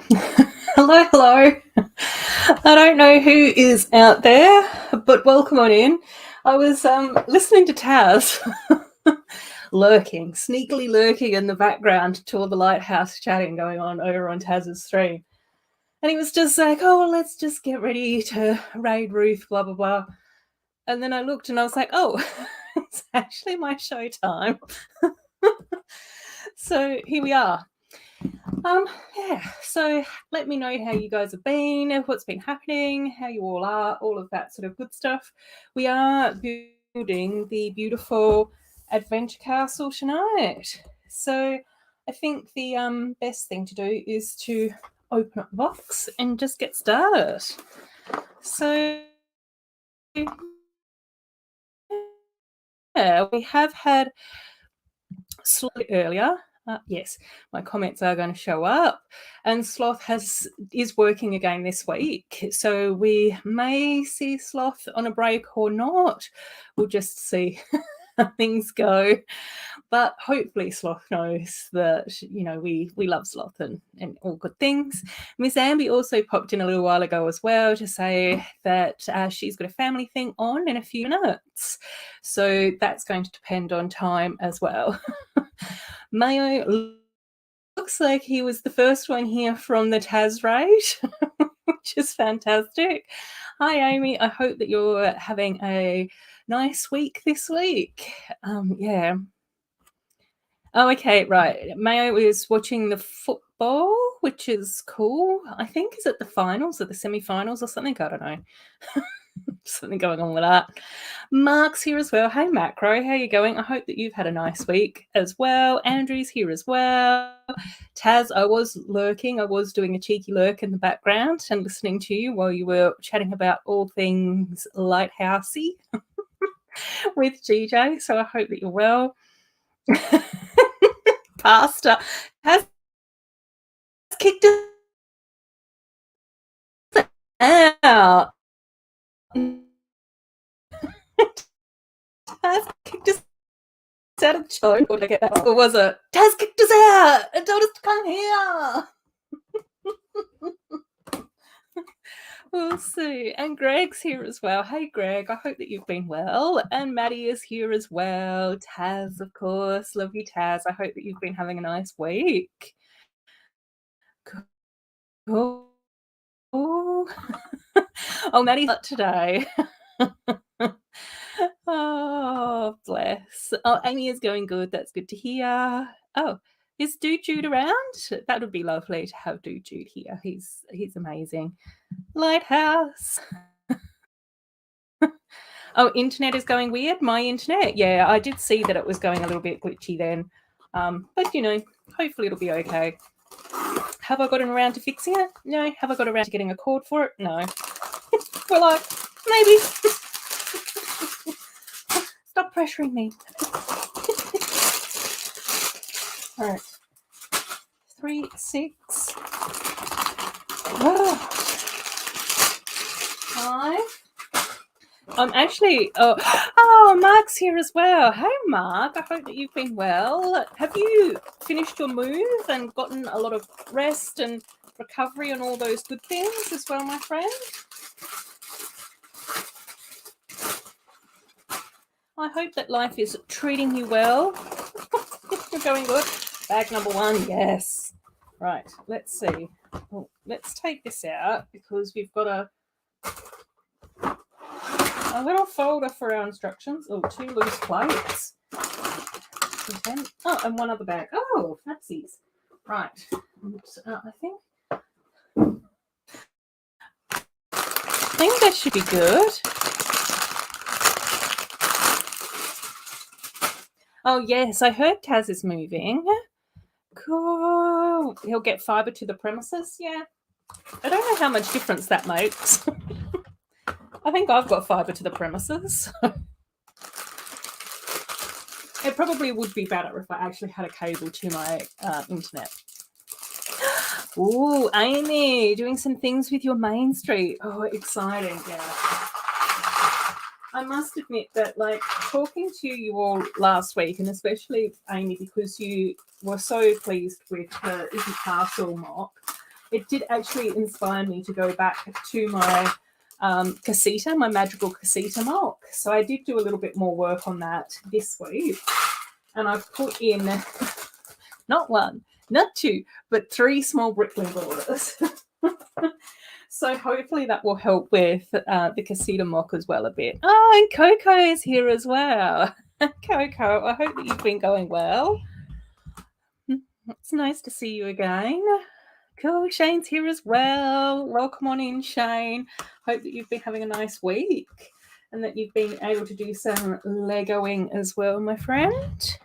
Hello, hello. I don't know who is out there, but welcome on in. I was listening to Taz sneakily lurking in the background to all the lighthouse chatting going on over on Taz's stream. And he was just like, oh, well, let's just get ready to raid Ruth, blah, blah, blah. And then I looked and I was like, oh, it's actually my show time. So here we are. So let me know how you guys have been, what's been happening, how you all are, all of that sort of good stuff. We are building the beautiful adventure castle tonight. So I think the best thing to do is to open up the box and just get started. So yeah, we have had slightly earlier. Yes, my comments are going to show up, and Sloth is working again this week, so we may see Sloth on a break or not. We'll just see how things go, but hopefully Sloth knows that we love Sloth and all good things. Miss Amby also popped in a little while ago as well to say that she's got a family thing on in a few minutes, so that's going to depend on time as well. Mayo looks like he was the first one here from the Taz raid, which is fantastic. Hi, Amy. I hope that you're having a nice week this week. Yeah. Oh, okay, right. Mayo is watching the football, which is cool. I think is it the finals or the semi-finals or something? I don't know. Something going on with that. Mark's here as well. Hey, Macro, how you going? I hope that you've had a nice week as well. Andrew's here as well. Taz, I was lurking. I was doing a cheeky lurk in the background and listening to you while you were chatting about all things lighthousey with GJ. So I hope that you're well. Pastor has kicked us out. Has kicked us out of the show. Or was it? Taz kicked us out and told us to come here. We'll see. And Greg's here as well. Hey, Greg, I hope that you've been well. And Maddie is here as well. Taz, of course. Love you, Taz. I hope that you've been having a nice week. Cool. Oh, Maddie's up today. Oh, bless. Oh, Amy is going good. That's good to hear. Oh, is Dude Jude around? That would be lovely to have Dude Jude here. He's amazing. Lighthouse. Oh, internet is going weird. My internet. Yeah, I did see that it was going a little bit glitchy then. But hopefully it'll be okay. Have I gotten around to fixing it? No. Have I got around to getting a cord for it? No. Well, maybe. Stop pressuring me. All right. 3, 6. Oh. 5. I'm actually. Oh, Mark's here as well. Hey, Mark. I hope that you've been well. Have you finished your move and gotten a lot of rest and recovery and all those good things as well, my friend? I hope that life is treating you well. You're going good. Bag number 1, yes. Right, let's see. Oh, let's take this out because we've got a little folder for our instructions. Oh, 2 loose plates. Oh, and 1 other bag. Oh, fancies. Right. I think that should be good. Oh, yes, I heard Taz is moving. Cool. He'll get fibre to the premises, yeah. I don't know how much difference that makes. I think I've got fibre to the premises. It probably would be better if I actually had a cable to my internet. Ooh, Amy, doing some things with your Main Street. Oh, exciting, yeah. I must admit that, talking to you all last week, and especially Amy, because you were so pleased with the Isn't Castle mock, it did actually inspire me to go back to my casita, my magical casita mock. So I did do a little bit more work on that this week. And I've put in not one, not two, but 3 small brickling borders. So hopefully that will help with the casita mock as well a bit. Oh, and Coco is here as well. Coco, I hope that you've been going well. It's nice to see you again. Cool, Shane's here as well. Welcome on in, Shane. Hope that you've been having a nice week and that you've been able to do some Legoing as well, my friend.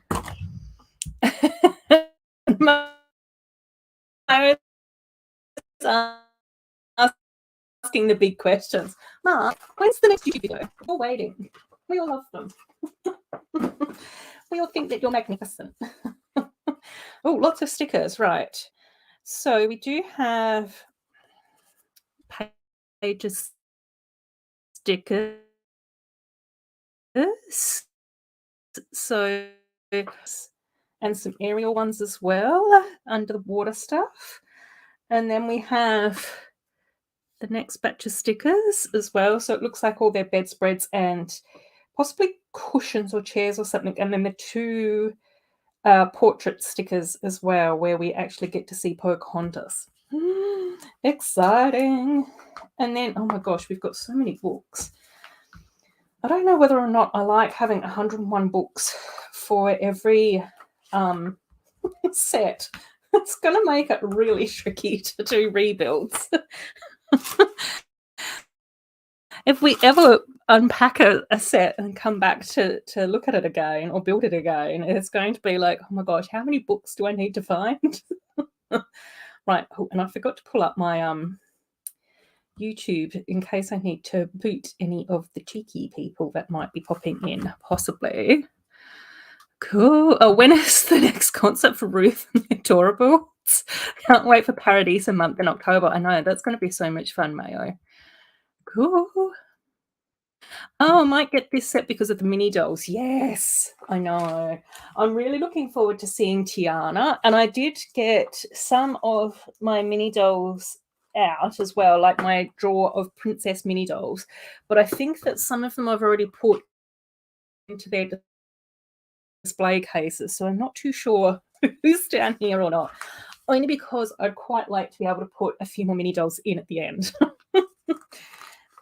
Asking the big questions. Mark, when's the next YouTube video? We're waiting. We all love them. We all think that you're magnificent. Oh, lots of stickers, right. So we do have pages stickers. So, and some aerial ones as well, under the water stuff. And then we have the next batch of stickers as well. So it looks like all their bedspreads and possibly cushions or chairs or something. And then the 2 portrait stickers as well, where we actually get to see Pocahontas. Exciting. And then, oh my gosh, we've got so many books. I don't know whether or not I like having 101 books for every set. It's going to make it really tricky to do rebuilds. If we ever unpack a set and come back to look at it again or build it again, it's going to be like, oh my gosh, how many books do I need to find? Right. Oh, and I forgot to pull up my YouTube in case I need to boot any of the cheeky people that might be popping in, possibly. Cool. Oh, when is the next concert for Ruth and the Adorabuild? Can't wait for Paradise a month in October. I know, that's going to be so much fun, Mayo. Cool. Oh, I might get this set because of the mini dolls. Yes, I know. I'm really looking forward to seeing Tiana. And I did get some of my mini dolls out as well, like my drawer of princess mini dolls. But I think that some of them I've already put into their display cases. So I'm not too sure who's down here or not. Only because I'd quite like to be able to put a few more mini dolls in at the end.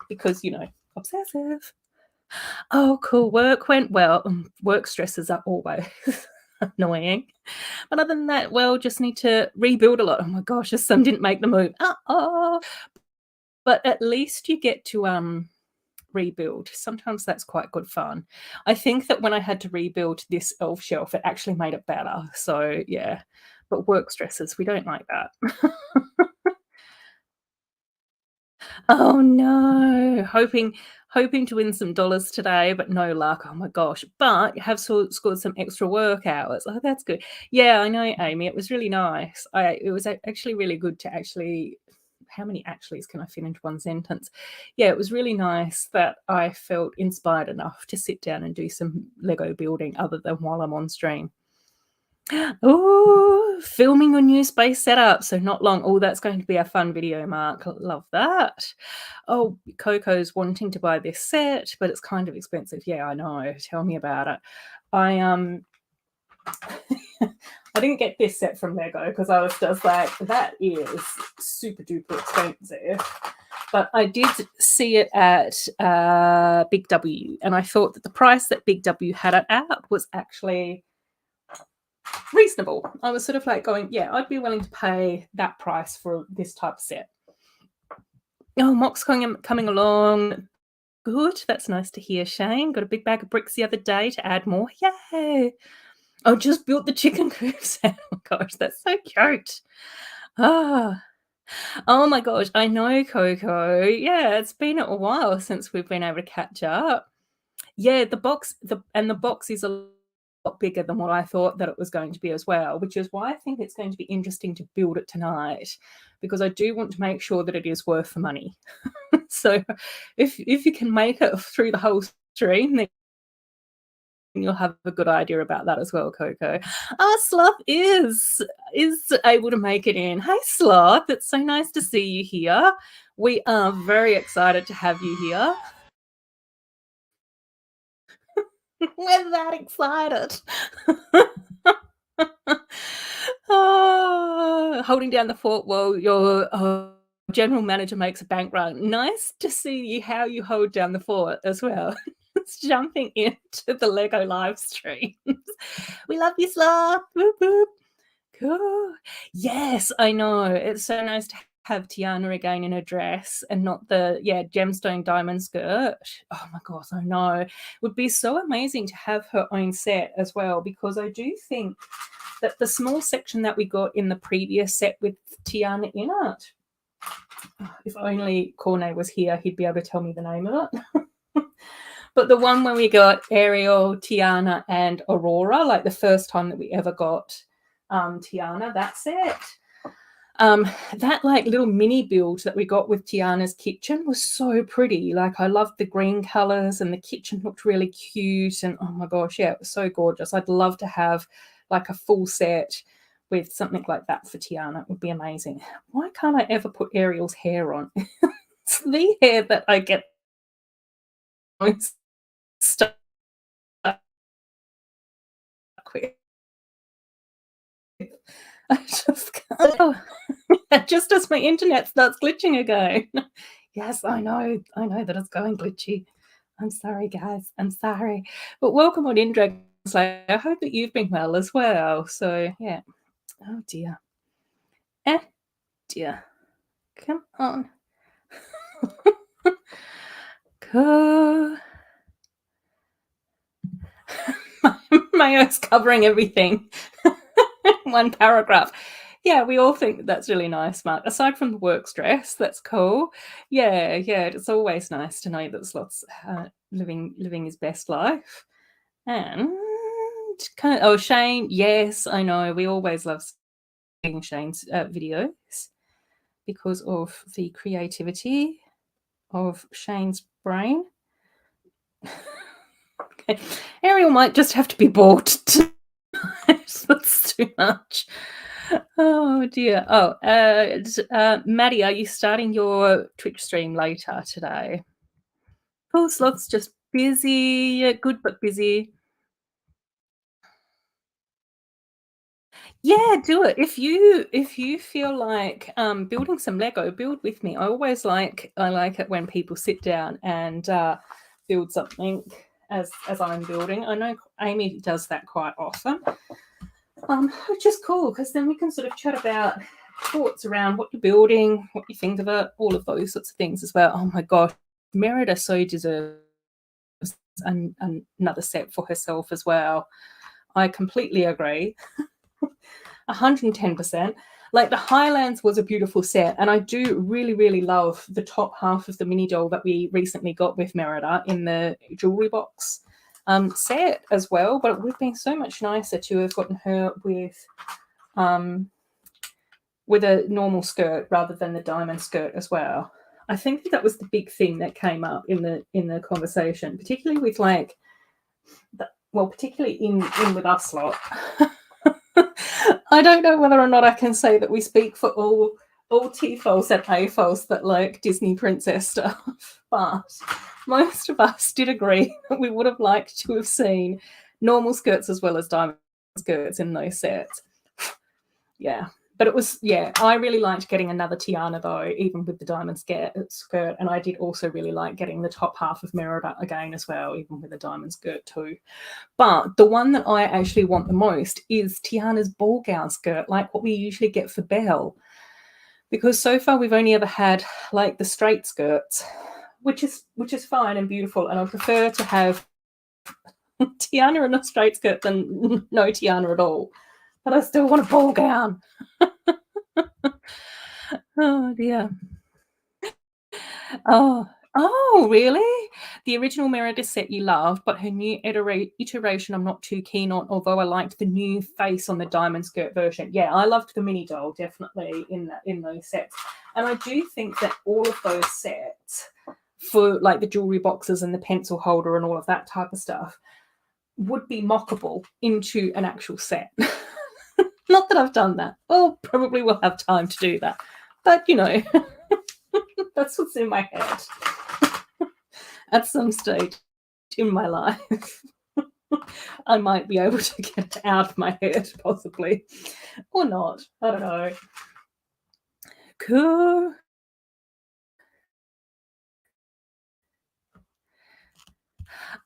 Because, you know, obsessive. Oh, cool. Work went well. Work stresses are always annoying. But other than that, well, just need to rebuild a lot. Oh my gosh, the sun didn't make the move. But at least you get to rebuild. Sometimes that's quite good fun. I think that when I had to rebuild this elf shelf, it actually made it better. So yeah, but work stresses, we don't like that. Oh no, hoping to win some dollars today, but no luck. Oh my gosh. But you have scored some extra work hours. Oh, that's good. Yeah, I know, Amy. It was really nice. It was actually really good to actually, how many actuallys can I fit into one sentence? Yeah, it was really nice that I felt inspired enough to sit down and do some Lego building other than while I'm on stream. Oh, filming your new space setup. So not long. Oh, that's going to be a fun video, Mark. Love that. Oh, Coco's wanting to buy this set, but it's kind of expensive. Yeah, I know. Tell me about it. I I didn't get this set from Lego because I was just like, that is super duper expensive. But I did see it at Big W, and I thought that the price that Big W had it at was actually reasonable. I was sort of like going, yeah, I'd be willing to pay that price for this type of set. Oh, Mock's coming along. Good. That's nice to hear, Shane. Got a big bag of bricks the other day to add more. Yay. I just built the chicken coops. Oh my gosh, that's so cute. Oh my gosh, I know, Coco. Yeah, it's been a while since we've been able to catch up. Yeah, the box is a lot bigger than what I thought that it was going to be as well, which is why I think it's going to be interesting to build it tonight, because I do want to make sure that it is worth the money. So if you can make it through the whole stream, then you'll have a good idea about that as well, Coco. Sloth is able to make it in. Hey, Sloth, it's so nice to see you here. We are very excited to have you here. We're that excited. Holding down the fort while your general manager makes a bank run. Nice to see how you hold down the fort as well. It's jumping into the Lego live streams. We love you, Sloth. Boop, boop. Cool. Yes, I know. It's so nice to have Tiana again in a dress and not the gemstone diamond skirt. Oh my gosh, I know. It would be so amazing to have her own set as well, because I do think that the small section that we got in the previous set with Tiana in it, if only Cornet was here, he'd be able to tell me the name of it. But the one where we got Ariel, Tiana, and Aurora, like the first time that we ever got Tiana, that set. That like little mini build that we got with Tiana's kitchen was so pretty. Like I loved the green colors and the kitchen looked really cute. And oh my gosh, yeah, it was so gorgeous. I'd love to have like a full set with something like that for Tiana. It would be amazing. Why can't I ever put Ariel's hair on? It's the hair that I get stuck with. I just can't. Oh, just as my internet starts glitching again. Yes, I know that it's going glitchy. I'm sorry, guys. I'm sorry. But welcome on in, Dragonslayer. I hope that you've been well as well. So, yeah. Oh, dear. Dear. Come on. Go. Mayo's covering everything. One paragraph. Yeah, we all think that's really nice, Mark. Aside from the work stress, that's cool. Yeah, it's always nice to know that Sloth's living his best life. And Shane, yes, I know. We always love seeing Shane's videos because of the creativity of Shane's brain. Okay. Ariel might just have to be bought. That's too much. Oh dear. Maddie, are you starting your Twitch stream later today? Oh, Sloth's just busy. Yeah, good but busy. Yeah, do it. If you feel like building some Lego, build with me. I like it when people sit down and build something as I'm building. I know Amy does that quite often. Which is cool because then we can sort of chat about thoughts around what you're building, what you think of it, all of those sorts of things as well. Oh my gosh, Merida so deserves another set for herself as well. I completely agree. 110%. Like the Highlands was a beautiful set, and I do really, really love the top half of the mini doll that we recently got with Merida in the jewelry box set as well. But it would have been so much nicer to have gotten her with a normal skirt rather than the diamond skirt as well. I think that was the big thing that came up in the conversation, particularly with particularly in with us lot. I don't know whether or not I can say that we speak for all T-Fols and A-Fols that like Disney princess stuff, but most of us did agree that we would have liked to have seen normal skirts as well as diamond skirts in those sets. Yeah. But it was, I really liked getting another Tiana though, even with the diamond skirt. And I did also really like getting the top half of Merida again as well, even with a diamond skirt too. But the one that I actually want the most is Tiana's ball gown skirt, like what we usually get for Belle. Because so far we've only ever had like the straight skirts, which is fine and beautiful. And I prefer to have Tiana in a straight skirt than no Tiana at all. But I still want a ball gown. Oh dear. Oh, really? The original Merida set you loved, but her new iteration I'm not too keen on, although I liked the new face on the diamond skirt version. Yeah, I loved the mini doll, definitely, in those sets. And I do think that all of those sets, for like the jewelry boxes and the pencil holder and all of that type of stuff, would be mockable into an actual set. Not that I've done that. Well, probably will have time to do that. But, you know, that's what's in my head at some stage in my life. I might be able to get it out of my head, possibly. Or not. I don't know. Cool.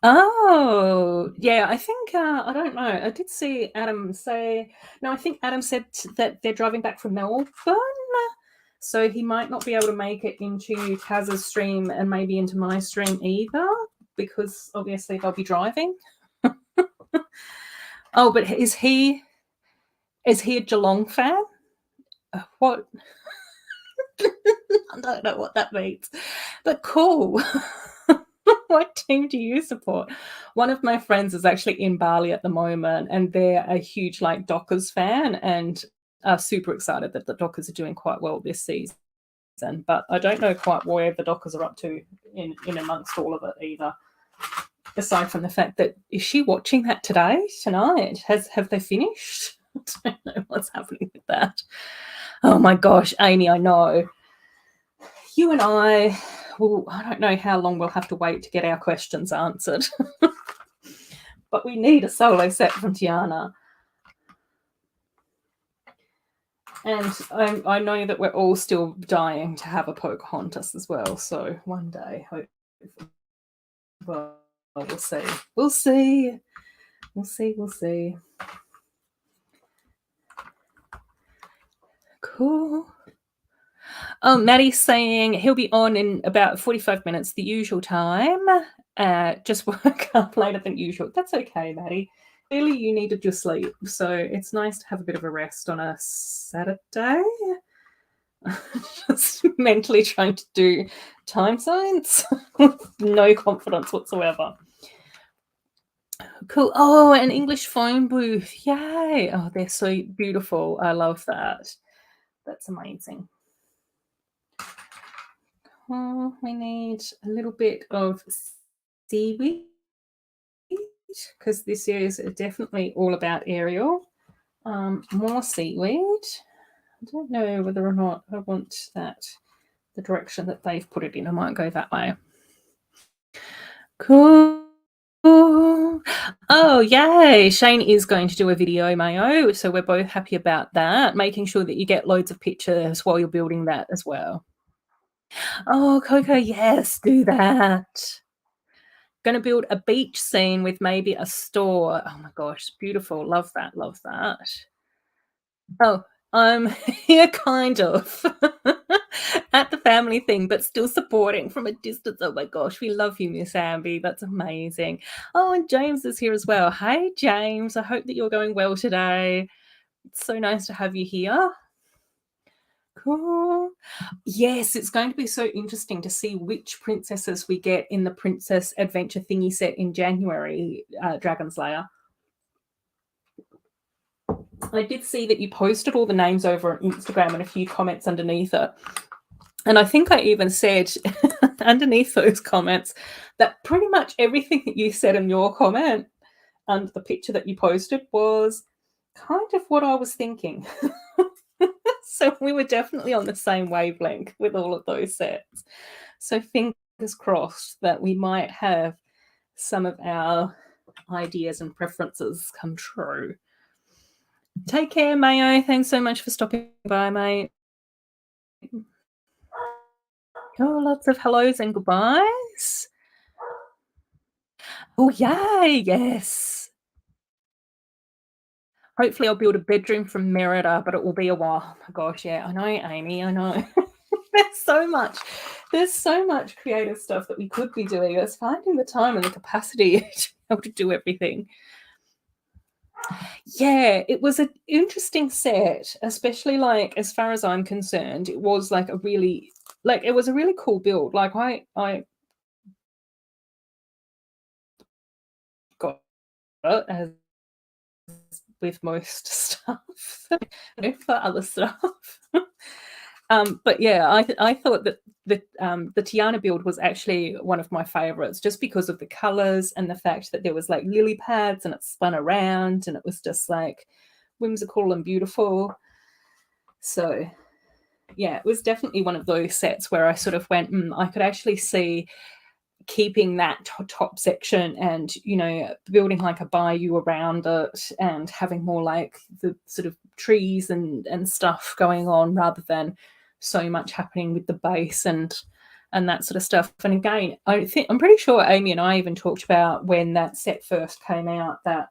Oh, yeah, I think, I don't know. I did see Adam say, no, I think Adam said that they're driving back from Melbourne. So he might not be able to make it into Kaz's stream and maybe into my stream either, because obviously they'll be driving. Oh, but is he a Geelong fan? What? I don't know what that means, but cool. What team do you support? One of my friends is actually in Bali at the moment, and they're a huge like Dockers fan and are super excited that the Dockers are doing quite well this season. But I don't know quite where the Dockers are up to in amongst all of it either. Aside from the fact that, is she watching that tonight? Have they finished? I don't know what's happening with that. Oh my gosh, Amy, I know. You and I, well, I don't know how long we'll have to wait to get our questions answered. But we need a solo set from Tiana. And I know that we're all still dying to have a Pocahontas as well. So one day, hopefully. Well, we'll see. We'll see. We'll see. We'll see. Cool. Oh, Maddie's saying he'll be on in about 45 minutes, the usual time. Just woke up later than usual. That's okay, Maddie. Clearly you needed your sleep, so it's nice to have a bit of a rest on a Saturday. Just mentally trying to do time zones with no confidence whatsoever. Cool. Oh, an English phone booth. Yay. Oh, they're so beautiful. I love that. That's amazing. Oh, we need a little bit of seaweed because this is definitely all about Ariel. More seaweed. I don't know whether or not I want that, the direction that they've put it in. I might go that way. Cool. Oh, yay. Shane is going to do a video, Mayo. So we're both happy about that. Making sure that you get loads of pictures while you're building that as well. Oh, Coco, yes, do that. Going to build a beach scene with maybe a store. Oh my gosh, beautiful. Love that. Love that. Oh, I'm here kind of at the family thing, but still supporting from a distance. Oh my gosh, we love you, Miss Amby. That's amazing. Oh, and James is here as well. Hey, James. I hope that you're going well today. It's so nice to have you here. Cool. Yes, it's going to be so interesting to see which princesses we get in the Princess Adventure thingy set in January, Dragon Slayer. I did see that you posted all the names over on Instagram and a few comments underneath it. And I think I even said underneath those comments that pretty much everything that you said in your comment and the picture that you posted was kind of what I was thinking. So we were definitely on the same wavelength with all of those sets. So fingers crossed that we might have some of our ideas and preferences come true. Take care, Mayo. Thanks so much for stopping by, mate. Oh, lots of hellos and goodbyes. Oh, yay, yes. Hopefully I'll build a bedroom from Merida, but it will be a while. Oh my gosh, yeah, I know, Amy, I know. There's so much creative stuff that we could be doing. It's finding the time and the capacity to be able to do everything. Yeah, it was an interesting set, especially like as far as I'm concerned. It was like a really cool build. Like I got it as with most stuff for other stuff. But yeah, I thought that the Tiana build was actually one of my favorites, just because of the colors and the fact that there was like lily pads and it spun around and it was just like whimsical and beautiful. So yeah, it was definitely one of those sets where I sort of went, I could actually see keeping that top section and, you know, building like a bayou around it and having more like the sort of trees and stuff going on, rather than so much happening with the base and that sort of stuff. And again, I'm pretty sure Amy and I even talked about when that set first came out that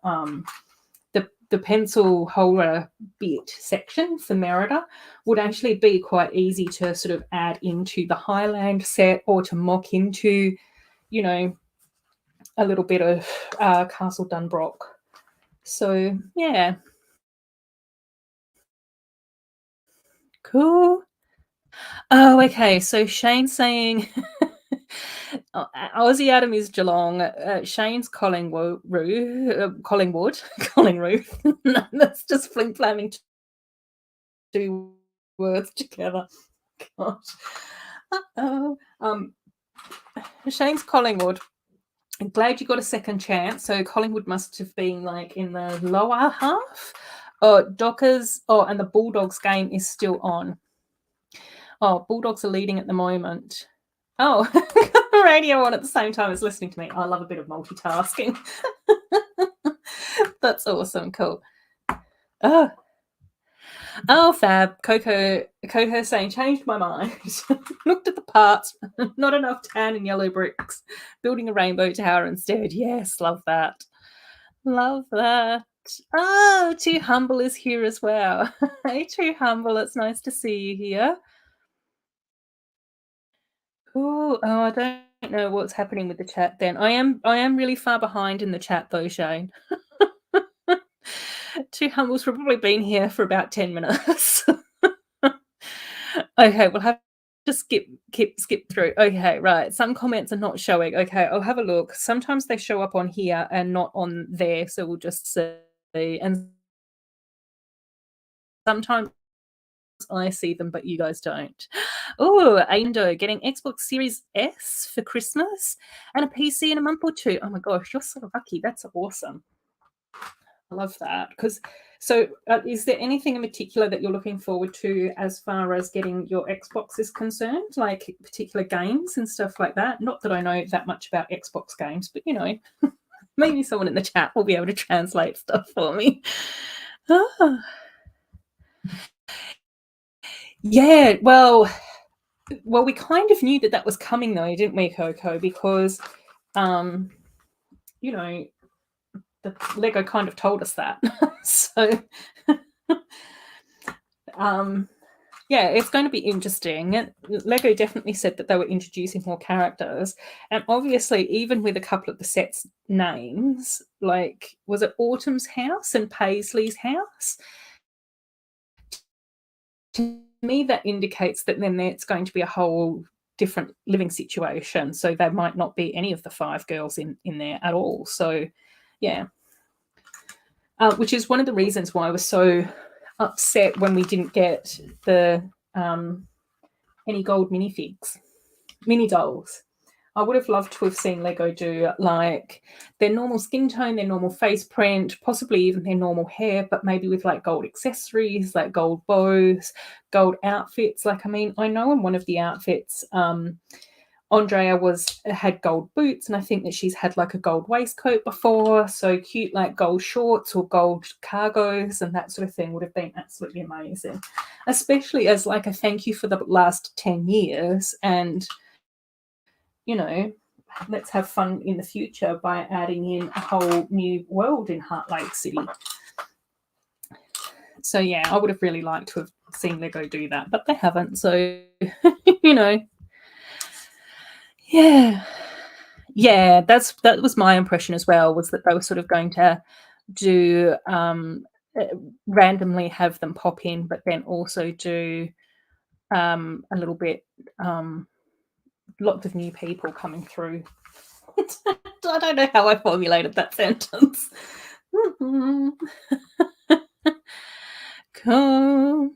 the pencil holder bit section for Merida would actually be quite easy to sort of add into the Highland set, or to mock into, you know, a little bit of Castle Dunbrook. So yeah, cool. Oh, okay. So Shane's saying Aussie Adam is Geelong. Shane's Collingwood. Collingwood. Colling Ruth. No, that's just fling flamming two words together. Gosh. Uh-oh. Shane's Collingwood. I'm glad you got a second chance. So Collingwood must have been like in the lower half. Dockers. And the Bulldogs game is still on. Bulldogs are leading at the moment. Oh, the radio on at the same time as listening to me. I love a bit of multitasking. That's awesome. Cool. Oh, fab. Coco saying, changed my mind. Looked at the parts. Not enough tan and yellow bricks. Building a rainbow tower instead. Yes, love that. Love that. Oh, Too Humble is here as well. Hey, Too Humble. It's nice to see you here. Oh, I don't know what's happening with the chat then. I am really far behind in the chat though, Shane. Too Humble's probably been here for about 10 minutes. Okay, we'll have to skip through. Okay, right. Some comments are not showing. Okay, I'll have a look. Sometimes they show up on here and not on there, so we'll just see. And sometimes I see them, but you guys don't. Oh, Aindo getting Xbox Series S for Christmas and a PC in a month or two. Oh my gosh, you're so lucky. That's awesome. I love that. Is there anything in particular that you're looking forward to as far as getting your Xbox is concerned, like particular games and stuff like that? Not that I know that much about Xbox games, but you know, maybe someone in the chat will be able to translate stuff for me. Yeah, well, we kind of knew that was coming though, didn't we, Coco? Because, you know, the Lego kind of told us that. So, yeah, it's going to be interesting. Lego definitely said that they were introducing more characters. And obviously, even with a couple of the set's names, like, was it Autumn's house and Paisley's house? To me, that indicates that then it's going to be a whole different living situation. So there might not be any of the 5 girls in there at all. So, yeah. Which is one of the reasons why I was so upset when we didn't get the any gold mini dolls. I would have loved to have seen Lego do like their normal skin tone, their normal face print, possibly even their normal hair, but maybe with like gold accessories, like gold bows, gold outfits. Like, I mean, I know in one of the outfits, Andrea had gold boots, and I think that she's had like a gold waistcoat before. So cute, like gold shorts or gold cargos and that sort of thing would have been absolutely amazing, especially as like a thank you for the last 10 years. And, you know, let's have fun in the future by adding in a whole new world in Heart Lake City. So yeah, I would have really liked to have seen Lego do that, but they haven't. So, you know. Yeah, that was my impression as well, was that they were sort of going to do randomly have them pop in, but then also do a little bit lots of new people coming through. I don't know how I formulated that sentence. Cool.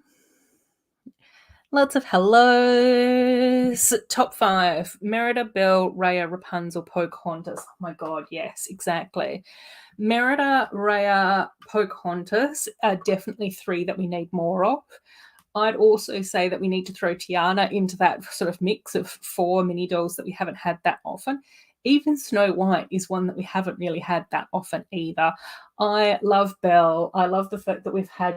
Lots of hellos. Top 5. Merida, Belle, Raya, Rapunzel, Pocahontas. Oh my god, yes, exactly. Merida, Raya, Pocahontas are definitely 3 that we need more of. I'd also say that we need to throw Tiana into that sort of mix of 4 mini dolls that we haven't had that often. Even Snow White is one that we haven't really had that often either. I love Belle. I love the fact that we've had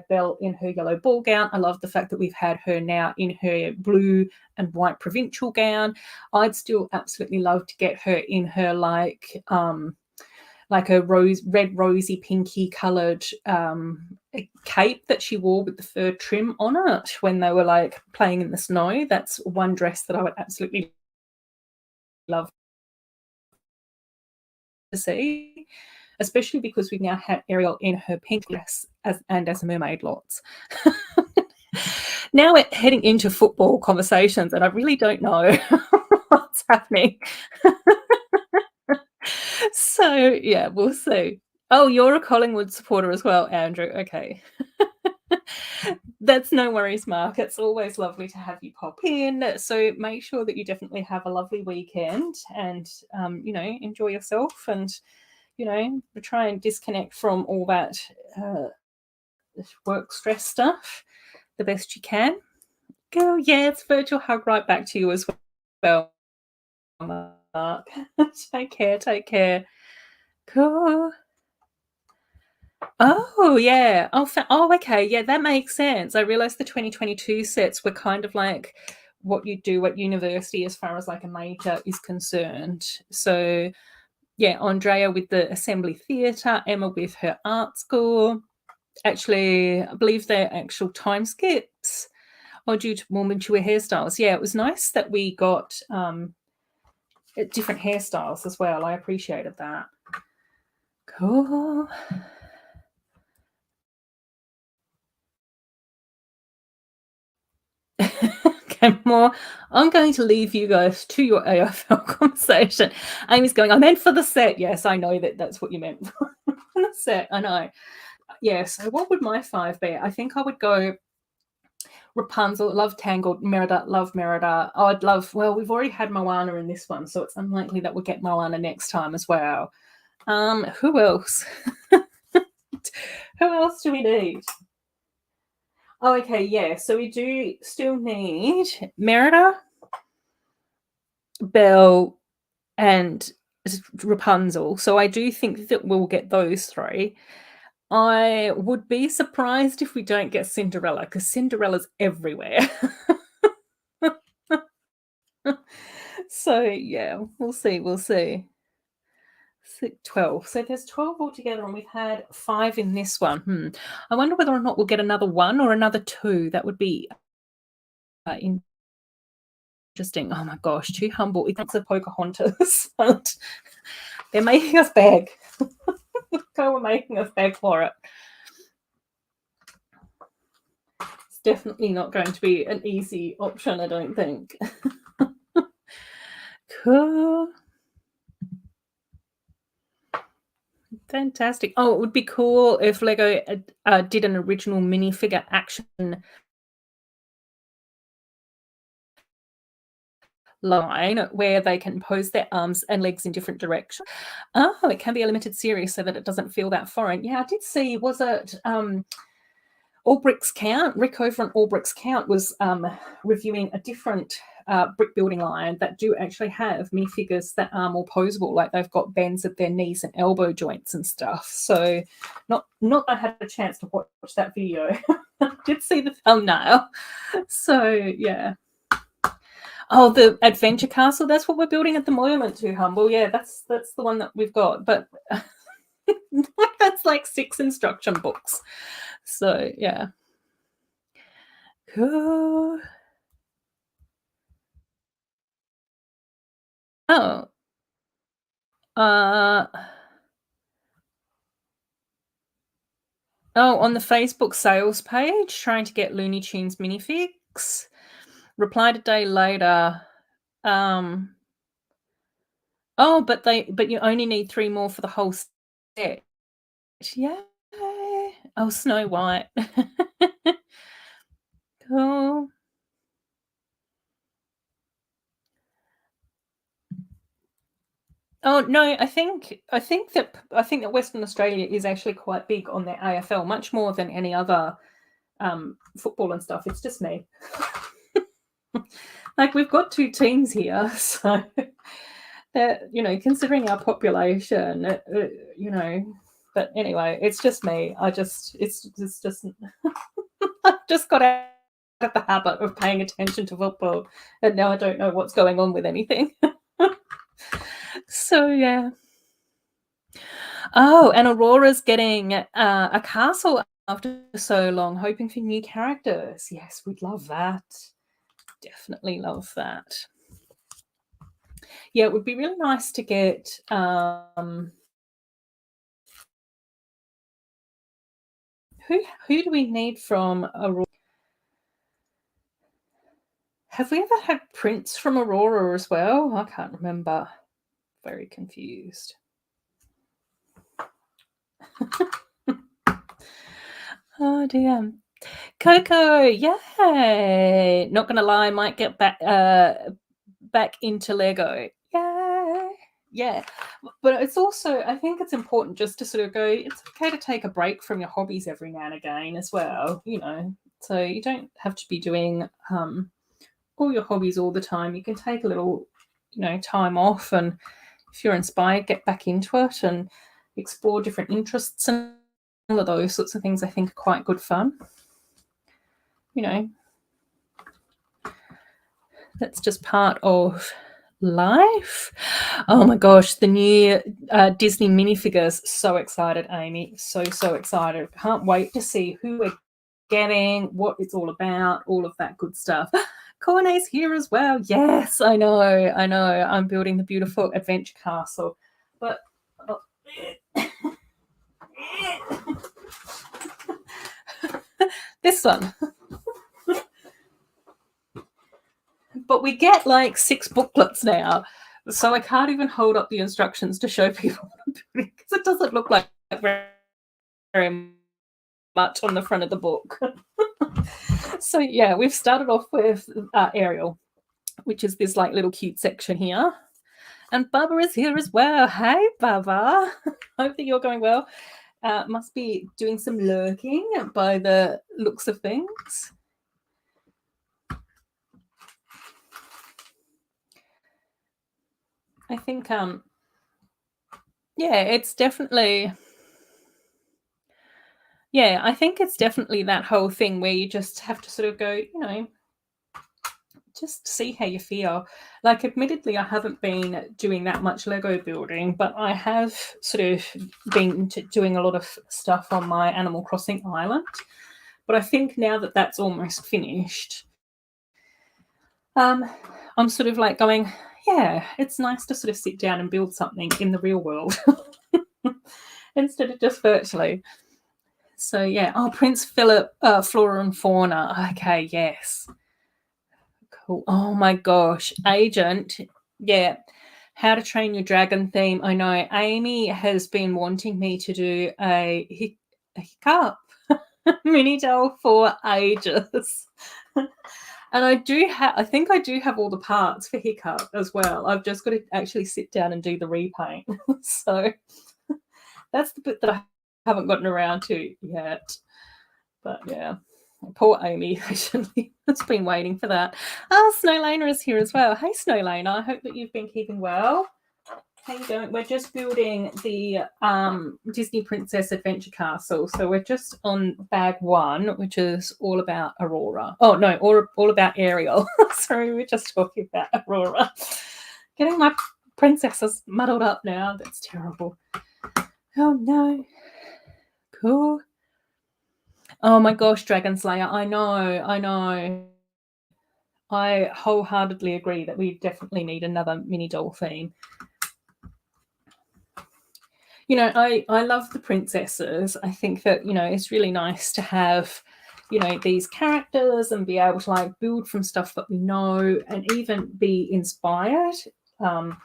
Belle in her yellow ball gown. I love the fact that we've had her now in her blue and white provincial gown. I'd still absolutely love to get her in her like a red rosy pinky coloured cape that she wore with the fur trim on it when they were like playing in the snow. That's one dress that I would absolutely love to see, especially because we now have Ariel in her pink dress as a mermaid lots. Now we're heading into football conversations and I really don't know what's happening. So yeah, we'll see. Oh, you're a Collingwood supporter as well, Andrew. Okay. That's no worries, Mark. It's always lovely to have you pop in. So make sure that you definitely have a lovely weekend and, enjoy yourself and, try and disconnect from all that work stress stuff the best you can. Go, yeah, it's virtual hug right back to you as well, Mark. Take care, take care. Cool. Oh, yeah. Okay. Yeah, that makes sense. I realized the 2022 sets were kind of like what you do at university as far as like a major is concerned. So, yeah, Andrea with the assembly theatre, Emma with her art school. Actually, I believe they're actual time skips or due to more mature hairstyles. Yeah, it was nice that we got different hairstyles as well. I appreciated that. Cool. Okay, more. I'm going to leave you guys to your AFL conversation. Amy's going, I meant for the set. Yes, I know that's what you meant for the set. I know. Yeah, so what would my 5 be? I think I would go Rapunzel, love Tangled, Merida, love Merida. Well, we've already had Moana in this one, so it's unlikely that we'll get Moana next time as well. Who else? Who else do we need? Oh, okay, yeah. So we do still need Merida, Belle, and Rapunzel. So I do think that we'll get those 3. I would be surprised if we don't get Cinderella because Cinderella's everywhere. So yeah, we'll see. We'll see. 12. So there's 12 altogether, and we've had 5 in this one. I wonder whether or not we'll get another 1 or another 2. That would be interesting. Oh my gosh, too humble. It's a Pocahontas. They're making us beg. They were making us beg for it. It's definitely not going to be an easy option, I don't think. Cool. Fantastic. Oh, it would be cool if Lego did an original minifigure action line where they can pose their arms and legs in different directions. Oh, it can be a limited series so that it doesn't feel that foreign. Yeah, I did see, was it All Bricks Count? Rick over on All Bricks Count was reviewing a different brick building line that do actually have minifigures that are more posable, like they've got bends at their knees and elbow joints and stuff. So not that I had a chance to watch that video. I did see the thumbnail. So yeah. Oh, the Adventure Castle, that's what we're building at the moment, Too Humble. Yeah, that's the one that we've got. But that's like 6 instruction books. So yeah. Cool. Oh. On the Facebook sales page, trying to get Looney Tunes minifigs. Replied a day later. But you only need 3 more for the whole set. Yeah. Oh, Snow White. Cool. Oh no, I think that Western Australia is actually quite big on their AFL, much more than any other football and stuff. It's just me. Like we've got two teams here, so that considering our population, But anyway, it's just me. It's just I've just got out of the habit of paying attention to football, and now I don't know what's going on with anything. So yeah. Oh, and Aurora's getting a castle after so long, hoping for new characters. Yes, we'd love that. Definitely love that. Yeah, it would be really nice to get who do we need from Aurora? Have we ever had Prince from Aurora as well? I can't remember. Very confused. Oh dear. Coco, yay! Not gonna lie, might get back into Lego. Yay! Yeah. But it's also, I think it's important just to sort of go, it's okay to take a break from your hobbies every now and again as well, So you don't have to be doing all your hobbies all the time. You can take a little, time off, and if you're inspired, get back into it and explore different interests, and all of those sorts of things I think are quite good fun. That's just part of life. Oh my gosh, the new Disney minifigures. So excited, Amy. So excited. Can't wait to see who we're getting, what it's all about, all of that good stuff. Corne's here as well. Yes, I know. I'm building the beautiful adventure castle. But this one. But we get like 6 booklets now, so I can't even hold up the instructions to show people what I'm doing, because it doesn't look like very much on the front of the book. So yeah, we've started off with Ariel, which is this like little cute section here. And Baba is here as well. Hey, Baba. Hope that you're going well. Must be doing some lurking by the looks of things. I think, it's definitely, I think it's definitely that whole thing where you just have to sort of go, just see how you feel. Like, admittedly, I haven't been doing that much Lego building, but I have sort of been doing a lot of stuff on my Animal Crossing island. But I think now that that's almost finished, I'm sort of like going, yeah, it's nice to sort of sit down and build something in the real world instead of just virtually. So yeah, Prince Philip, Flora and Fauna. Okay, yes. Cool. Oh my gosh, Agent. Yeah. How to Train Your Dragon theme. I know Amy has been wanting me to do a hiccup mini doll for ages. And I think I do have all the parts for Hiccup as well. I've just got to actually sit down and do the repaint. So that's the bit that I haven't gotten around to yet. But yeah, poor Amy actually has been waiting for that. Snow Lena is here as well. Hey, Snow Lena. I hope that you've been keeping well. How you doing? We're just building the Disney Princess Adventure Castle. So we're just on bag 1, which is all about Aurora. Oh, no, all about Ariel. Sorry, we're just talking about Aurora. Getting my princesses muddled up now. That's terrible. Oh, no. Cool. Oh, my gosh, Dragon Slayer. I know. I wholeheartedly agree that we definitely need another mini doll theme. I love the princesses. I think that, it's really nice to have, these characters and be able to like build from stuff that we know and even be inspired, to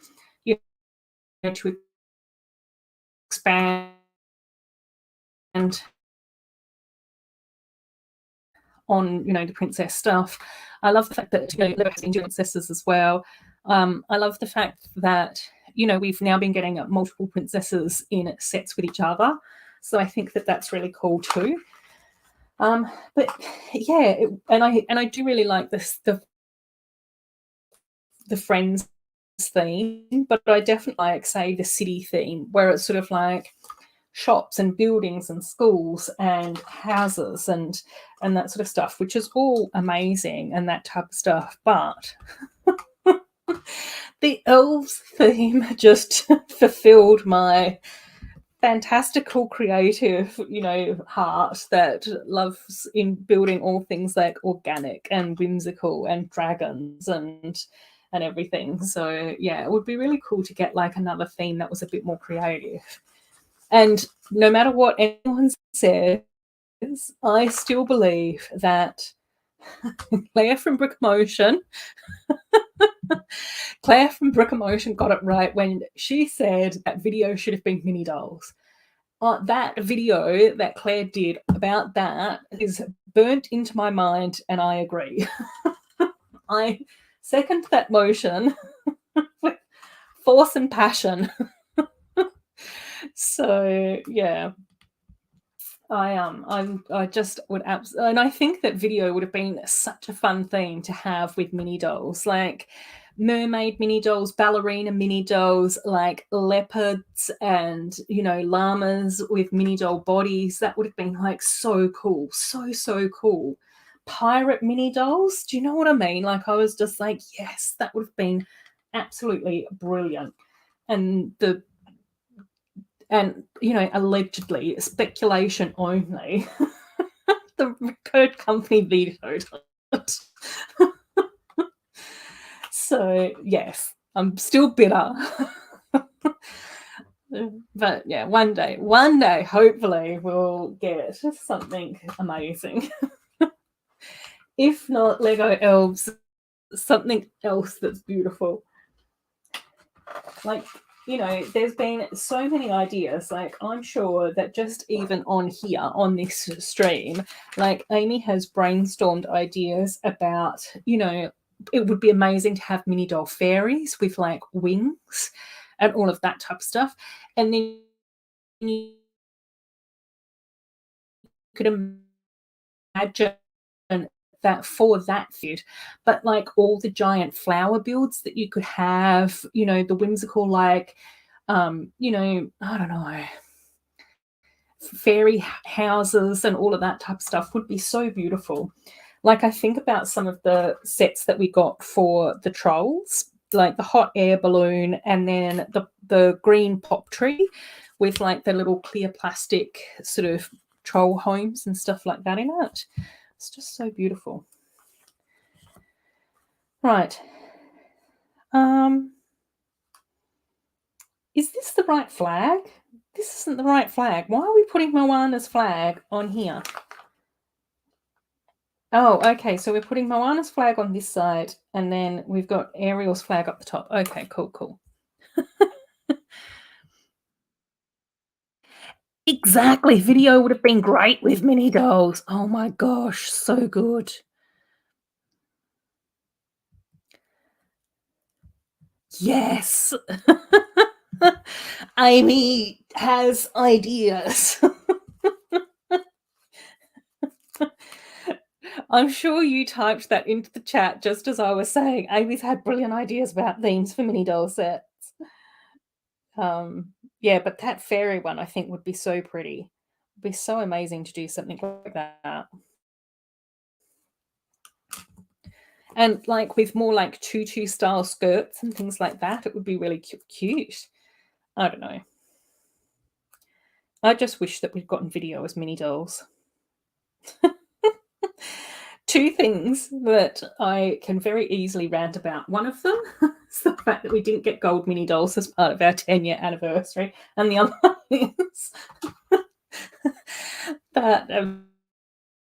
expand on, the princess stuff. I love the fact that, Lego has been doing princesses as well. I love the fact that we've now been getting multiple princesses in sets with each other. So I think that that's really cool too. But yeah, and I do really like this the Friends theme, but I definitely like, say, the city theme, where it's sort of like shops and buildings and schools and houses and that sort of stuff, which is all amazing and that type of stuff. But the elves theme just fulfilled my fantastical creative heart that loves in building all things like organic and whimsical and dragons and everything. So yeah, it would be really cool to get like another theme that was a bit more creative. And no matter what anyone says, I still believe that Claire from Brick Motion Claire from Brick Emotion got it right when she said that video should have been mini dolls. That video that Claire did about that is burnt into my mind, and I agree. I second that motion with force and passion. So yeah, I just would absolutely, and I think that video would have been such a fun theme to have with mini dolls, like mermaid mini dolls, ballerina mini dolls, like leopards and llamas with mini doll bodies. That would have been like so cool, so cool. Pirate mini dolls, do you know what I mean? Like I was just like, yes, that would have been absolutely brilliant. And allegedly, speculation only, the record company vetoed it. So yes, I'm still bitter. But yeah, one day, hopefully we'll get something amazing. If not Lego elves, something else that's beautiful. Like, there's been so many ideas. Like, I'm sure that just even on here, on this stream, like, Amy has brainstormed ideas about, it would be amazing to have mini doll fairies with like wings and all of that type of stuff. And then you could imagine that for that fit, but like all the giant flower builds that you could have, the whimsical, like, I don't know, fairy houses and all of that type of stuff would be so beautiful. Like I think about some of the sets that we got for the trolls, like the hot air balloon and then the green pop tree with like the little clear plastic sort of troll homes and stuff like that in it. It's just so beautiful. Right. Is this the right flag? This isn't the right flag. Why are we putting Moana's flag on here? Oh, okay. So we're putting Moana's flag on this side, and then we've got Ariel's flag up the top. Okay, cool. Exactly. Video would have been great with mini dolls. Oh my gosh, so good. Yes. Amy has ideas. I'm sure you typed that into the chat just as I was saying. Amy's had brilliant ideas about themes for mini doll sets. Yeah, but that fairy one I think would be so pretty. It'd be so amazing to do something like that. And like with more like tutu style skirts and things like that, it would be really cute. I don't know. I just wish that we'd gotten video as mini dolls. Two things that I can very easily rant about. One of them is the fact that we didn't get gold mini dolls as part of our 10-year anniversary. And the other one is that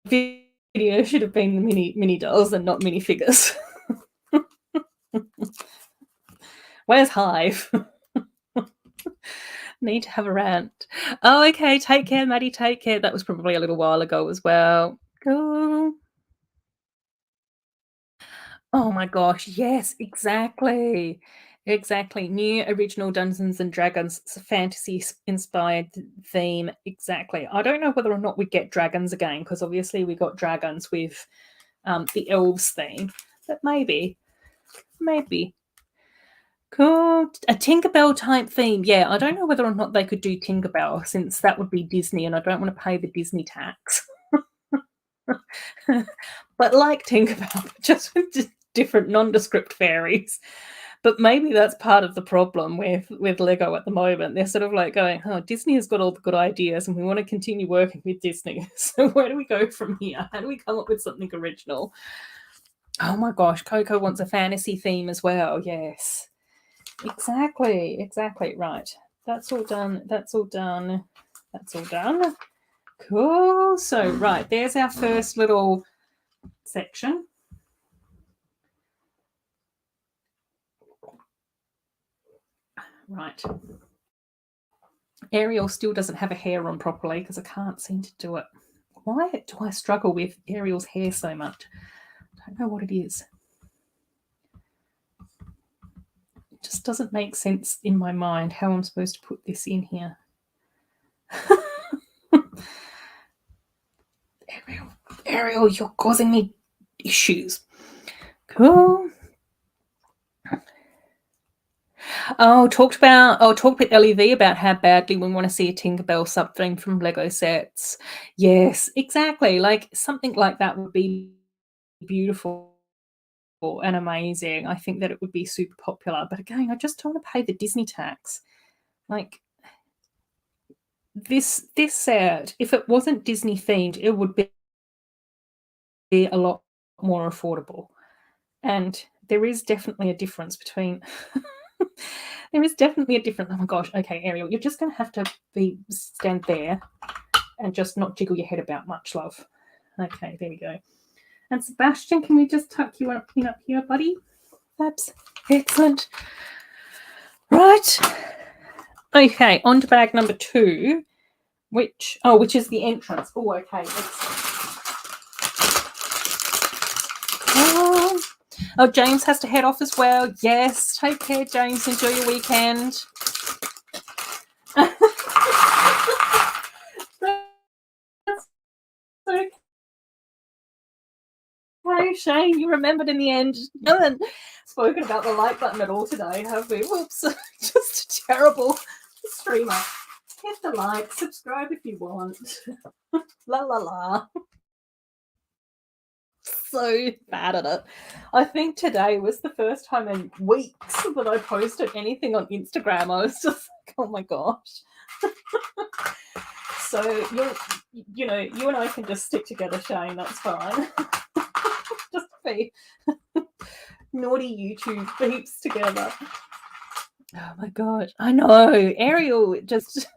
video should have been the mini dolls and not mini figures. Where's Hive? Need to have a rant. Oh, okay. Take care, Maddie. Take care. That was probably a little while ago as well. Cool. Oh my gosh. Yes, exactly. Exactly. New original Dungeons and Dragons fantasy inspired theme. Exactly. I don't know whether or not we get dragons again, because obviously we got dragons with the elves theme, but maybe. Cool. A Tinkerbell type theme. Yeah, I don't know whether or not they could do Tinkerbell, since that would be Disney and I don't want to pay the Disney tax. But like Tinkerbell, just with different nondescript fairies. But maybe that's part of the problem with Lego at the moment. They're sort of like going, "Oh, Disney has got all the good ideas, and we want to continue working with Disney. So where do we go from here? How do we come up with something original?" Oh my gosh, Coco wants a fantasy theme as well. Yes, exactly. Right. That's all done. That's all done. Cool. So right, there's our first little section. Right. Ariel still doesn't have a hair on properly because I can't seem to do it. Why do I struggle with Ariel's hair so much? I don't know what it is. It just doesn't make sense in my mind how I'm supposed to put this in here. Ariel, you're causing me issues. Cool. Talk with LEV about how badly we want to see a Tinkerbell something from Lego sets. Yes, exactly. Like something like that would be beautiful and amazing. I think that it would be super popular. But again, I just don't want to pay the Disney tax. Like this set, if it wasn't Disney themed, it would be a lot more affordable. And there is definitely a difference between there is definitely a difference. Oh my gosh, okay, Ariel, you're just gonna have to stand there and just not jiggle your head about much, love. Okay, there we go. And Sebastian, can we just tuck you up here, buddy? That's excellent. Right. Okay, on to bag number 2, which is the entrance. Oh, okay. Oh, James has to head off as well. Yes, take care, James. Enjoy your weekend. Okay, Shane, you remembered in the end. We haven't spoken about the like button at all today, have we? Whoops. Just a terrible streamer. Hit the like, subscribe if you want. La la la. So bad at it. I think today was the first time in weeks that I posted anything on Instagram. I was just like, oh my gosh. So you and I can just stick together, Shane. That's fine. Just be naughty YouTube beeps together. Oh my god, I know. Ariel just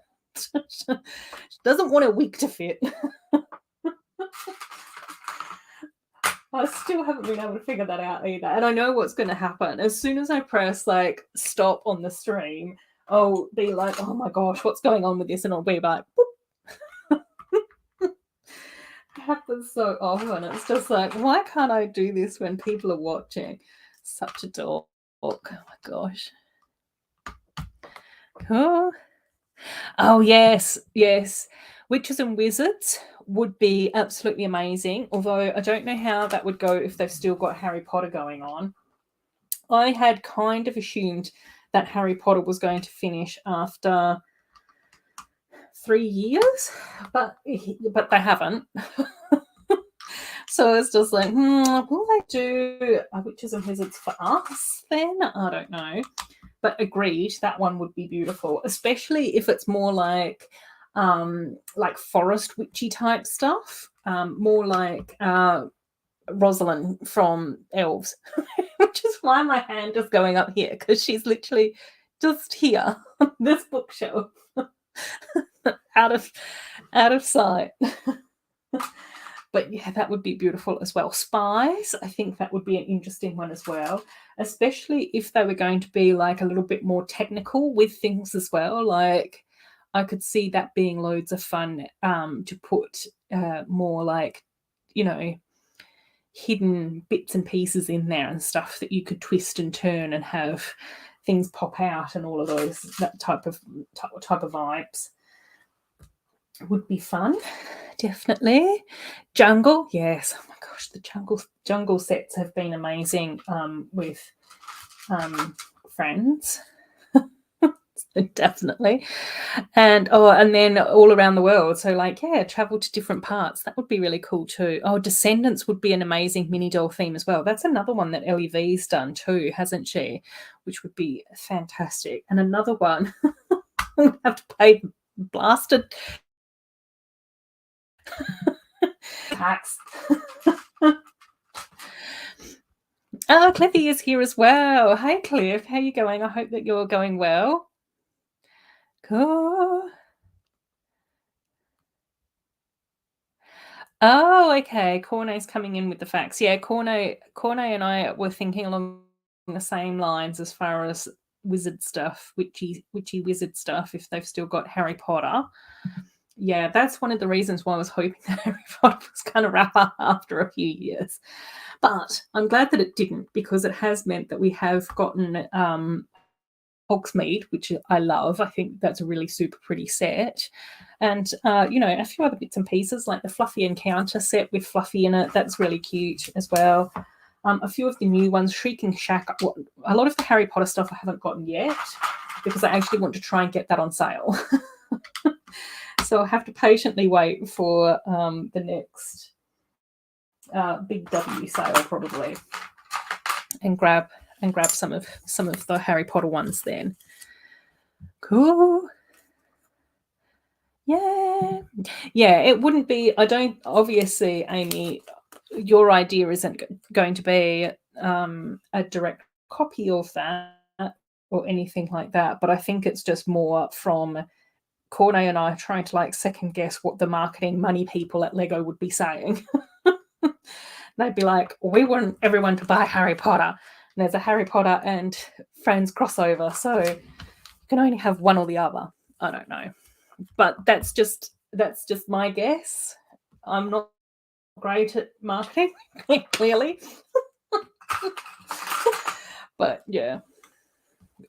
doesn't want a wig to fit. I still haven't been able to figure that out either. And I know what's going to happen. As soon as I press like stop on the stream, I'll be like, oh my gosh, what's going on with this? And I'll be like, boop. It happens so often. It's just like, why can't I do this when people are watching? Such a dog. Oh my gosh. Cool. Oh, yes. Witches and Wizards would be absolutely amazing, although I don't know how that would go if they've still got Harry Potter going on. I had kind of assumed that Harry Potter was going to finish after 3 years, but they haven't. So it's just like, will they do Witches and Wizards for us then? I don't know. But agreed, that one would be beautiful, especially if it's more like forest witchy type stuff, more like Rosalind from Elves, which is why my hand is going up here, because she's literally just here on this bookshelf, out of sight. But yeah, that would be beautiful as well. Spies, I think that would be an interesting one as well, especially if they were going to be like a little bit more technical with things as well. Like I could see that being loads of fun to put more like, hidden bits and pieces in there and stuff that you could twist and turn and have things pop out and all of those, that type of vibes would be fun. Definitely. Jungle, yes. Oh my gosh, the jungle sets have been amazing with friends. Definitely. And then all around the world, so like, yeah, travel to different parts, that would be really cool too. Descendants would be an amazing mini doll theme as well. That's another one that Ellie V's done too, hasn't she? Which would be fantastic. And another one would have to pay blasted tax. Cliffy is here as well. Hey Cliff, how you going? I hope that you're going well. Cool. Oh, okay. Corne's coming in with the facts. Yeah, Corne and I were thinking along the same lines as far as wizard stuff, witchy wizard stuff, if they've still got Harry Potter. Yeah, that's one of the reasons why I was hoping that Harry Potter was going to wrap up after a few years. But I'm glad that it didn't, because it has meant that we have gotten Hogsmeade, which I love. I think that's a really super pretty set. And, a few other bits and pieces, like the Fluffy Encounter set with Fluffy in it. That's really cute as well. A few of the new ones, Shrieking Shack. A lot of the Harry Potter stuff I haven't gotten yet, because I actually want to try and get that on sale. So I'll have to patiently wait for the next big W sale probably, and grab some of the Harry Potter ones then. Cool. Yeah. It wouldn't be. I don't. Obviously, Amy, your idea isn't going to be a direct copy of that or anything like that. But I think it's just more from Corne and I trying to like second guess what the marketing money people at Lego would be saying. They'd be like, we want everyone to buy Harry Potter. And there's a Harry Potter and Friends crossover, so you can only have one or the other. I don't know. But that's just my guess. I'm not great at marketing, clearly. But yeah.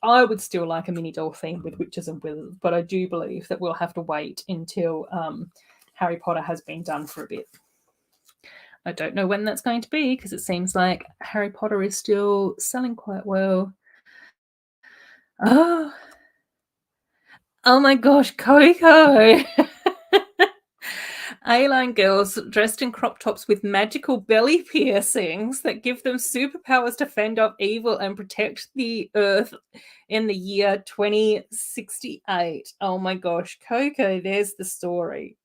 I would still like a mini doll theme with witches and wizards, but I do believe that we'll have to wait until Harry Potter has been done for a bit. I don't know when that's going to be, because it seems like Harry Potter is still selling quite well. Oh my gosh, Coco. A-line girls dressed in crop tops with magical belly piercings that give them superpowers to fend off evil and protect the earth in the year 2068. Oh my gosh, Coco, there's the story.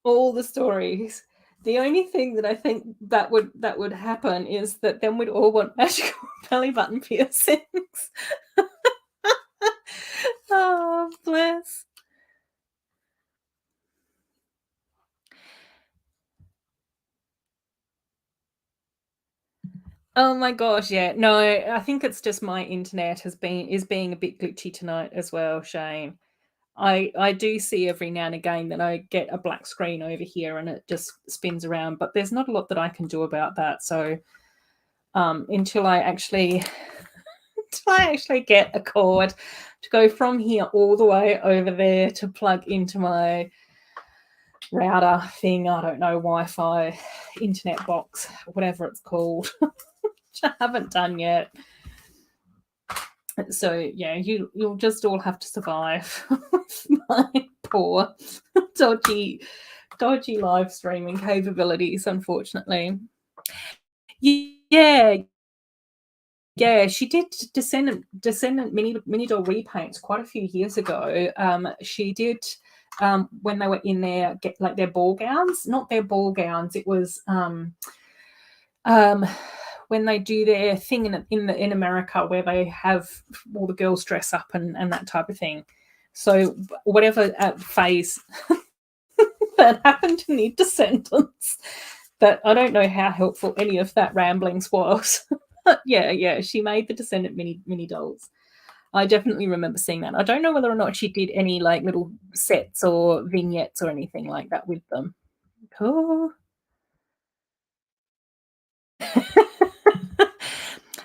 All the stories. The only thing that I think that would happen is that then we'd all want magical belly button piercings. Oh, bless. Oh my gosh, yeah. No, I think it's just my internet is being a bit glitchy tonight as well, Shane. I do see every now and again that I get a black screen over here and it just spins around, but there's not a lot that I can do about that. So until I actually get a cord to go from here all the way over there to plug into my router thing, I don't know, Wi-Fi, internet box, whatever it's called, which I haven't done yet. So yeah, you'll just all have to survive with my poor dodgy live streaming capabilities, unfortunately. Yeah, she did Descendant mini doll repaints quite a few years ago. She did when they were in their their ball gowns, not their ball gowns. It was when they do their thing in America, where they have all the girls dress up and that type of thing. So whatever phase that happened in the Descendants, but I don't know how helpful any of that ramblings was. yeah, she made the Descendant mini dolls. I definitely remember seeing that. I don't know whether or not she did any like little sets or vignettes or anything like that with them. Cool.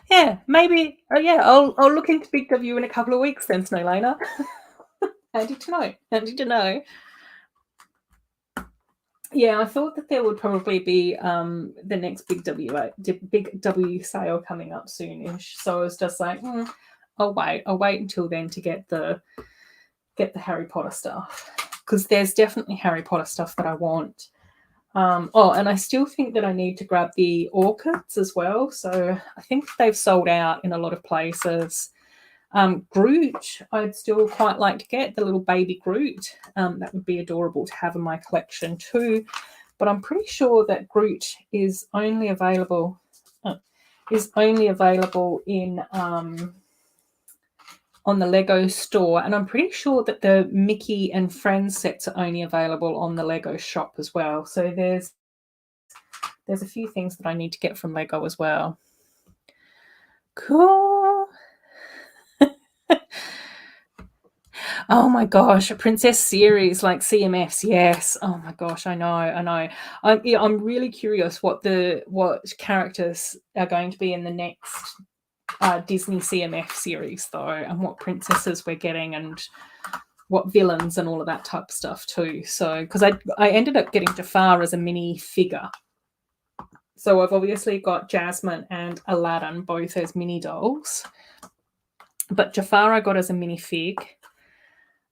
Yeah, maybe, yeah, I'll look into Big W in a couple of weeks then, Snowlaner. Handy to know. Handy to know. Yeah, I thought that there would probably be the next Big W sale coming up soonish. So I was just like, I'll wait until then to get the Harry Potter stuff, because there's definitely Harry Potter stuff that I want. And I still think that I need to grab the orchids as well. So I think they've sold out in a lot of places. Groot, I'd still quite like to get the little baby Groot. That would be adorable to have in my collection too. But I'm pretty sure that Groot is only available in on the Lego store, and I'm pretty sure that the Mickey and Friends sets are only available on the Lego shop as well. So there's a few things that I need to get from Lego as well. Cool. Oh my gosh, a princess series like CMFs, yes. Oh my gosh, I know. I'm really curious what characters are going to be in the next Disney CMF series though, and what princesses we're getting, and what villains and all of that type of stuff too. So because I ended up getting Jafar as a mini figure. So I've obviously got Jasmine and Aladdin both as mini dolls, but Jafar I got as a minifig.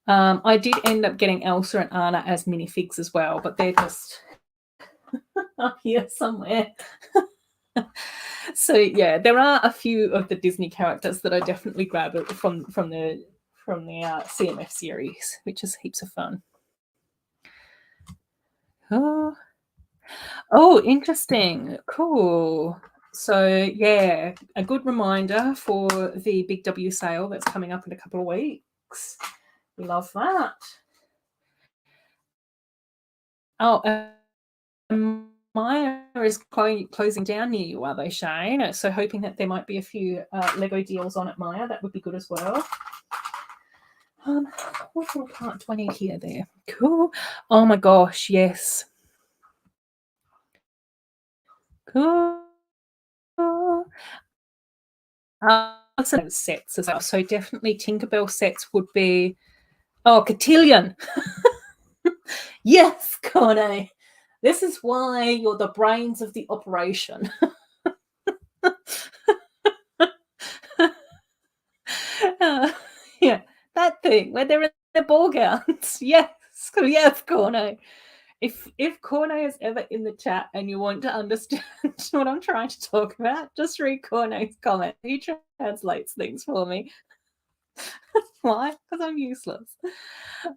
I did end up getting Elsa and Anna as minifigs as well, but they're just up here somewhere. So yeah, there are a few of the Disney characters that I definitely grab from the CMF series, which is heaps of fun. Oh, interesting. Cool. So yeah, a good reminder for the Big W sale that's coming up in a couple of weeks. We love that. Oh, Maya is closing down near you, are they, Shane? So hoping that there might be a few Lego deals on at Maya. That would be good as well. What little part do I need here? There. Cool. Oh my gosh, yes. Cool. Sets as well. So definitely Tinkerbell sets would be... Oh, cotillion. Yes, Connie. This is why you're the brains of the operation. Yeah, that thing where they're in their ball gowns. Yes, Corno. If Corno is ever in the chat and you want to understand what I'm trying to talk about, just read Corno's comment. He translates things for me. Why? Because I'm useless.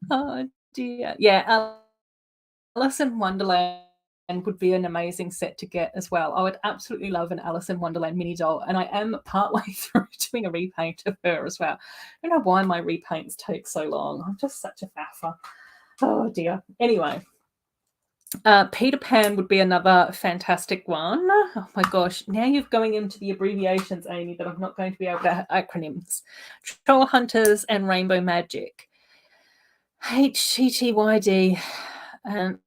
Oh dear. Yeah, Alice in Wonderland would be an amazing set to get as well. I would absolutely love an Alice in Wonderland mini doll, and I am partway through doing a repaint of her as well. I don't know why my repaints take so long. I'm just such a faffer. Oh dear. Anyway, Peter Pan would be another fantastic one. Oh my gosh, now you're going into the abbreviations, Amy, that I'm not going to be able to acronyms. Troll Hunters and Rainbow Magic. HTTYD and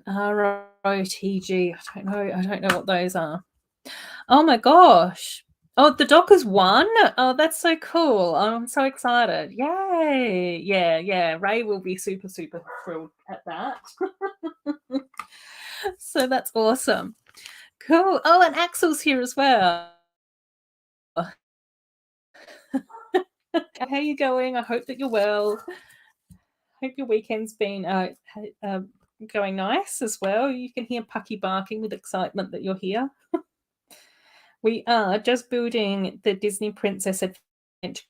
ROTG. I don't know what those are. Oh my gosh. Oh, the Dockers won. Oh, that's so cool. I'm so excited. Yay. Yeah. Ray will be super, super thrilled at that. So that's awesome. Cool. Oh, and Axel's here as well. How are you going? I hope that you're well. Hope your weekend's been going nice as well. You can hear Pucky barking with excitement that you're here. We are just building the Disney Princess Adventure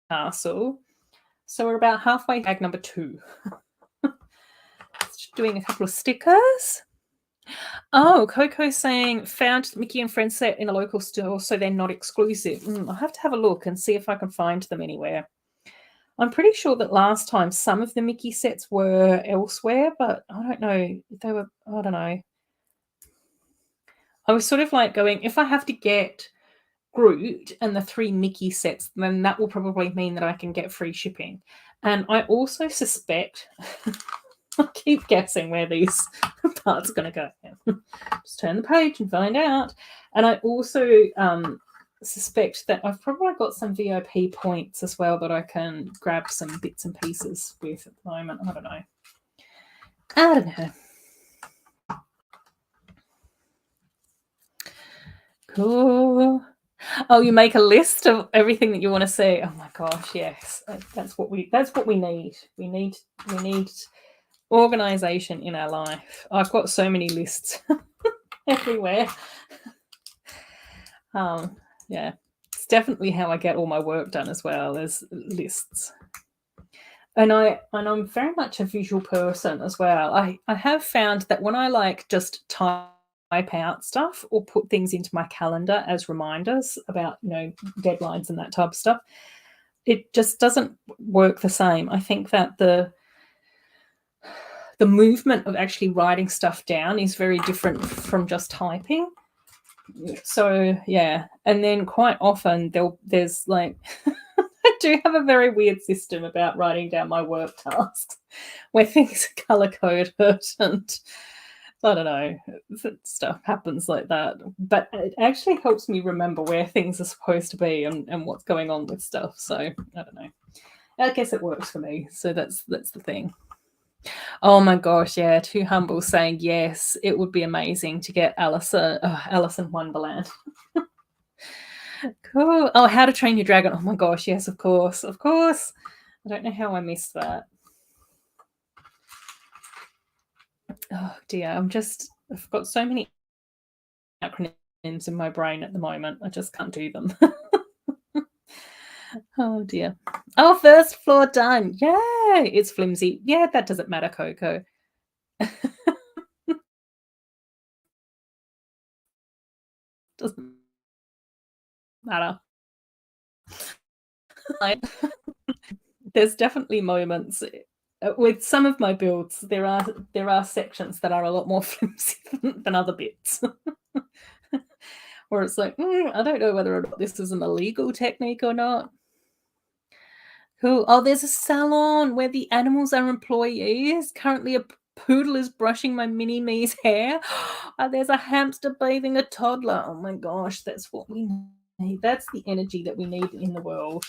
Castle. So we're about halfway bag number 2. Doing a couple of stickers. Oh, Coco's saying, found Mickey and Friends set in a local store, so they're not exclusive. I'll have to have a look and see if I can find them anywhere. I'm pretty sure that last time some of the Mickey sets were elsewhere, but I don't know. They were, I don't know. I was sort of like going, if I have to get Groot and the 3 Mickey sets, then that will probably mean that I can get free shipping. And I also suspect, I keep guessing where these parts are going to go. Just turn the page and find out. And I also suspect that I've probably got some VIP points as well that I can grab some bits and pieces with at the moment. I don't know. Cool. Oh, you make a list of everything that you want to see. Oh my gosh, yes. That's what we need. We need organization in our life. I've got so many lists everywhere. Yeah. It's definitely how I get all my work done as well, as lists. And I'm very much a visual person as well. I have found that when I just type out stuff or put things into my calendar as reminders about, deadlines and that type of stuff, it just doesn't work the same. I think that the movement of actually writing stuff down is very different from just typing. So yeah, and then quite often there's I do have a very weird system about writing down my work tasks where things are color coded and I don't know, stuff happens like that. But it actually helps me remember where things are supposed to be and what's going on with stuff. So I don't know. I guess it works for me. So that's the thing. Oh my gosh, yeah, Too Humble saying yes. It would be amazing to get Alice in Wonderland. Cool. Oh, How to Train Your Dragon. Oh my gosh, yes, of course. Of course. I don't know how I missed that. Oh dear, I've got so many acronyms in my brain at the moment. I just can't do them. Oh dear. Oh, first floor done. Yay! It's flimsy. Yeah, that doesn't matter, Coco. Doesn't matter. There's definitely moments with some of my builds. There are sections that are a lot more flimsy than other bits. Where it's like, I don't know whether or not this is an illegal technique or not. Cool. Oh, there's a salon where the animals are employees. Currently, a poodle is brushing my mini-me's hair. Oh, there's a hamster bathing a toddler. Oh my gosh, that's what we need. That's the energy that we need in the world.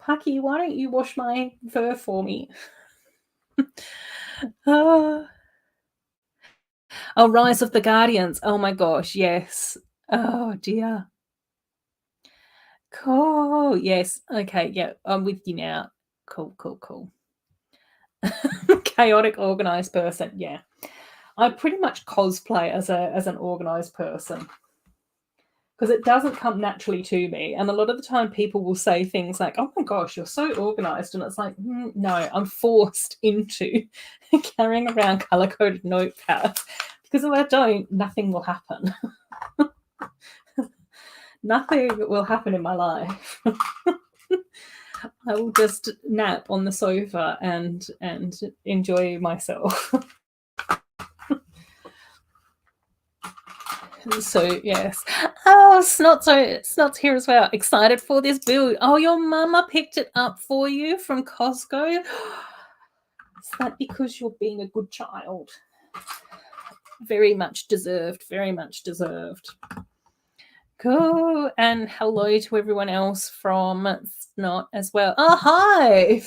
Pucky, why don't you wash my fur for me? Oh, Rise of the Guardians. Oh my gosh, yes. Oh dear. Cool. Yes. Okay. Yeah, I'm with you now. Cool. Chaotic, organized person. Yeah. I pretty much cosplay as an organized person because it doesn't come naturally to me. And a lot of the time people will say things like, oh my gosh, you're so organized. And it's like, no, I'm forced into carrying around color-coded notepads because if I don't, nothing will happen. Nothing will happen in my life. I will just nap on the sofa and enjoy myself. So yes. Oh, Snot's here as well. Excited for this build. Oh, your mama picked it up for you from Costco. Is that because you're being a good child? Very much deserved. Very much deserved. Cool. And hello to everyone else from Snot as well. Oh, hi.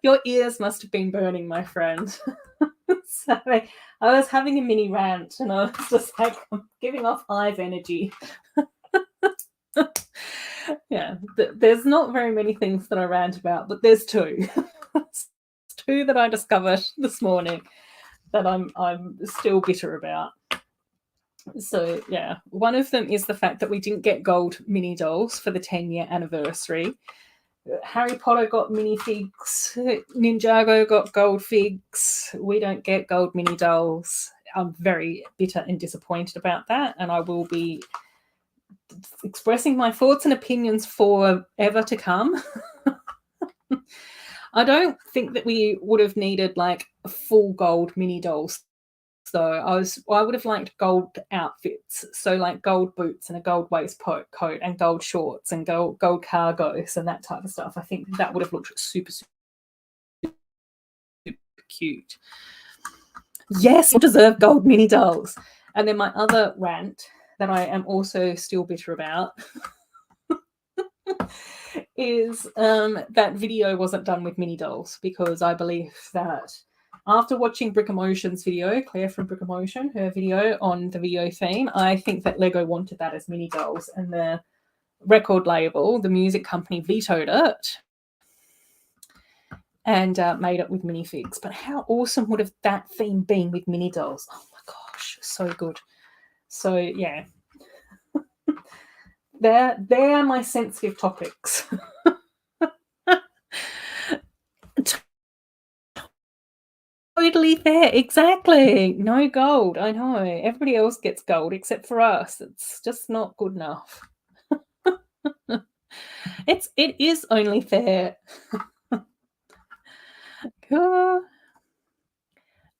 Your ears must have been burning, my friend. So I was having a mini rant and I was just like, I'm giving off hive energy. Yeah, there's not very many things that I rant about, but there's two. Two that I discovered this morning that I'm still bitter about. So yeah, one of them is the fact that we didn't get gold mini dolls for the 10-year anniversary. Harry Potter got minifigs. Ninjago got gold figs. We don't get gold mini dolls. I'm very bitter and disappointed about that, and I will be expressing my thoughts and opinions forever to come. I don't think that we would have needed like full gold mini dolls. So I would have liked gold outfits, so like gold boots and a gold waistcoat and gold shorts and gold cargos and that type of stuff. I think that would have looked super, super cute. Yes, we deserve gold mini dolls. And then my other rant that I am also still bitter about is that video wasn't done with mini dolls, because I believe that after watching Brick Emotion's video, Claire from Brick Emotion, her video on the video theme, I think that Lego wanted that as mini dolls, and the record label, the music company, vetoed it and made it with minifigs. But how awesome would have that theme been with mini dolls? Oh my gosh, so good. So yeah, they're my sensitive topics. Totally fair, exactly. No gold, I know. Everybody else gets gold except for us. It's just not good enough. It is only fair.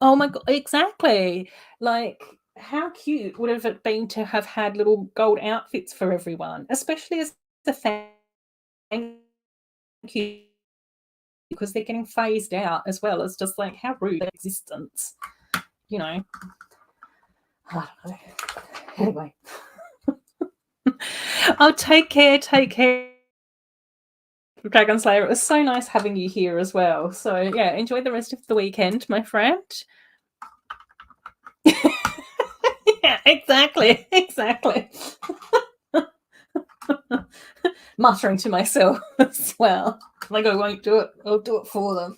Oh my god, exactly. Like, how cute would have it been to have had little gold outfits for everyone, especially as a thank you, because they're getting phased out as well. It's just like, how rude existence, you know. I don't know. Anyway. Oh, take care, Dragon Slayer. It was so nice having you here as well. So yeah, enjoy the rest of the weekend, my friend. Yeah, exactly. Muttering to myself as well. Like, I won't do it. I'll do it for them.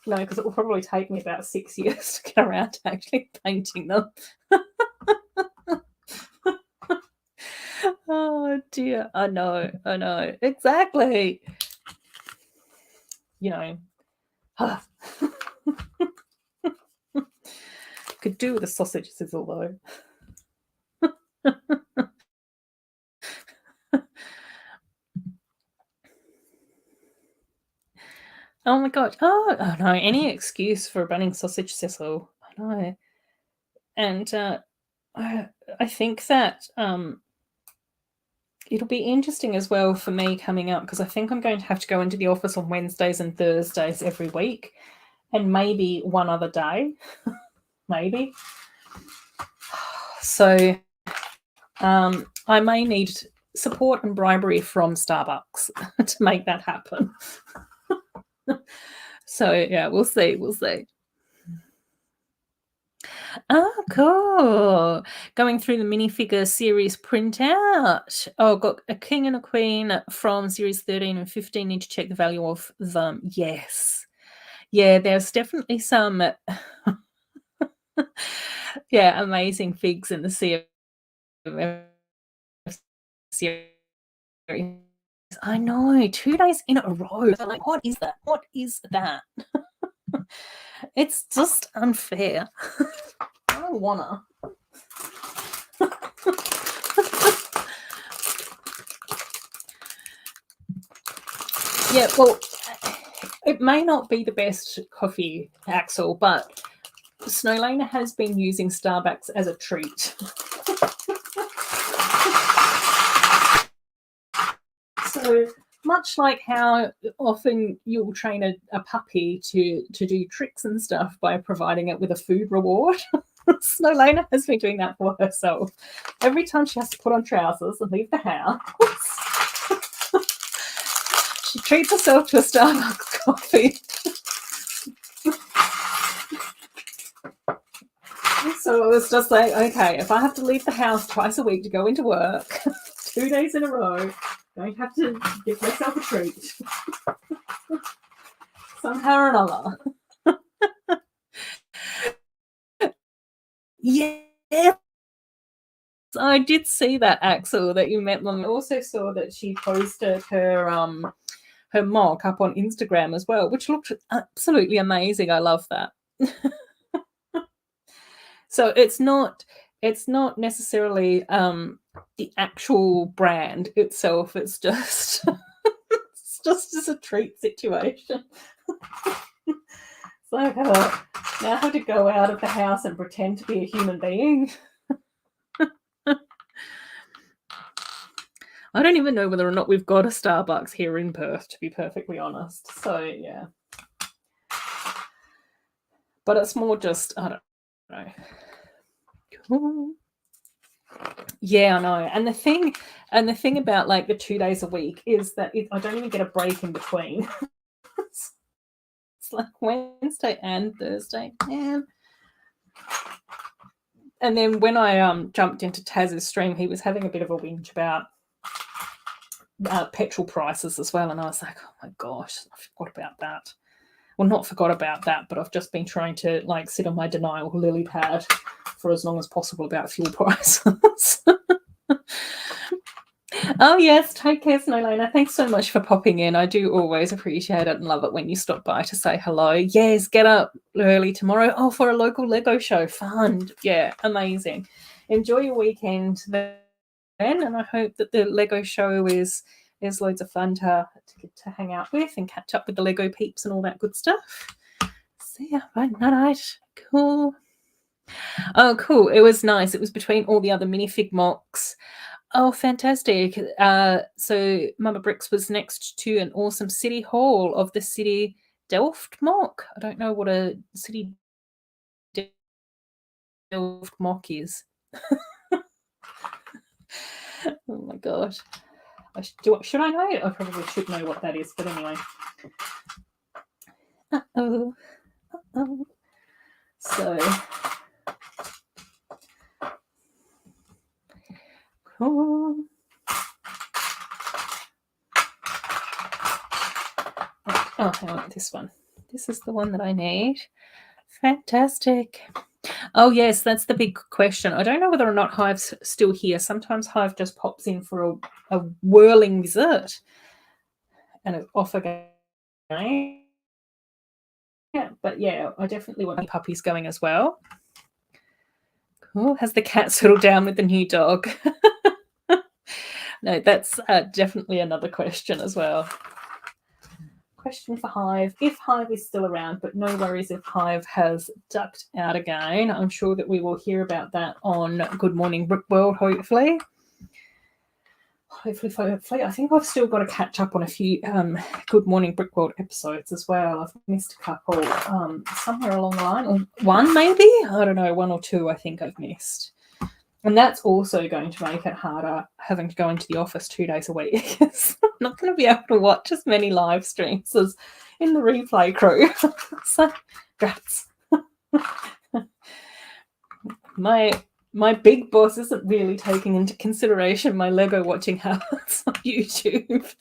No, because it will probably take me about 6 years to get around to actually painting them. Oh dear. I know. Exactly. You know. Could do with a sausage sizzle though. Oh my god. Oh no, any excuse for a running sausage sizzle. I know. And I think that it'll be interesting as well for me coming up, because I think I'm going to have to go into the office on Wednesdays and Thursdays every week, and maybe one other day. Maybe. So I may need support and bribery from Starbucks to make that happen. So yeah, we'll see. Oh, cool. Going through the minifigure series printout. Oh, got a king and a queen from series 13 and 15. Need to check the value of them. Yes. Yeah, there's definitely some yeah, amazing figs in the series. I know, 2 days in a row. They're like, what is that? It's just unfair. I don't wanna. Yeah, well, it may not be the best coffee, Axel, but Snowlana has been using Starbucks as a treat. So much like how often you'll train a puppy to do tricks and stuff by providing it with a food reward, Snowlana has been doing that for herself. Every time she has to put on trousers and leave the house, she treats herself to a Starbucks coffee. So it was just like, okay, if I have to leave the house twice a week to go into work, 2 days in a row, I have to give myself a treat. Somehow or another. Yeah. I did see that, Axel, that you met them. I also saw that she posted her mock up on Instagram as well, which looked absolutely amazing. I love that. So it's not necessarily the actual brand itself. It's just as a treat situation. So now I have to go out of the house and pretend to be a human being. I don't even know whether or not we've got a Starbucks here in Perth, to be perfectly honest. So yeah, but it's more just, I don't know. Cool. Yeah, I know. And the thing about like the 2 days a week is that I don't even get a break in between. It's like Wednesday and Thursday, man. And then when I jumped into Taz's stream, he was having a bit of a whinge about petrol prices as well, and I was like, oh my gosh, I forgot about that. Well, not forgot about that, but I've just been trying to like sit on my denial lily pad for as long as possible about fuel prices. Oh yes, take care, Snowlana. Thanks so much for popping in. I do always appreciate it and love it when you stop by to say hello. Yes, get up early tomorrow. Oh, for a local Lego show. Fun. Yeah, amazing. Enjoy your weekend then, and I hope that the Lego show is loads of fun to hang out with and catch up with the Lego peeps and all that good stuff. See ya. Bye. Night. Cool. Oh, cool. It was nice. It was between all the other minifig mocks. Oh, fantastic. So Mama Bricks was next to an awesome city hall of the City Delft mock. I don't know what a City Delft mock is. Oh my gosh. Should I know? I probably should know what that is, but anyway. Uh-oh. Uh-oh. So cool. Oh, hang on, this one. This is the one that I need. Fantastic. Oh, yes, that's the big question. I don't know whether or not Hive's still here. Sometimes Hive just pops in for a whirling visit and it's off again. Yeah, but yeah, I definitely want the puppies going as well. Cool. Has the cat settled down with the new dog? No, that's definitely another question as well. Question for Hive. If Hive is still around, but no worries if Hive has ducked out again. I'm sure that we will hear about that on Good Morning Brickworld, hopefully. Hopefully. I think I've still got to catch up on a few Good Morning Brickworld episodes as well. I've missed a couple somewhere along the line. Or one, maybe? I don't know, one or two I think I've missed. And that's also going to make it harder having to go into the office 2 days a week. I'm not going to be able to watch as many live streams as in the replay crew. So, guts. My big boss isn't really taking into consideration my Lego watching habits on YouTube.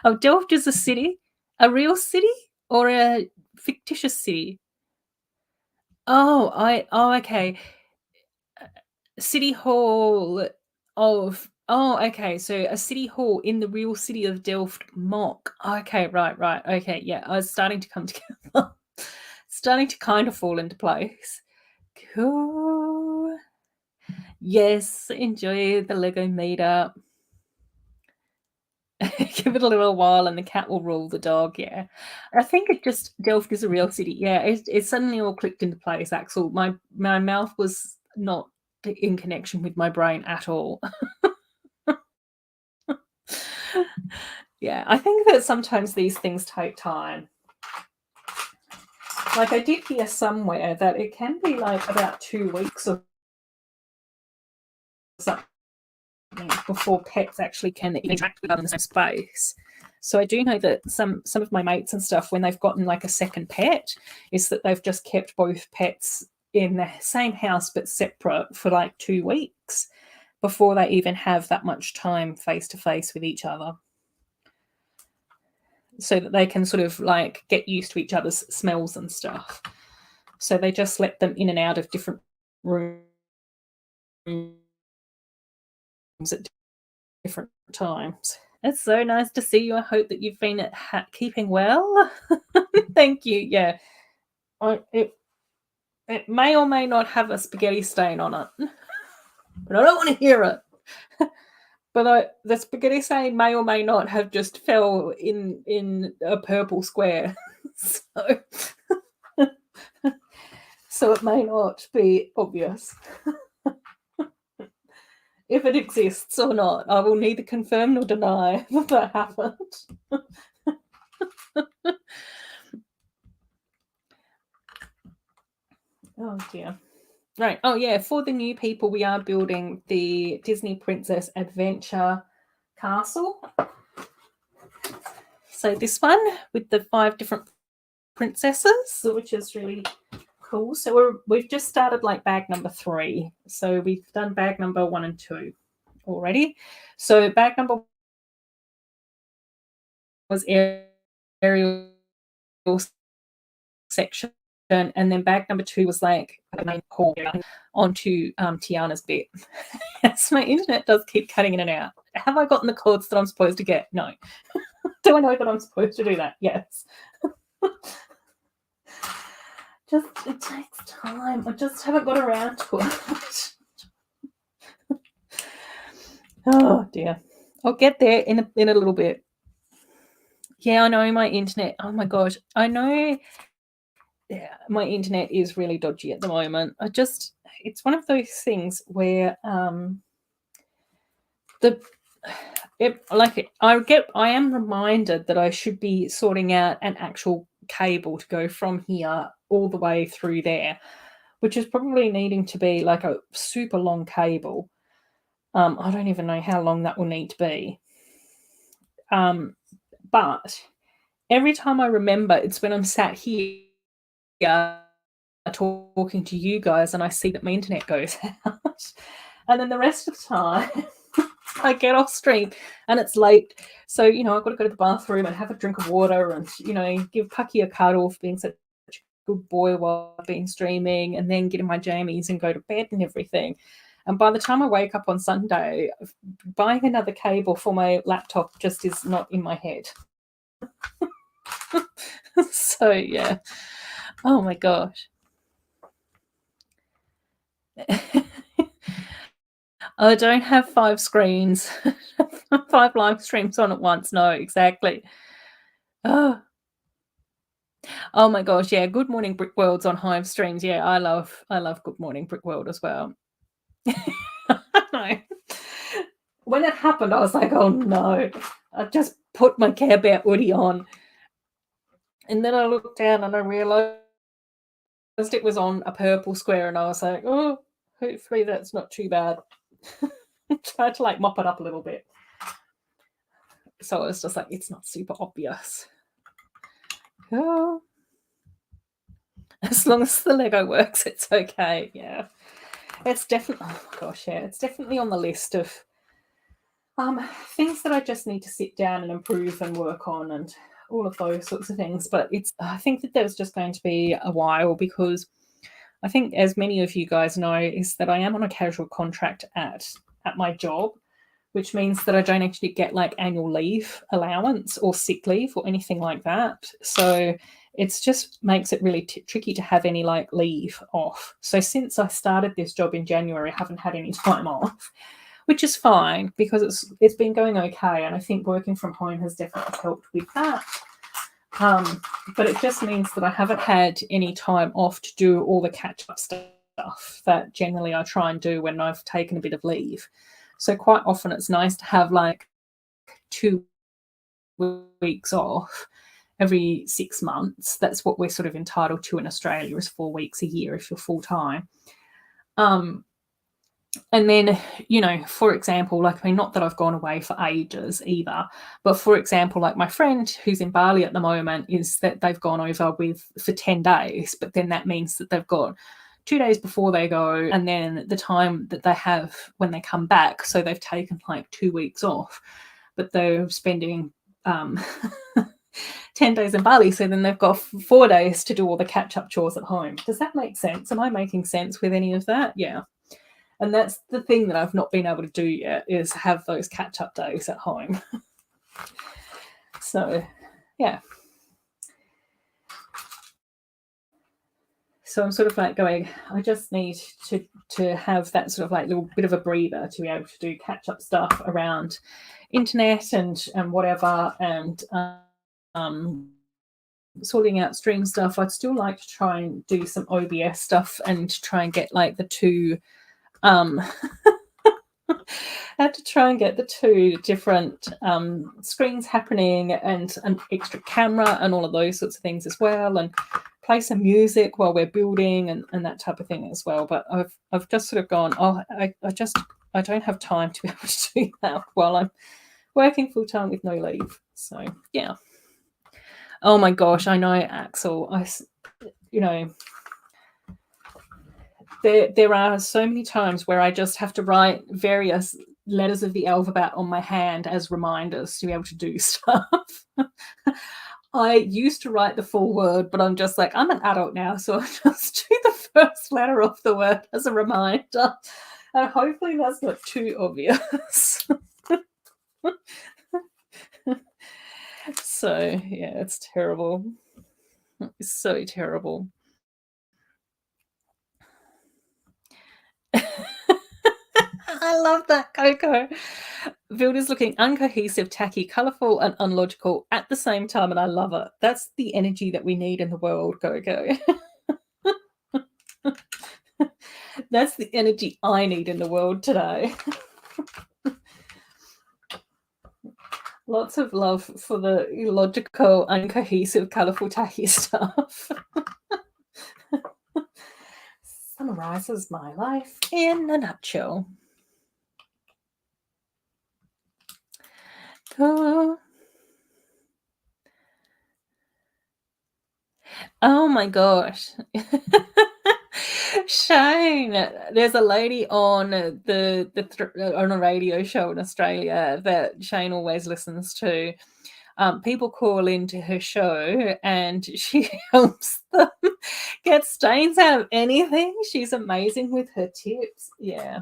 Oh, Delft is a city? A real city? Or a fictitious city? Oh, okay. City Hall of okay, so a city hall in the real city of Delft mock. Okay, right, okay, yeah, I was starting to come together. Starting to kind of fall into place. Cool. Yes, enjoy the Lego meetup. Give it a little while and the cat will rule the dog. Yeah, I think it just Delft is a real city. Yeah, it suddenly all clicked into place. Axel, my mouth was not in connection with my brain at all. Yeah, I think that sometimes these things take time. Like I did hear somewhere that it can be like about 2 weeks or something before pets actually can interact with them in the same space. So I do know that some of my mates and stuff, when they've gotten like a second pet, is that they've just kept both pets in the same house but separate for like 2 weeks before they even have that much time face to face with each other, so that they can sort of like get used to each other's smells and stuff. So they just let them in and out of different rooms at different times. It's so nice to see you. I hope that you've been keeping well. Thank you. Yeah, it may or may not have a spaghetti stain on it, but I don't want to hear it. But the spaghetti stain may or may not have just fell in a purple square. So it may not be obvious. If it exists or not, I will neither confirm nor deny that that happened. Oh dear. Right. Oh, yeah. For the new people, we are building the Disney Princess Adventure Castle. So this one with the 5 different princesses, which is really cool. So we've just started like bag number 3. So we've done bag number 1 and 2 already. So bag number 1 was Ariel section, and then bag number 2 was like the main hall onto Tiana's bit. Yes, my internet does keep cutting in and out. Have I gotten the chords that I'm supposed to get? No. Do I know that I'm supposed to do that? Yes. It takes time. I just haven't got around to it. Oh dear. I'll get there in a little bit. Yeah, I know my internet. Oh my gosh. I know my internet is really dodgy at the moment. It's one of those things where I am reminded that I should be sorting out an actual cable to go from here all the way through there, which is probably needing to be like a super long cable. I don't even know how long that will need to be. But every time I remember, it's when I'm sat here talking to you guys and I see that my internet goes out. And then the rest of the time, I get off stream and it's late. So, I've got to go to the bathroom and have a drink of water and, give Pucky a cuddle for being such a good boy while I've been streaming, and then get in my jammies and go to bed and everything. And by the time I wake up on Sunday, buying another cable for my laptop just is not in my head. So, yeah. Oh, my gosh. I don't have 5 screens, 5 live streams on at once. No, exactly. Oh my gosh, yeah. Good Morning Brick World's on Hive streams. Yeah, I love Good Morning Brick World as well. No. When it happened, I was like, oh no. I just put my Care Bear hoodie on. And then I looked down and I realized it was on a purple square, and I was like, oh, hopefully that's not too bad. Tried to mop it up a little bit. So I was just like, it's not super obvious. Oh. As long as the Lego works, it's okay. Yeah. It's definitely, oh my gosh, yeah. It's definitely on the list of things that I just need to sit down and improve and work on and all of those sorts of things. But I think that there's just going to be a while, because I think, as many of you guys know, is that I am on a casual contract at my job, which means that I don't actually get annual leave allowance or sick leave or anything like that. So it just makes it really tricky to have any leave off. So since I started this job in January, I haven't had any time off, which is fine because it's been going okay. And I think working from home has definitely helped with that. But it just means that I haven't had any time off to do all the catch-up stuff that generally I try and do when I've taken a bit of leave. So quite often it's nice to have 2 weeks off every 6 months. That's what we're sort of entitled to in Australia, is 4 weeks a year if you're full-time. And then, for example, not that I've gone away for ages either, but for example, my friend who's in Bali at the moment, is that they've gone over for 10 days, but then that means that they've got 2 days before they go and then the time that they have when they come back. So they've taken 2 weeks off, but they're spending 10 days in Bali. So then they've got 4 days to do all the catch-up chores at home. Does that make sense? Am I making sense with any of that? Yeah. And that's the thing that I've not been able to do yet, is have those catch-up days at home. So, yeah. So I'm sort of going, I just need to have that sort of little bit of a breather to be able to do catch-up stuff around internet and whatever, and sorting out stream stuff. I'd still like to try and do some OBS stuff and try and get the 2 I had to try and get the 2 different screens happening and an extra camera and all of those sorts of things as well. And play some music while we're building and that type of thing as well. But I've just sort of gone, I don't have time to be able to do that while I'm working full time with no leave. So yeah. Oh my gosh, I know, Axel. There are so many times where I just have to write various letters of the alphabet on my hand as reminders to be able to do stuff. I used to write the full word, but I'm just like, I'm an adult now, so I'll just do the first letter of the word as a reminder. And hopefully that's not too obvious. So, yeah, it's terrible. It's so terrible. I love that, Coco. Vilda's looking uncohesive, tacky, colourful, and unlogical at the same time, and I love it. That's the energy that we need in the world, Coco. That's the energy I need in the world today. Lots of love for the illogical, uncohesive, colourful, tacky stuff. Summarizes my life in a nutshell. Oh my gosh. Shane, there's a lady on on a radio show in Australia that Shane always listens to. People call into her show and she helps them get stains out of anything. She's amazing with her tips. Yeah.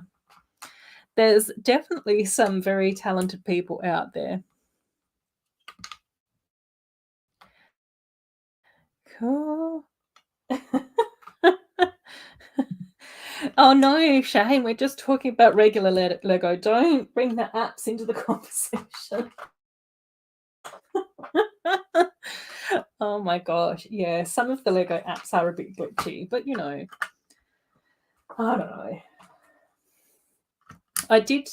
There's definitely some very talented people out there. Cool. Oh no, Shane, we're just talking about regular Lego. Don't bring the apps into the conversation. Oh my gosh. Yeah, some of the Lego apps are a bit glitchy, but I don't know. I did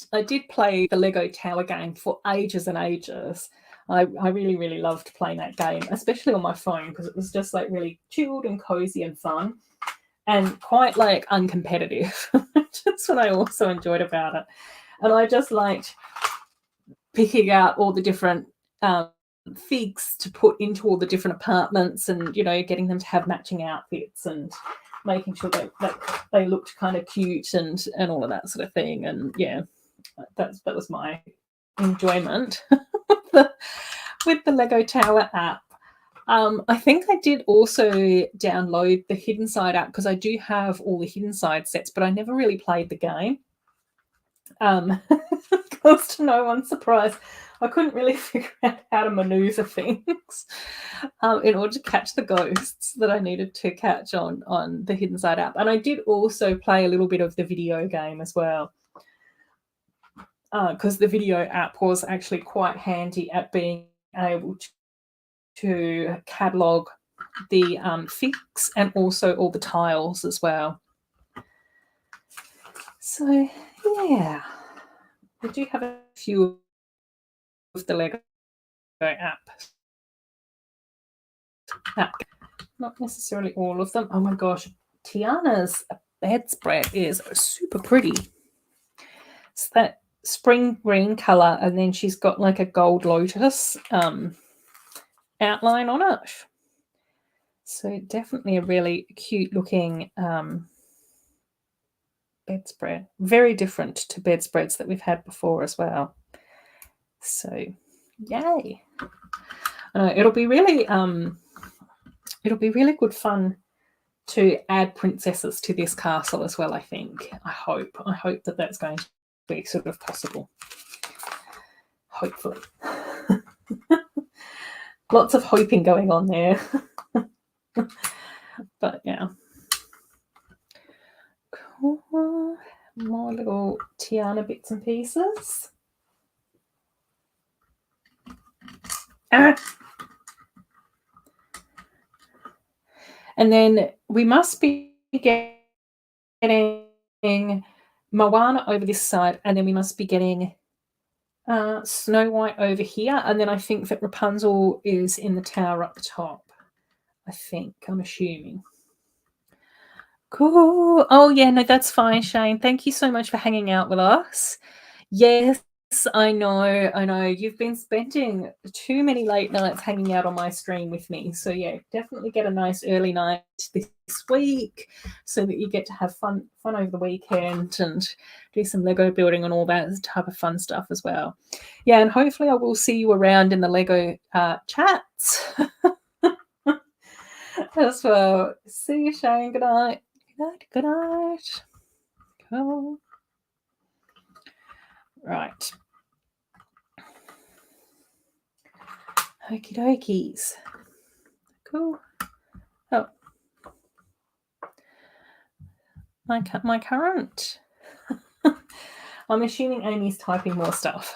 play the Lego Tower game for ages and ages. I really, really loved playing that game, especially on my phone, because it was just like really chilled and cozy and fun and quite like uncompetitive. That's what I also enjoyed about it. And I just liked picking out all the different figs to put into all the different apartments and, getting them to have matching outfits and making sure that they looked kind of cute and all of that sort of thing. And yeah, that was my enjoyment with the Lego Tower app. I think I did also download the Hidden Side app because I do have all the Hidden Side sets, but I never really played the game. Because to no one's surprise, I couldn't really figure out how to maneuver things in order to catch the ghosts that I needed to catch on the Hidden Side app. And I did also play a little bit of the video game as well, because the video app was actually quite handy at being able to catalogue the figs and also all the tiles as well. So yeah, I do have a few of the Lego app. Not necessarily all of them. Oh my gosh, Tiana's bedspread is super pretty. It's that spring green color, and then she's got like a gold lotus outline on it. So definitely a really cute looking bedspread. Very different to bedspreads that we've had before as well. So yay. It'll be really good fun to add princesses to this castle as well, I think. I hope that that's going to be sort of possible. Hopefully. Lots of hoping going on there. But yeah. Cool. More little Tiana bits and pieces. And then we must be getting Moana over this side, and then we must be getting Snow White over here, and then I think that Rapunzel is in the tower up the top. I think. I'm assuming. Cool. Oh, yeah, no, that's fine, Shane. Thank you so much for hanging out with us. Yes, I know. You've been spending too many late nights hanging out on my stream with me. So, yeah, definitely get a nice early night this week so that you get to have fun over the weekend and do some Lego building and all that type of fun stuff as well. Yeah, and hopefully I will see you around in the Lego chats as well. See you, Shane. Good night. Good night. Cool. Right. Okie dokies. Cool. Oh. My current. I'm assuming Amy's typing more stuff.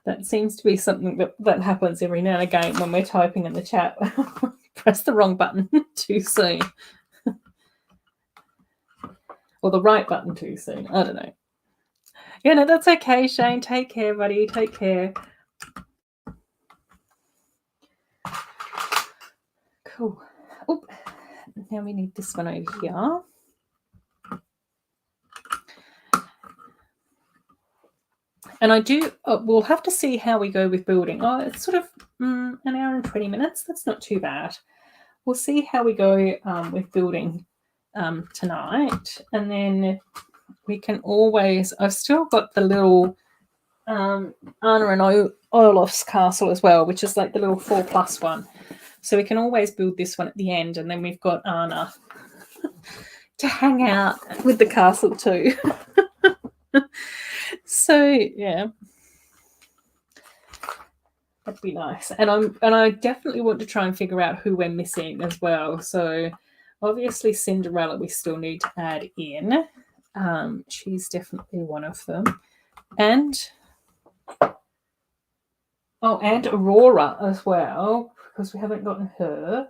That seems to be something that happens every now and again when we're typing in the chat. Press the wrong button too soon. Or the right button too soon. I don't know. Yeah, no, that's okay, Shane. Take care, buddy. Take care. Cool. Oh, now we need this one over here. And I do, we'll have to see how we go with building. Oh, it's sort of an hour and 20 minutes. That's not too bad. We'll see how we go with building tonight. And then we can always, I've still got the little Anna and Olaf's castle as well, which is like the little 4+ one. So we can always build this one at the end. And then we've got Anna to hang out with the castle too. So yeah, that'd be nice. And I definitely want to try and figure out who we're missing as well. So obviously Cinderella we still need to add in. She's definitely one of them. And Aurora as well, because we haven't gotten her.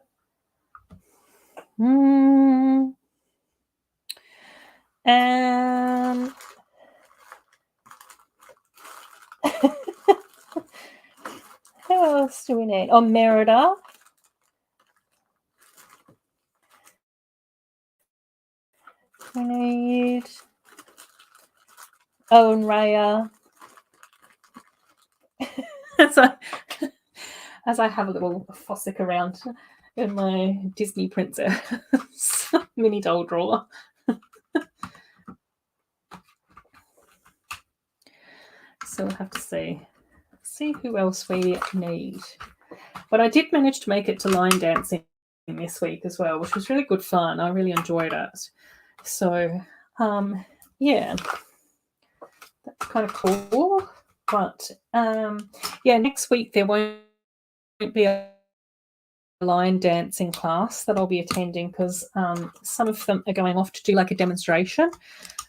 Who else do we need? Oh, Merida. We need and Raya. As I have a little fossick around in my Disney princess mini doll drawer. So we'll have to see who else we need. But I did manage to make it to line dancing this week as well, which was really good fun. I really enjoyed it. So, yeah, that's kind of cool. But, yeah, next week there won't be a line dancing class that I'll be attending because some of them are going off to do like a demonstration.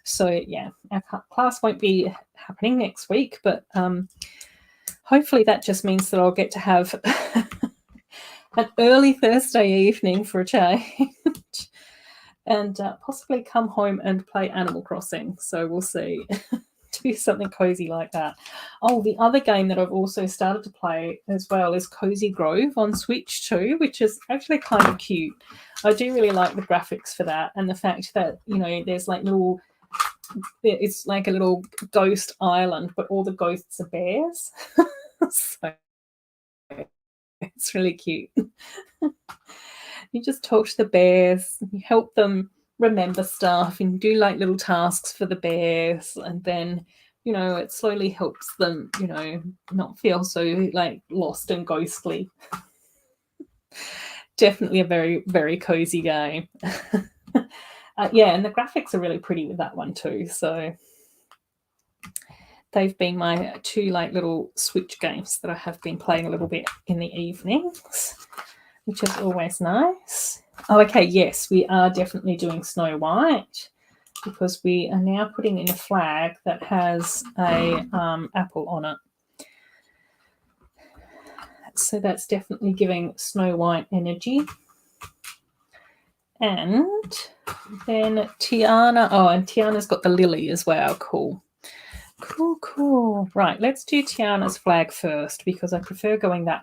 So, yeah, our class won't be happening next week, but hopefully that just means that I'll get to have an early Thursday evening for a change and possibly come home and play Animal Crossing. So we'll see. Do something cozy like that. Oh, the other game that I've also started to play as well is Cozy Grove on Switch too, which is actually kind of cute. I do really like the graphics for that and the fact that, you know, there's like little, it's like a little ghost island, but all the ghosts are bears. So it's really cute. You just talk to the bears, you help them remember stuff and do like little tasks for the bears, and then, you know, it slowly helps them, you know, not feel so like lost and ghostly. Definitely a very, very cozy game. Yeah, and the graphics are really pretty with that one too. So they've been my two like little Switch games that I have been playing a little bit in the evenings, which is always nice. Oh, okay, yes, we are definitely doing Snow White because we are now putting in a flag that has a apple on it. So that's definitely giving Snow White energy. And then Tiana. Oh, and Tiana's got the lily as well. Cool. Cool. Right, let's do Tiana's flag first because I prefer going that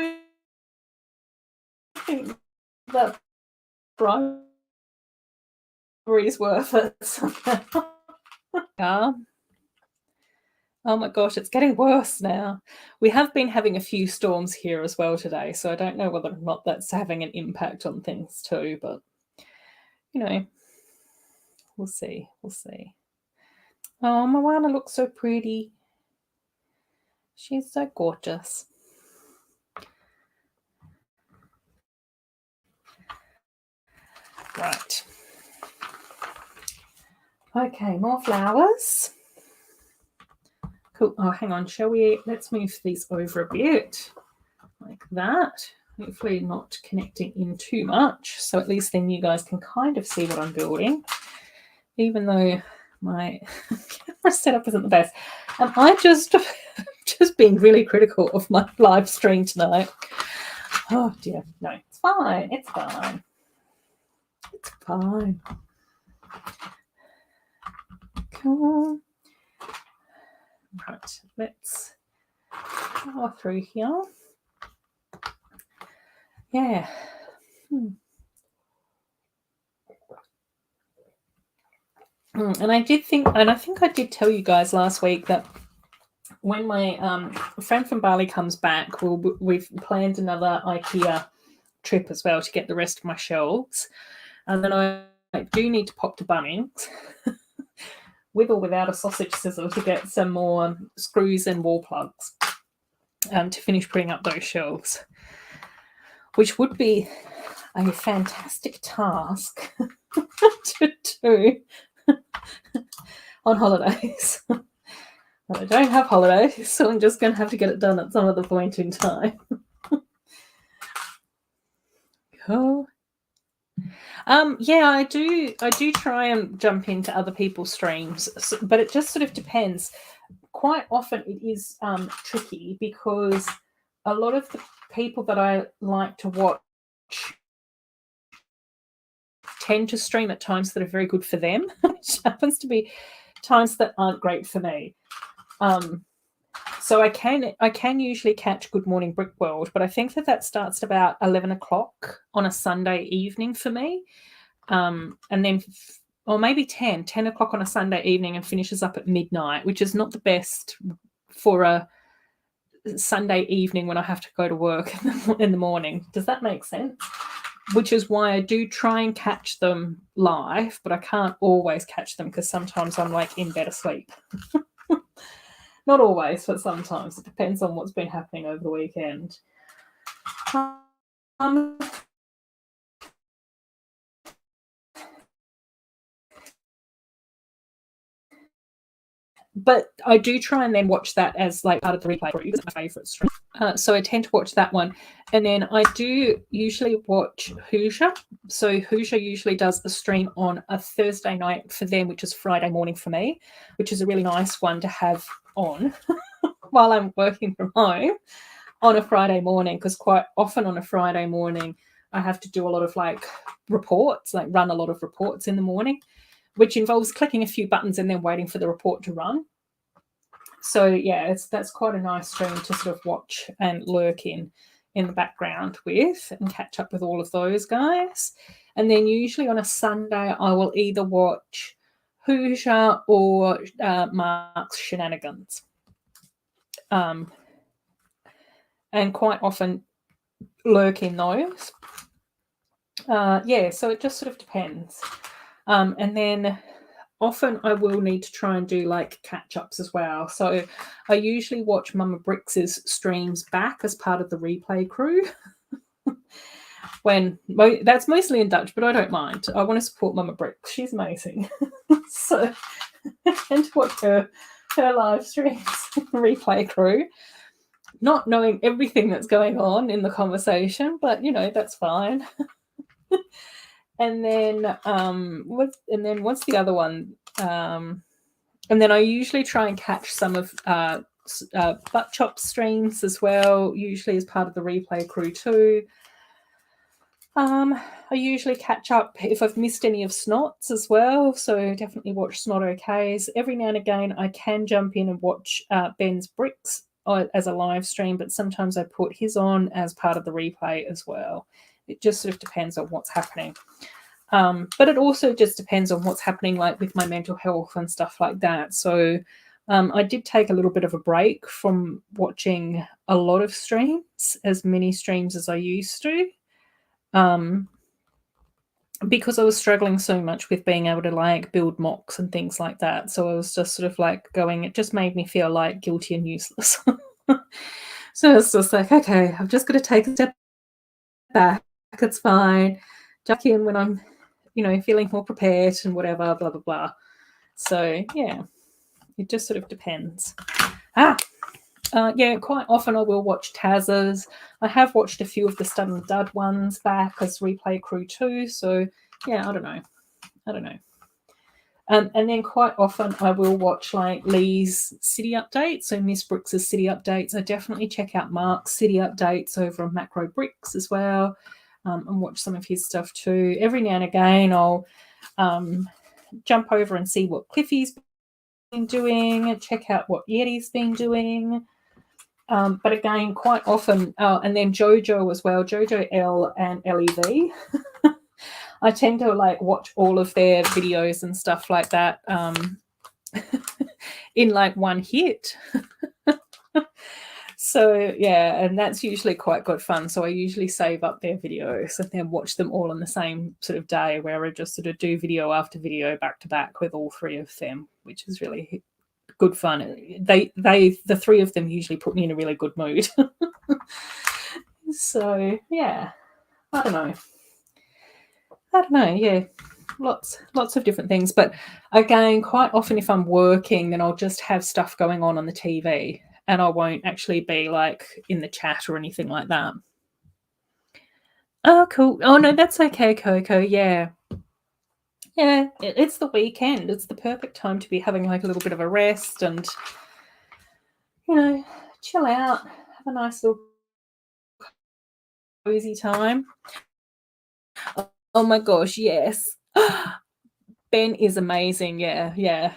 think that bribery is worth it somehow. Yeah. Oh my gosh, it's getting worse now. We have been having a few storms here as well today, so I don't know whether or not that's having an impact on things too, but we'll see. We'll see. Oh, Moana looks so pretty. She's so gorgeous. Right. Okay, more flowers. Cool. Oh, hang on. Let's move these over a bit like that. Hopefully not connecting in too much. So at least then you guys can kind of see what I'm building, even though my camera setup isn't the best. And I just being really critical of my live stream tonight. Oh dear. No, it's fine. It's fine. It's fine. Cool. Right, let's go through here. Yeah. And I think I did tell you guys last week that when my friend from Bali comes back, we've planned another IKEA trip as well to get the rest of my shelves. And then I do need to pop to Bunnings with or without a sausage sizzle to get some more screws and wall plugs to finish putting up those shelves, which would be a fantastic task to do on holidays. But I don't have holidays, so I'm just going to have to get it done at some other point in time. Cool. Yeah, I do try and jump into other people's streams, but it just sort of depends. Quite often it is tricky because a lot of the people that I like to watch tend to stream at times that are very good for them, which happens to be times that aren't great for me. So I can usually catch Good Morning Brick World, but I think that starts at about 11 o'clock on a Sunday evening for me, and then or maybe 10 o'clock on a Sunday evening and finishes up at midnight, which is not the best for a Sunday evening when I have to go to work in the morning. Does that make sense? Which is why I do try and catch them live, but I can't always catch them because sometimes I'm like in bed asleep. Not always, but sometimes. It depends on what's been happening over the weekend. But I do try and then watch that as like part of the replay group. It's my favourite stream. So I tend to watch that one. And then I do usually watch Hoosier. So Hoosier usually does a stream on a Thursday night for them, which is Friday morning for me, which is a really nice one to have on while I'm working from home on a Friday morning, because quite often on a Friday morning I have to do a lot of like reports, like run a lot of reports in the morning, which involves clicking a few buttons and then waiting for the report to run. So yeah, that's quite a nice stream to sort of watch and lurk in the background with and catch up with all of those guys. And then usually on a Sunday I will either watch Hoosier or Mark's Shenanigans. And quite often lurk in those. Yeah, so it just sort of depends. And then often I will need to try and do like catch-ups as well. So I usually watch Mama Brix's streams back as part of the replay crew. That's mostly in Dutch, but I don't mind. I want to support Mama Brix. She's amazing. So I tend to watch her live streams, replay crew, not knowing everything that's going on in the conversation, but that's fine. And then what's the other one? And then I usually try and catch some of Butt Chop streams as well, usually as part of the replay crew too. I usually catch up if I've missed any of Snots as well, so definitely watch Snot OKs. Every now and again I can jump in and watch Ben's Bricks as a live stream, but sometimes I put his on as part of the replay as well. It just sort of depends on what's happening. But it also just depends on what's happening, like with my mental health and stuff like that. So I did take a little bit of a break from watching a lot of streams, as many streams as I used to, because I was struggling so much with being able to like build mocks and things like that. So I was just sort of like going, it just made me feel like guilty and useless. So it's just like, okay, I'm just going to take a step back. It's fine. Check in when I'm, feeling more prepared and whatever, blah, blah, blah. So, yeah, it just sort of depends. Yeah, quite often I will watch Taz's. I have watched a few of the Stud and Dud ones back as Replay Crew too. So, yeah, I don't know. And then quite often I will watch like Lee's city updates, so Miss Brooks's city updates. I definitely check out Mark's city updates over on Macro Bricks as well, and watch some of his stuff too. Every now and again I'll jump over and see what Cliffy's been doing, check out what Yeti's been doing. But again, quite often, and then Jojo as well, Jojo L and LEV. I tend to like watch all of their videos and stuff like that in like one hit. So yeah, and that's usually quite good fun. So I usually save up their videos and then watch them all on the same sort of day, where I just sort of do video after video back to back with all three of them, which is really good fun. The three of them usually put me in a really good mood. So yeah, I don't know. Yeah, lots of different things. But again, quite often if I'm working, then I'll just have stuff going on the TV, and I won't actually be like in the chat or anything like that. Oh, cool. Oh no, that's okay, Coco. Yeah. Yeah, it's the weekend. It's the perfect time to be having like a little bit of a rest and, chill out, have a nice little cozy time. Oh my gosh, yes. Ben is amazing. Yeah.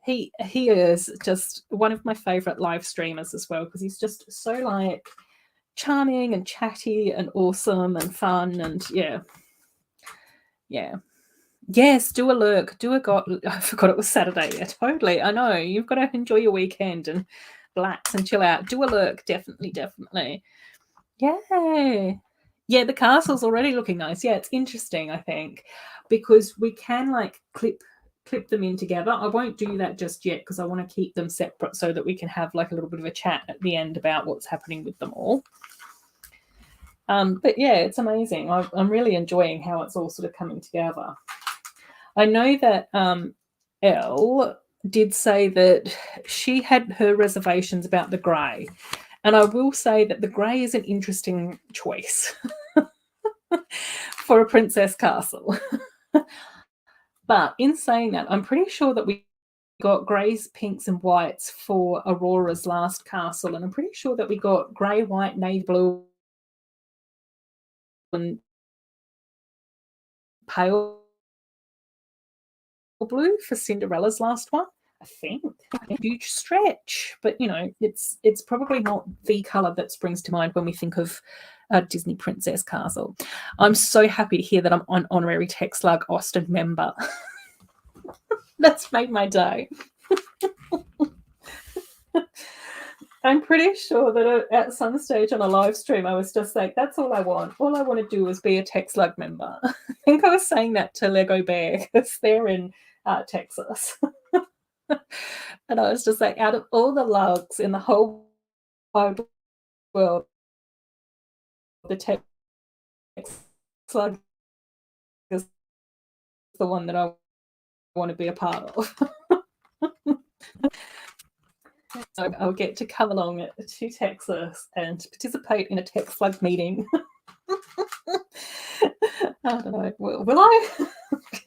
He is just one of my favorite live streamers as well, because he's just so like charming and chatty and awesome and fun, and yeah. Yes, do a lurk, I forgot it was Saturday. Yeah, totally. I know, you've got to enjoy your weekend and relax and chill out. Do a lurk, definitely. Yay. Yeah, the castle's already looking nice. Yeah, it's interesting, I think, because we can like clip them in together. I won't do that just yet because I want to keep them separate so that we can have like a little bit of a chat at the end about what's happening with them all. But yeah, it's amazing. I'm really enjoying how it's all sort of coming together. I know that Elle did say that she had her reservations about the grey. And I will say that the grey is an interesting choice for a princess castle. But in saying that, I'm pretty sure that we got greys, pinks, and whites for Aurora's last castle. And I'm pretty sure that we got grey, white, navy blue, and pale blue for Cinderella's last one. I think a huge stretch, but it's probably not the color that springs to mind when we think of a Disney princess castle. I'm so happy to hear that I'm an honorary TechSlug Austin member. That's made my day. I'm pretty sure that at some stage on a live stream, I was just like, that's all I want. All I want to do is be a TechSlug member. I think I was saying that to Lego Bear because they're in Texas. And I was just like, out of all the lugs in the whole wide world, the TechSlug is the one that I want to be a part of. So I'll get to come along to Texas and participate in a TechSlug meeting. I don't know. Will I?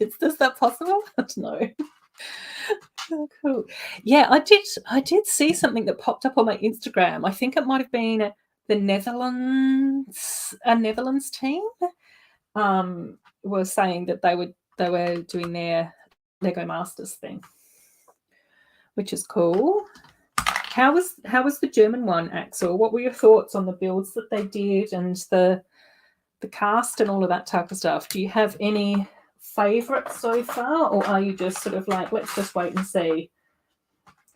Is that possible? I don't know. Oh, cool. Yeah, I did see something that popped up on my Instagram. I think it might have been the Netherlands, a Netherlands team, was saying that they were doing their Lego Masters thing, which is cool. How was the German one, Axel? What were your thoughts on the builds that they did and the the cast and all of that type of stuff, do you have any favourites so far, or are you just sort of like, let's just wait and see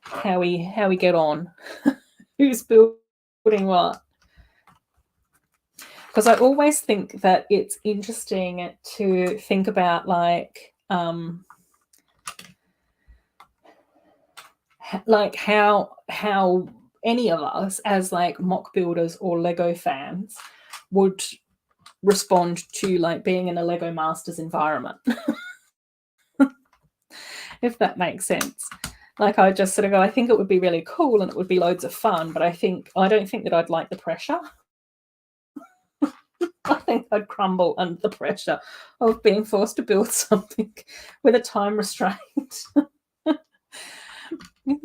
how we get on? Who's building what? Because I always think that it's interesting to think about like how any of us as like mock builders or Lego fans would respond to like being in a Lego Masters environment. If that makes sense. Like I just sort of go, I think it would be really cool and it would be loads of fun, but I don't think that I'd like the pressure. I think I'd crumble under the pressure of being forced to build something with a time restraint.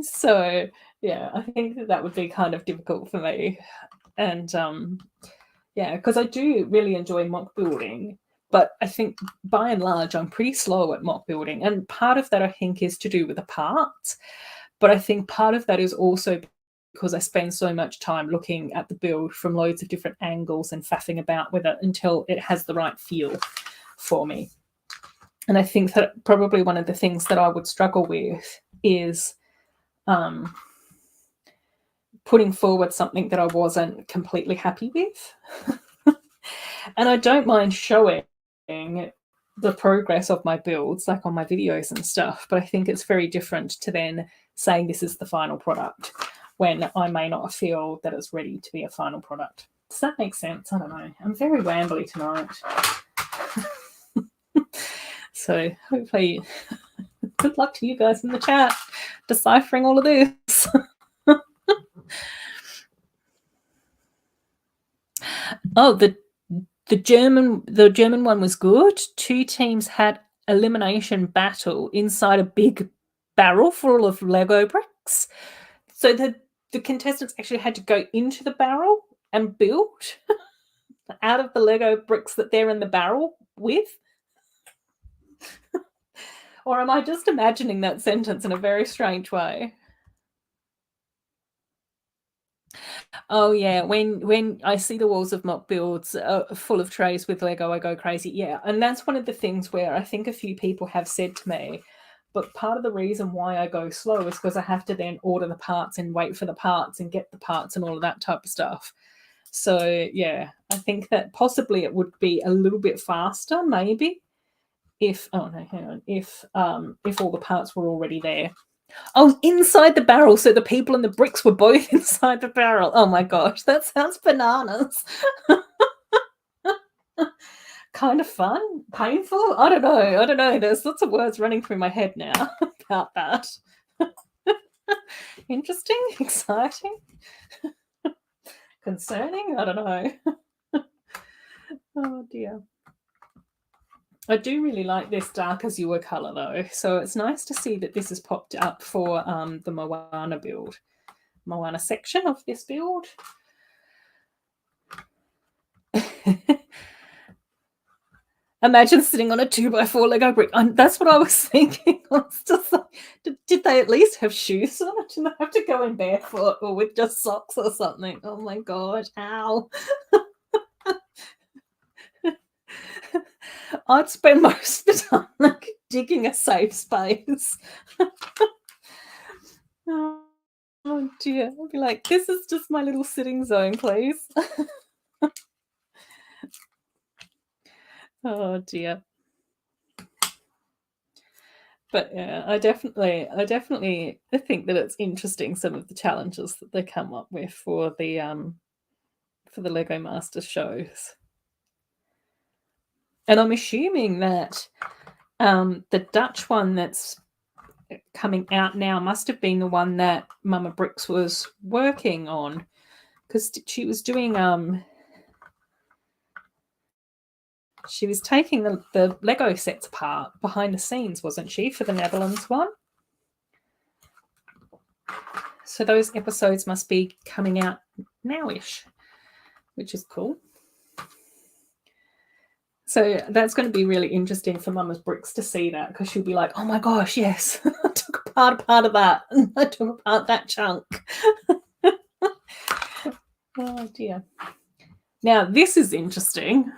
So yeah, I think that would be kind of difficult for me. And yeah, because I do really enjoy mock building, but I think by and large I'm pretty slow at mock building, and part of that I think is to do with the parts, but I think part of that is also because I spend so much time looking at the build from loads of different angles and faffing about with it until it has the right feel for me. And I think that probably one of the things that I would struggle with is putting forward something that I wasn't completely happy with. And I don't mind showing the progress of my builds, like on my videos and stuff, but I think it's very different to then saying this is the final product when I may not feel that it's ready to be a final product. Does that make sense? I don't know. I'm very rambly tonight. So hopefully, good luck to you guys in the chat deciphering all of this. Oh, the German one was good. 2 teams had elimination battle inside a big barrel full of Lego bricks. So the contestants actually had to go into the barrel and build out of the Lego bricks that they're in the barrel with. Or am I just imagining that sentence in a very strange way? Oh yeah, when I see the walls of mock builds full of trays with Lego, I go crazy. Yeah, and that's one of the things where I think a few people have said to me, but part of the reason why I go slow is because I have to then order the parts and wait for the parts and get the parts and all of that type of stuff. So yeah, I think that possibly it would be a little bit faster, maybe, if all the parts were already there. Oh, inside the barrel, so the people and the bricks were both inside the barrel. Oh my gosh, that sounds bananas. Kind of fun, painful. I don't know. There's lots of words running through my head now about that. Interesting, exciting, concerning. I don't know. Oh dear. I do really like this dark azure colour though, so it's nice to see that this has popped up for the Moana build, Moana section of this build. Imagine sitting on a 2x4 Lego brick. That's what I was thinking. I was just like, did they at least have shoes on? Did they have to go in barefoot or with just socks or something? Oh my gosh, ow. I'd spend most of the time like digging a safe space. Oh dear. I'd be like, this is just my little sitting zone, please. Oh dear. But yeah, I definitely think that it's interesting some of the challenges that they come up with for the Lego Masters shows. And I'm assuming that the Dutch one that's coming out now must have been the one that Mama Bricks was working on, because she was doing she was taking the Lego sets apart behind the scenes, wasn't she, for the Netherlands one? So those episodes must be coming out now-ish, which is cool. So that's going to be really interesting for Mama's Bricks to see that, because she'll be like, oh my gosh, yes, I took apart a part of that. I took apart that chunk. Oh dear. Now this is interesting.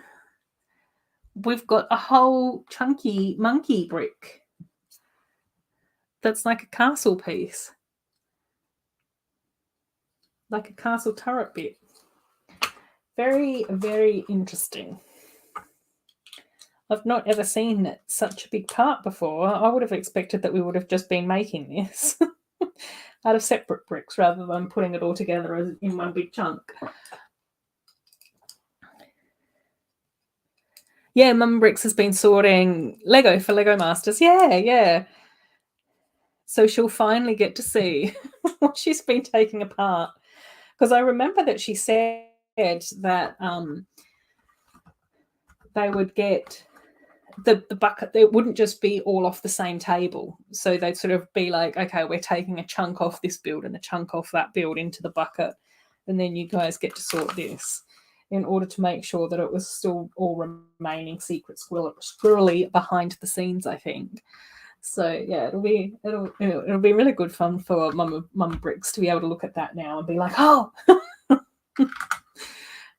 we've got a whole chunky monkey brick that's like a castle piece, like a castle turret bit. Very, very interesting. I've not ever seen such a big part before. I would have expected that we would have just been making this out of separate bricks rather than putting it all together in one big chunk. Yeah, Mum Bricks has been sorting Lego for Lego Masters. Yeah. So she'll finally get to see what she's been taking apart. Because I remember that she said that they would get the bucket, it wouldn't just be all off the same table. So they'd sort of be like, okay, we're taking a chunk off this build and a chunk off that build into the bucket. And then you guys get to sort this, in order to make sure that it was still all remaining secret squirrely behind the scenes, I think. So yeah, it'll be really good fun for Mum Bricks to be able to look at that now and be like, oh,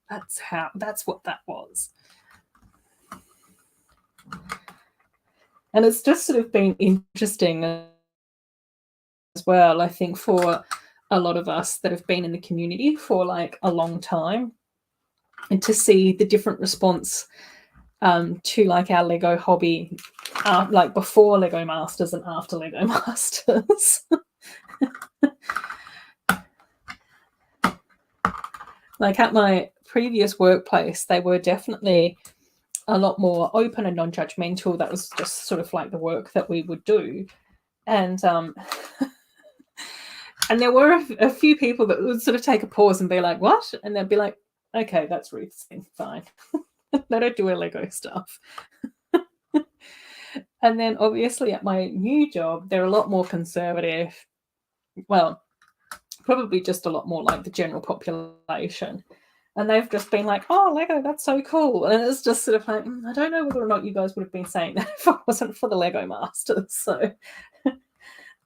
that's what that was. And it's just sort of been interesting as well, I think, for a lot of us that have been in the community for like a long time, and to see the different response to like our Lego hobby, like before Lego Masters and after Lego Masters. Like at my previous workplace, they were definitely a lot more open and non-judgmental. That was just sort of like the work that we would do. And and there were a few people that would sort of take a pause and be like, what? And they'd be like, okay, that's Ruth's thing, fine. They don't do Lego stuff. And then obviously at my new job, they're a lot more conservative. Well, probably just a lot more like the general population. And they've just been like, oh, Lego, that's so cool. And it's just sort of like, I don't know whether or not you guys would have been saying that if it wasn't for the Lego Masters. So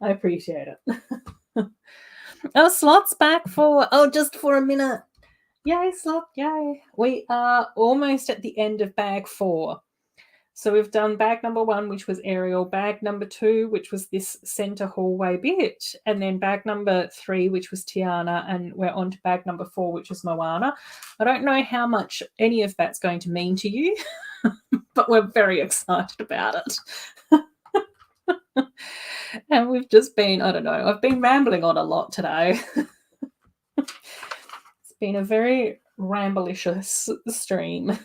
I appreciate it. Oh, Slot's back just for a minute. Yay, Slot, yay. We are almost at the end of bag 4. So we've done bag number 1, which was Ariel, bag number 2, which was this center hallway bit, and then bag number 3, which was Tiana, and we're on to bag number 4, which is Moana. I don't know how much any of that's going to mean to you, but we're very excited about it. And we've just been, I don't know, I've been rambling on a lot today. It's been a very ramblicious stream.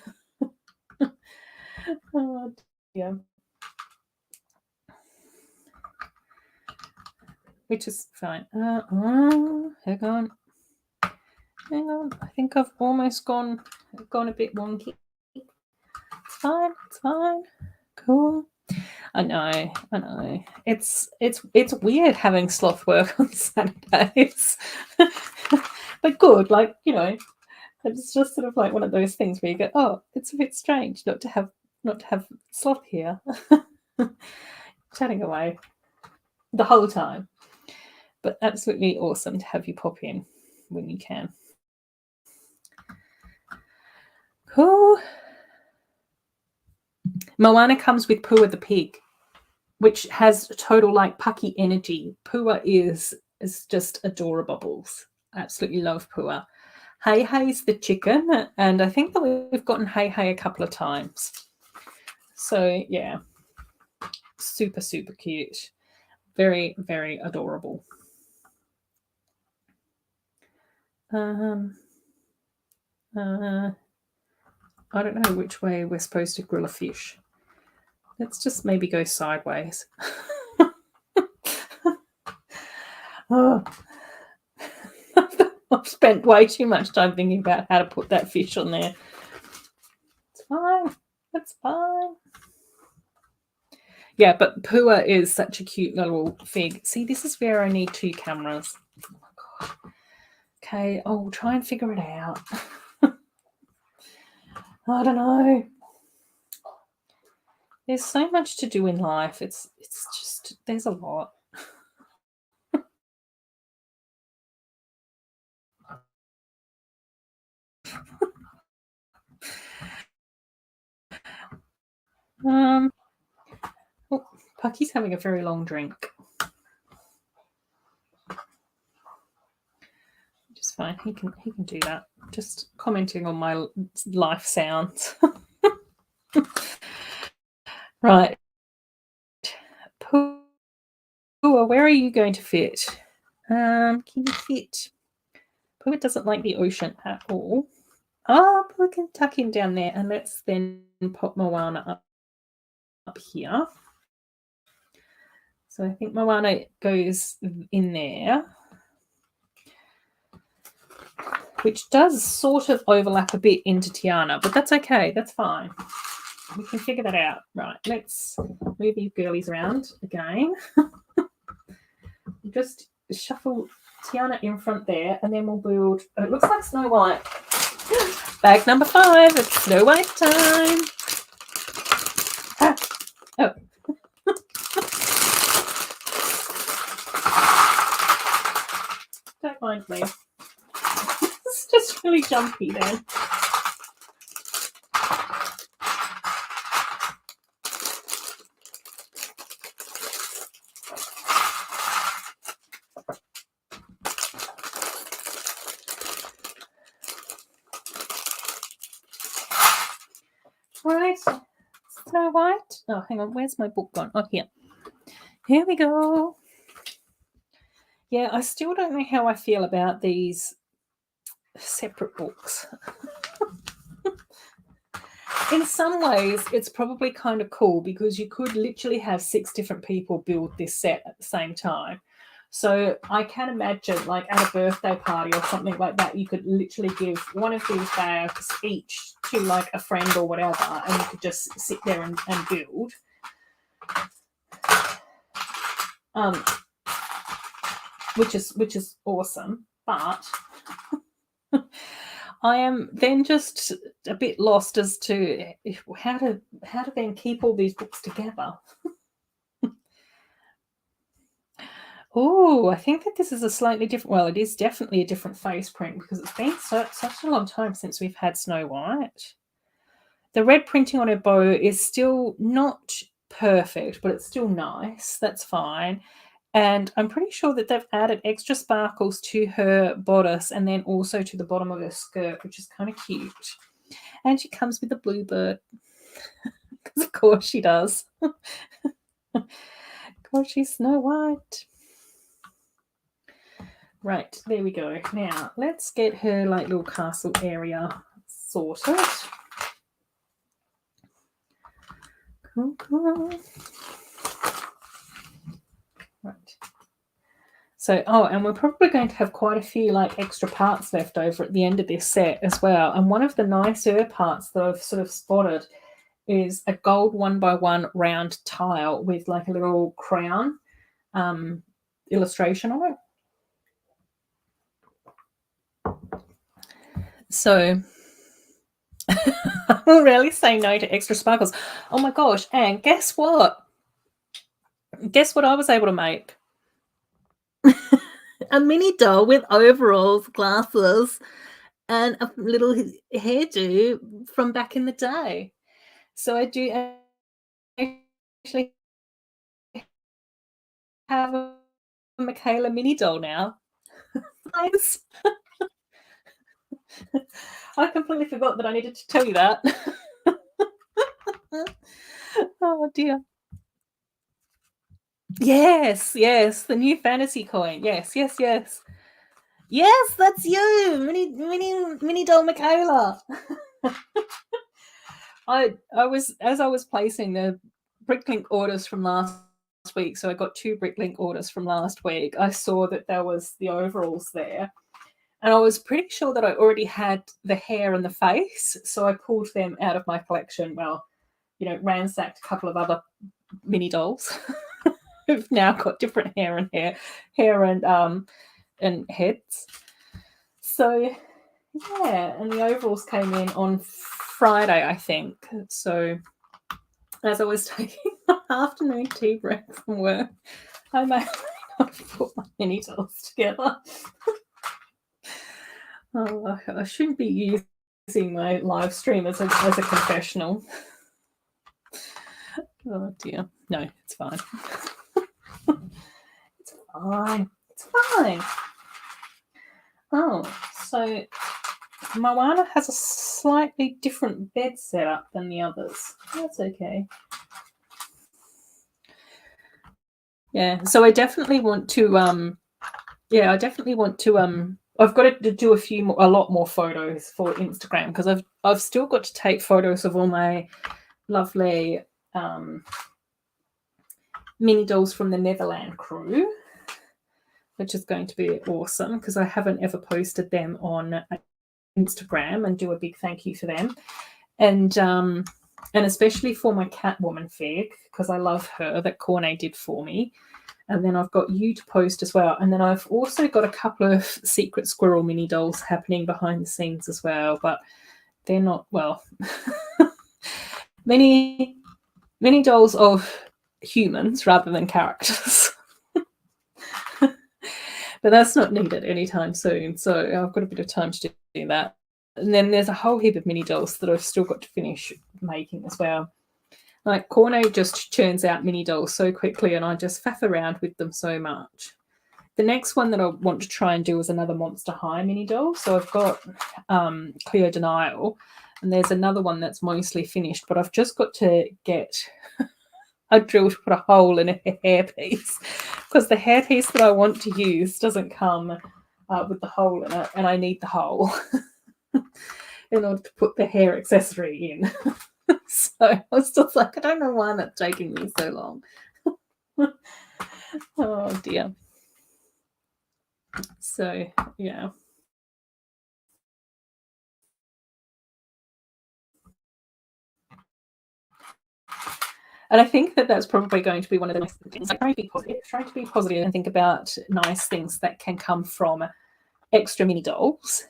Oh, dear. Which is fine. Hang on. I think I've almost gone a bit wonky. It's fine. Cool. I know. It's weird having Sloth work on Saturdays. But good, like, you know, it's just sort of like one of those things where you go, oh, it's a bit strange not to have Sloth here. Chatting away the whole time. But absolutely awesome to have you pop in when you can. Cool. Moana comes with Pua the pig, which has total like Pucky energy. Pua is just Adorabuild. Absolutely love Pua. Hey Hey's the chicken, and I think that we've gotten Hey Hey a couple of times. So yeah, super, super cute. Very, very adorable. I don't know which way we're supposed to grill a fish. Let's just maybe go sideways. Oh. I've spent way too much time thinking about how to put that fish on there. It's fine. It's fine. Yeah, but Pua is such a cute little fig. See, this is where I need 2 cameras. Oh my God. Okay, I'll try and figure it out. I don't know. There's so much to do in life. It's just, there's a lot. Oh, Pucky's having a very long drink. Just fine. He can do that. Just commenting on my life sounds. Right. Pua, where are you going to fit? Can you fit? Pua doesn't like the ocean at all. Oh, Pua can tuck in down there, and let's then pop Moana up here. So I think Moana goes in there, which does sort of overlap a bit into Tiana, but that's okay. That's fine. We can figure that out. Right, let's move these girlies around again. Just shuffle Tiana in front there, and then we'll build. Oh, it looks like Snow White. Bag number 5. It's Snow White time. Ah. Oh. Don't mind me. It's just really jumpy then. Right, Snow White. Oh, hang on. Where's my book gone? Oh, here. Here we go. Yeah, I still don't know how I feel about these separate books. In some ways, it's probably kind of cool because you could literally have 6 different people build this set at the same time. So I can imagine, like at a birthday party or something like that, you could literally give one of these bags each to like a friend or whatever, and you could just sit there and build. Which is awesome, but I am then just a bit lost as to how to then keep all these books together. Oh, I think that this is a slightly different. Well, it is definitely a different face print because it's been such a long time since we've had Snow White. The red printing on her bow is still not perfect, but it's still nice. That's fine. And I'm pretty sure that they've added extra sparkles to her bodice and then also to the bottom of her skirt, which is kind of cute. And she comes with a bluebird. Because of course she does. Because she's Snow White. Right, there we go. Now, let's get her like little castle area sorted. Cool. Right. So, and we're probably going to have quite a few like extra parts left over at the end of this set as well. And one of the nicer parts that I've sort of spotted is a gold 1x1 round tile with like a little crown illustration on it. So I will rarely say no to extra sparkles. Oh my gosh, and guess what? Guess what I was able to make? A mini doll with overalls, glasses, and a little hairdo from back in the day. So I do actually have a Michaela mini doll now. Thanks. I completely forgot that I needed to tell you that. Oh dear. Yes, the new fantasy coin. Yes. Yes, that's you, mini doll Michaela. I was placing the Bricklink orders from last week, so I got 2 Bricklink orders from last week. I saw that there was the overalls there, and I was pretty sure that I already had the hair and the face, so I pulled them out of my collection. Well, ransacked a couple of other mini dolls who've now got different hair and heads. So yeah, and the overalls came in on Friday, I think. So as I was taking my afternoon tea break from work, I may not put my mini dolls together. Oh, I shouldn't be using my live stream as a confessional. Oh dear. No, it's fine. It's fine. It's fine. Oh, so Moana has a slightly different bed setup than the others. That's okay. Yeah, so I definitely want to I've got to do a lot more photos for Instagram, because I've still got to take photos of all my lovely mini dolls from the Neverland crew, which is going to be awesome, because I haven't ever posted them on Instagram, and do a big thank you for them. And especially for my Catwoman fig, because I love her, that Corne did for me. And then I've got you to post as well. And then I've also got a couple of Secret Squirrel mini dolls happening behind the scenes as well, but they're not, well, many dolls of humans rather than characters. But that's not needed anytime soon, so I've got a bit of time to do that. And then there's a whole heap of mini dolls that I've still got to finish making as well. Like, Corne just churns out mini dolls so quickly, and I just faff around with them so much. The next one that I want to try and do is another Monster High mini doll. So I've got Clear Denial, and there's another one that's mostly finished, but I've just got to get a drill to put a hole in a hairpiece, because the hairpiece that I want to use doesn't come with the hole in it, and I need the hole in order to put the hair accessory in. So I was just like, I don't know why that's taking me so long. Oh dear. So yeah. And I think that that's probably going to be one of the nice things. Like, trying to be positive and think about nice things that can come from extra mini dolls,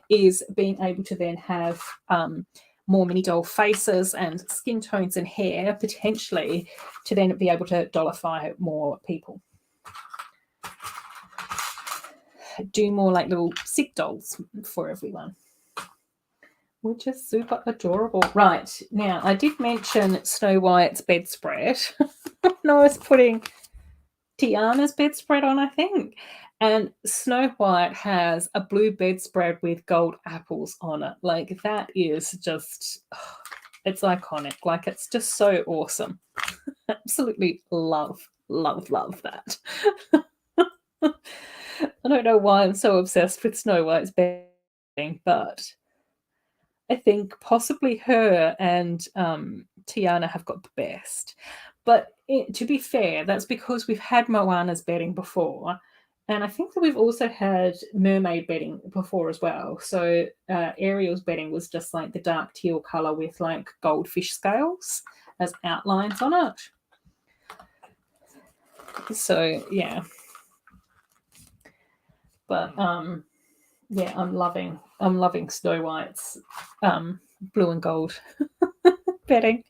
is being able to then have more mini doll faces and skin tones and hair, potentially, to then be able to dollify more people. Do more like little sick dolls for everyone, which is super adorable. Right, now I did mention Snow White's bedspread. No, I was putting Tiana's bedspread on, I think. And Snow White has a blue bedspread with gold apples on it. Like, that is just, it's iconic. Like, it's just so awesome. Absolutely love that. I don't know why I'm so obsessed with Snow White's bedding, but I think possibly her and Tiana have got the best. But to be fair, that's because we've had Moana's bedding before. And I think that we've also had mermaid bedding before as well. So Ariel's bedding was just like the dark teal colour with like goldfish scales as outlines on it. So yeah. But yeah, I'm loving Snow White's blue and gold bedding.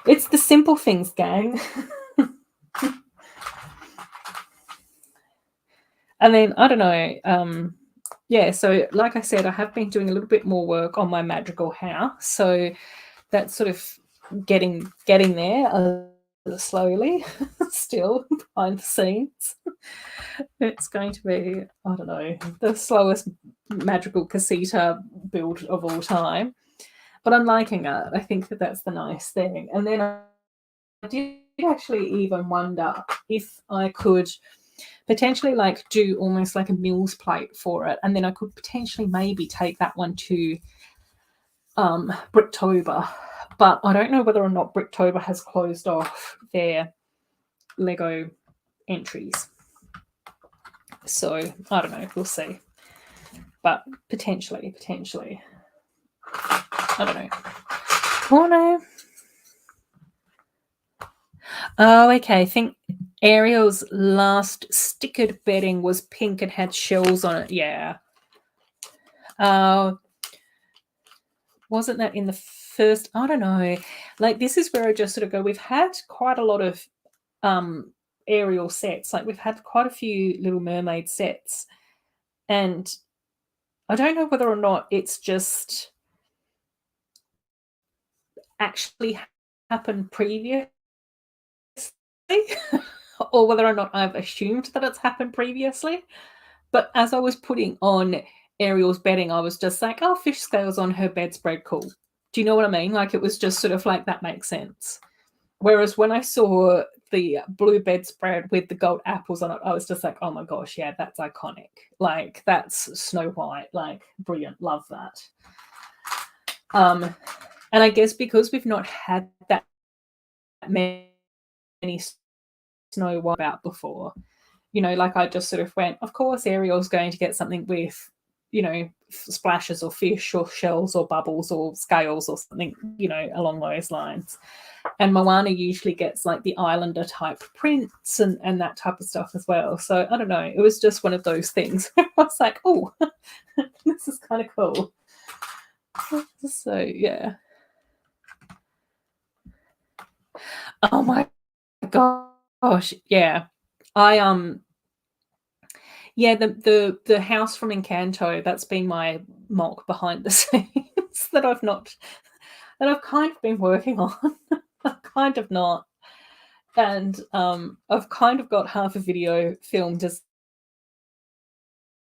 It's the simple things, gang. And then I don't know. Yeah, so like I said, I have been doing a little bit more work on my magical house. So that's sort of getting there slowly, still behind the scenes. It's going to be, I don't know, the slowest magical casita build of all time. But I'm liking it. I think that that's the nice thing. And then I did actually even wonder if I could potentially like do almost like a meals plate for it, and then I could potentially maybe take that one to Bricktober. But I don't know whether or not Bricktober has closed off their Lego entries. So I don't know, we'll see. But potentially. I don't know. Oh no. Oh, okay. I think Ariel's last stickered bedding was pink and had shells on it. Yeah. Wasn't that in the first? I don't know. Like, this is where I just sort of go, we've had quite a lot of Ariel sets. Like, we've had quite a few Little Mermaid sets. And I don't know whether or not it's just actually happened previously or whether or not I've assumed that it's happened previously. But as I was putting on Ariel's bedding, I was just like, oh, fish scales on her bedspread, cool. Do you know what I mean? Like, it was just sort of like, that makes sense. Whereas when I saw the blue bedspread with the gold apples on it, I was just like, oh my gosh, yeah, that's iconic. Like, that's Snow White. Like, brilliant. Love that. And I guess because we've not had that many Snow White out before, like I just sort of went, of course, Ariel's going to get something with, splashes or fish or shells or bubbles or scales or something, along those lines. And Moana usually gets like the Islander type prints and that type of stuff as well. So I don't know. It was just one of those things. I was like, oh, this is kind of cool. So yeah. Oh my gosh, yeah. Yeah, the house from Encanto, that's been my mock behind the scenes that I've kind of been working on. Kind of not. And I've kind of got half a video filmed as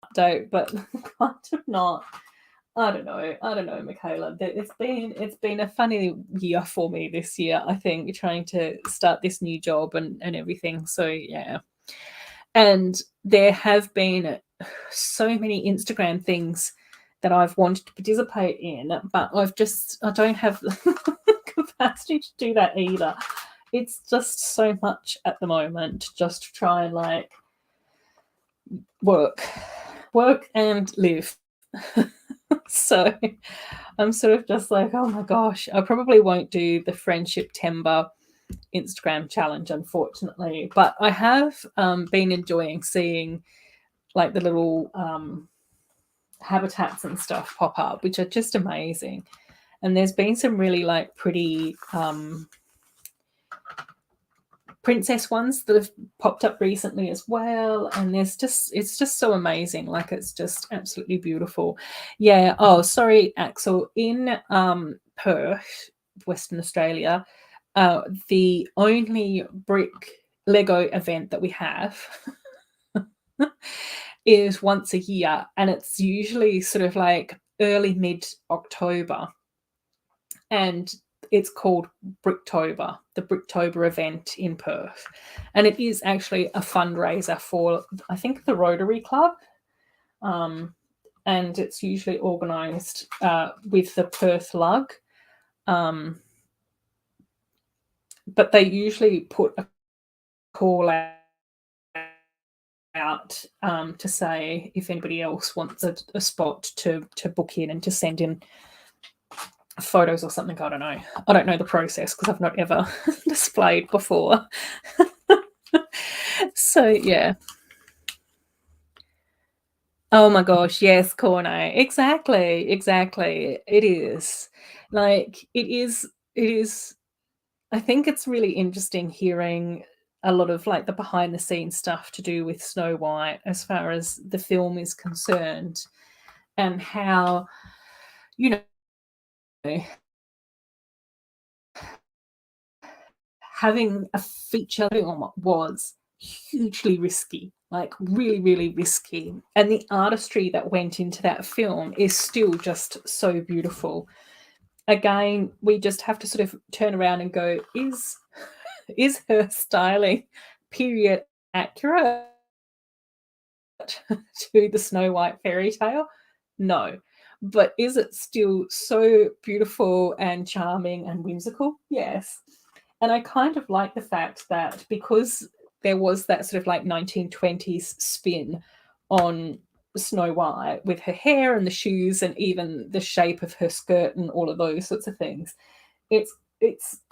update, but kind of not. I don't know, Michaela. It's been a funny year for me this year, I think, trying to start this new job and everything. So yeah. And there have been so many Instagram things that I've wanted to participate in, but I don't have the capacity to do that either. It's just so much at the moment just to try and like work and live. So I'm sort of just like, oh my gosh, I probably won't do the Friendship Timber Instagram challenge, unfortunately, but I have been enjoying seeing like the little habitats and stuff pop up, which are just amazing. And there's been some really like pretty princess ones that have popped up recently as well, and it's just so amazing. Like, it's just absolutely beautiful. Yeah. Oh, sorry, Axel. In Perth, Western Australia, the only brick Lego event that we have is once a year, and it's usually sort of like early mid-October, and it's called Bricktober, the Bricktober event in Perth. And it is actually a fundraiser for, I think, the Rotary Club. And it's usually organised with the Perth Lug. But they usually put a call out to say if anybody else wants a spot to book in and to send in photos or something. I don't know the process because I've not ever displayed before. So yeah. Oh my gosh, yes, Corno. Exactly. It is. Like, it is I think it's really interesting hearing a lot of like the behind the scenes stuff to do with Snow White as far as the film is concerned, and how, you know, having a feature film was hugely risky, like really, really risky. And the artistry that went into that film is still just so beautiful. Again, we just have to sort of turn around and go, is her styling period accurate to the Snow White fairy tale? No. But is it still so beautiful and charming and whimsical? Yes. And I kind of like the fact that because there was that sort of like 1920s spin on Snow White with her hair and the shoes and even the shape of her skirt and all of those sorts of things, it's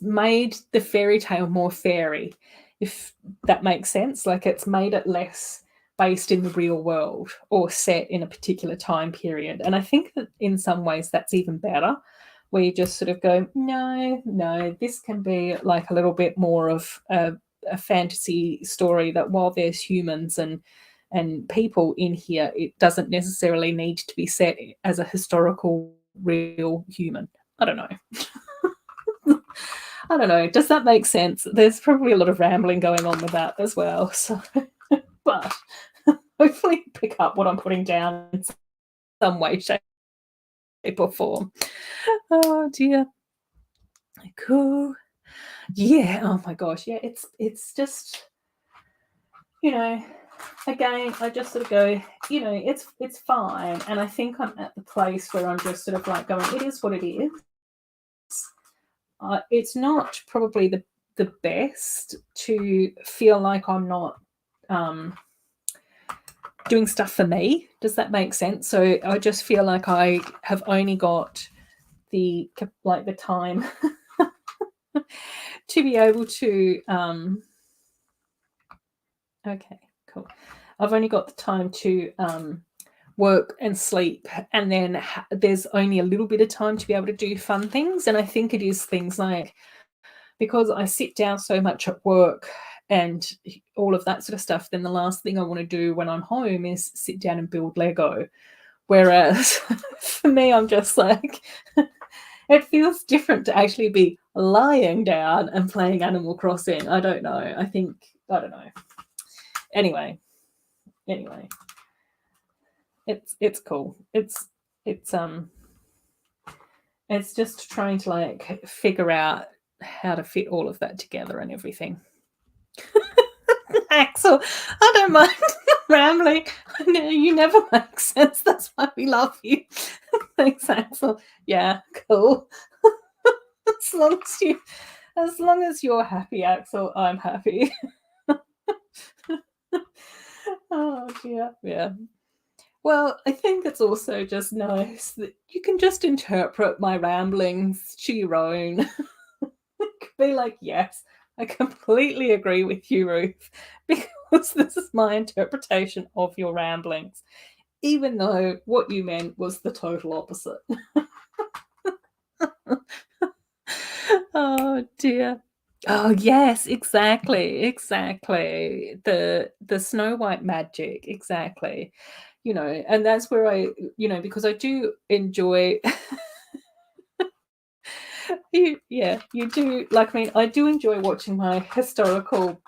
made the fairy tale more fairy, if that makes sense. Like, it's made it less based in the real world or set in a particular time period. And I think that in some ways that's even better, where you just sort of go, no, this can be like a little bit more of a fantasy story, that while there's humans and people in here, it doesn't necessarily need to be set as a historical real human. I don't know. I don't know. Does that make sense? There's probably a lot of rambling going on with that as well. So, but hopefully pick up what I'm putting down in some way, shape, or form. Oh dear. Cool. Yeah. Oh my gosh. Yeah. It's just, you know, again, I just sort of go, you know, it's fine. And I think I'm at the place where I'm just sort of like going, it is what it is. It's not probably the best to feel like I'm not doing stuff for me. Does that make sense? So I just feel like I have only got the time to be able to okay, cool. I've only got the time to work and sleep, and then there's only a little bit of time to be able to do fun things. And I think it is things like, because I sit down so much at work and all of that sort of stuff, then the last thing I want to do when I'm home is sit down and build Lego. Whereas for me, I'm just like, it feels different to actually be lying down and playing Animal Crossing. I don't know. I don't know. Anyway, it's cool. It's just trying to like figure out how to fit all of that together and everything. Axel, I don't mind rambling. I know you never make sense. That's why we love you. Thanks, Axel. Yeah, cool. As long as you're happy, Axel, I'm happy. Oh dear. Yeah. Well, I think it's also just nice that you can just interpret my ramblings to your own. Be like, yes, I completely agree with you, Ruth, because this is my interpretation of your ramblings, even though what you meant was the total opposite. Oh dear. Oh yes, exactly. The Snow White magic, exactly. You know, and that's where I, you know, because I do enjoy you do, like, I mean, I do enjoy watching my historical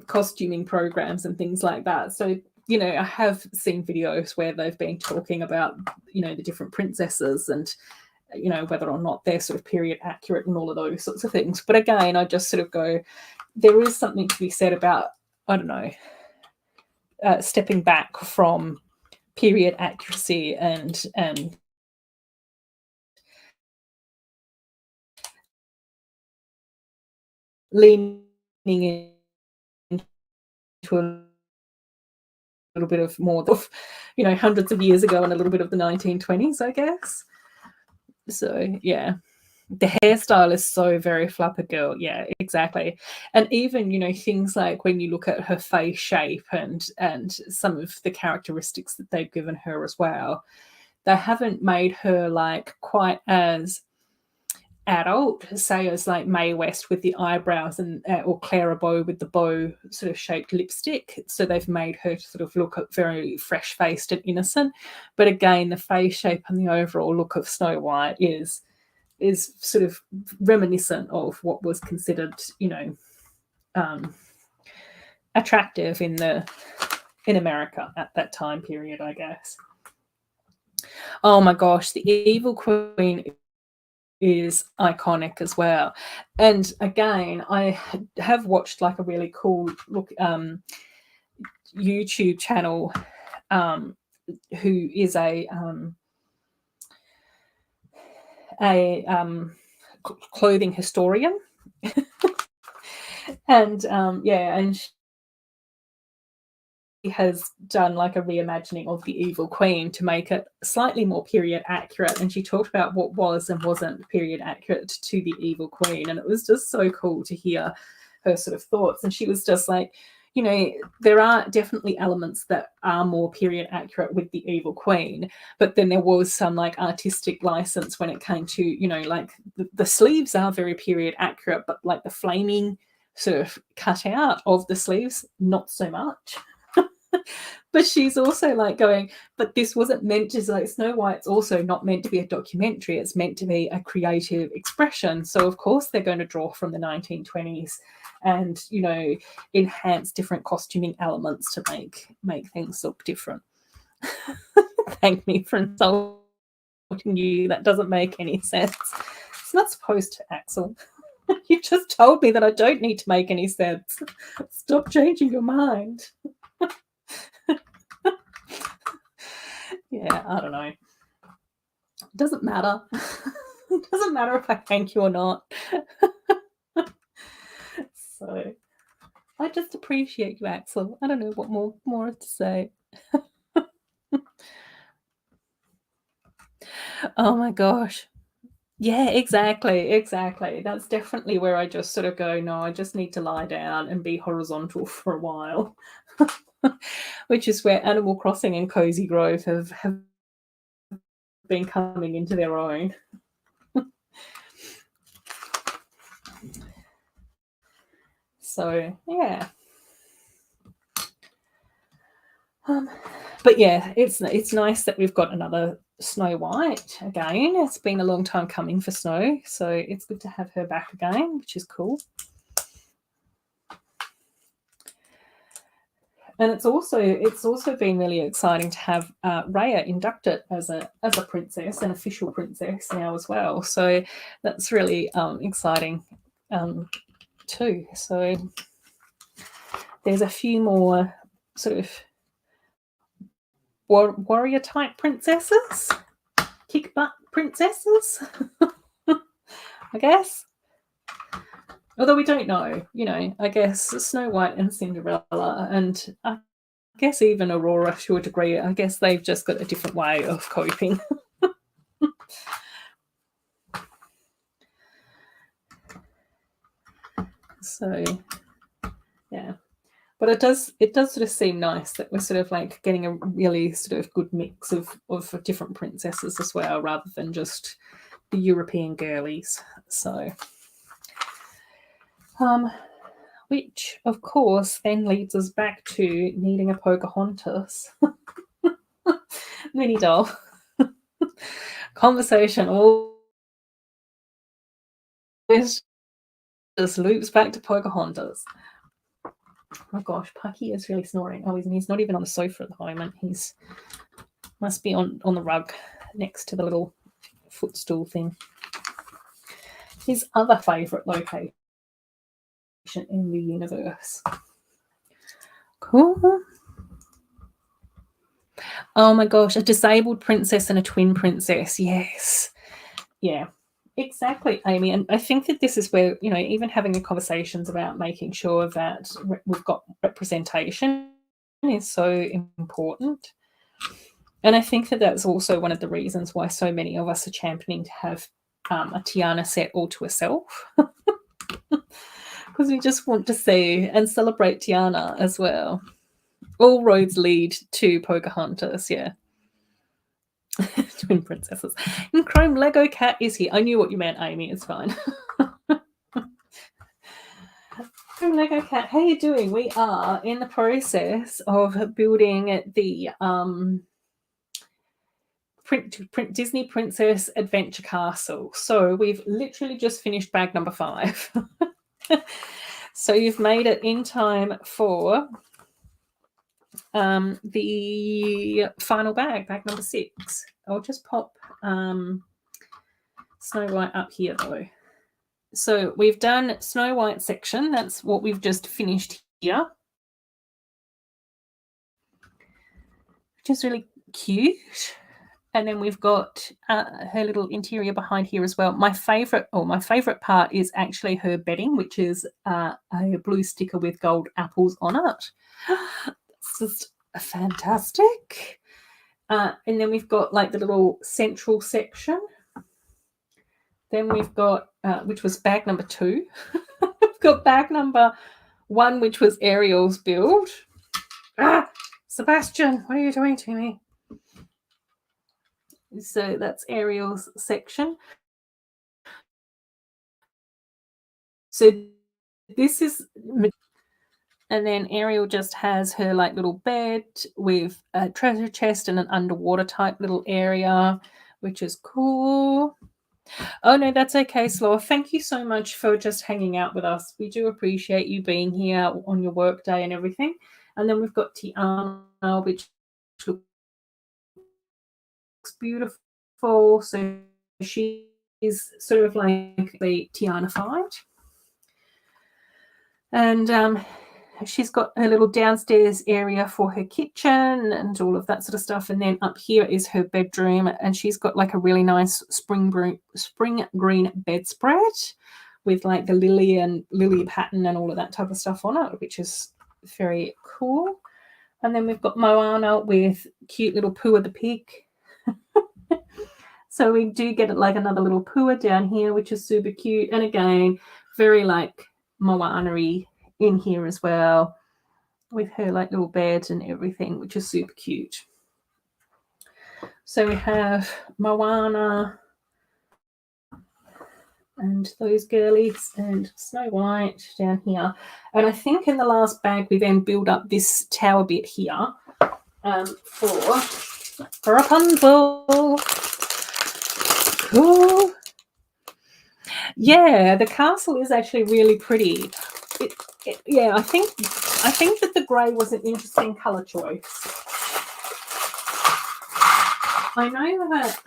costuming programs and things like that. So, you know, I have seen videos where they've been talking about, you know, the different princesses and, you know, whether or not they're sort of period accurate and all of those sorts of things. But again, I just sort of go, there is something to be said about, I don't know, stepping back from period accuracy and leaning into a little bit of more of, you know, hundreds of years ago and a little bit of the 1920s, I guess. So yeah, the hairstyle is so very Flapper Girl. Yeah, exactly. And even, you know, things like when you look at her face shape and some of the characteristics that they've given her as well, they haven't made her like quite as adult, say, as like Mae West with the eyebrows and or Clara Bow with the bow sort of shaped lipstick. So they've made her sort of look very fresh faced and innocent. But again, the face shape and the overall look of Snow White is sort of reminiscent of what was considered, you know, attractive in America at that time period, I guess. Oh my gosh, the Evil Queen is iconic as well. And again, I have watched like a really cool YouTube channel who is a clothing historian. And and has done like a reimagining of the Evil Queen to make it slightly more period accurate, and she talked about what was and wasn't period accurate to the Evil Queen, and it was just so cool to hear her sort of thoughts. And she was just like, you know, there are definitely elements that are more period accurate with the Evil Queen, but then there was some like artistic license when it came to, you know, like the sleeves are very period accurate, but like the flaming sort of cutout of the sleeves, not so much. But she's also like going, but this wasn't meant to, like, Snow White's also not meant to be a documentary. It's meant to be a creative expression. So of course they're going to draw from the 1920s and, you know, enhance different costuming elements to make things look different. Thank me for insulting you. That doesn't make any sense. It's not supposed to, Axel. You just told me that I don't need to make any sense. Stop changing your mind. Yeah, I don't know. It doesn't matter. It doesn't matter if I thank you or not. So I just appreciate you, Axel. I don't know what more to say. Oh my gosh. Yeah, exactly. That's definitely where I just sort of go, no, I just need to lie down and be horizontal for a while. Which is where Animal Crossing and Cozy Grove have been coming into their own. So yeah. But yeah, it's nice that we've got another Snow White again. It's been a long time coming for Snow, so it's good to have her back again, which is cool. And it's also been really exciting to have Raya inducted as a princess, an official princess now as well. So that's really exciting too. So there's a few more sort of warrior type princesses, kick butt princesses, I guess. Although we don't know, you know, I guess Snow White and Cinderella, and I guess even Aurora to a degree, I guess they've just got a different way of coping. So, yeah. But it does sort of seem nice that we're sort of like getting a really sort of good mix of different princesses as well, rather than just the European girlies. So, which of course then leads us back to needing a Pocahontas mini doll conversation. All this just loops back to Pocahontas. Oh gosh, Pucky is really snoring. Oh, he's not even on the sofa at the moment. He's must be on the rug next to the little footstool thing. His other favourite location in the universe. Cool. Oh my gosh, a disabled princess and a twin princess. Yes. Yeah. Exactly, Amy. And I think that this is where, you know, even having the conversations about making sure that we've got representation is so important. And I think that that's also one of the reasons why so many of us are championing to have a Tiana set all to herself. Because we just want to see and celebrate Tiana as well. All roads lead to Pocahontas, yeah. Twin princesses. And Chrome Lego Cat is here. I knew what you meant, Amy. It's fine. Chrome Lego Cat, how are you doing? We are in the process of building the Disney Princess Adventure Castle. So we've literally just finished bag number 5. So you've made it in time for the final bag number 6. I'll just pop Snow White up here though. So we've done Snow White section. That's what we've just finished here, which is really cute. And then we've got her little interior behind here as well. My favorite part is actually her bedding, which is a blue sticker with gold apples on it. It's just fantastic. And then we've got like the little central section. Then we've got, which was bag number 2. We've got bag number 1, which was Ariel's build. Sebastian, what are you doing to me? So that's Ariel's section. So this is And then Ariel just has her like little bed with a treasure chest and an underwater type little area, which is cool. Oh no, that's okay, Sloth. Thank you so much for just hanging out with us. We do appreciate you being here on your work day and everything. And then we've got Tiana, which looks beautiful. So she is sort of like the Tiana-fied. And she's got a little downstairs area for her kitchen and all of that sort of stuff. And then up here is her bedroom. And she's got like a really nice spring green bedspread with like the lily pattern and all of that type of stuff on it, which is very cool. And then we've got Moana with cute little Pua the pig. So we do get like another little Pua down here, which is super cute. And again, very like Moana-y in here as well, with her like little bed and everything, which is super cute. So we have Moana and those girlies and Snow White down here. And I think in the last bag we then build up this tower bit here for Rapunzel. Cool. Yeah, the castle is actually really pretty. Yeah, I think that the grey was an interesting colour choice. I know that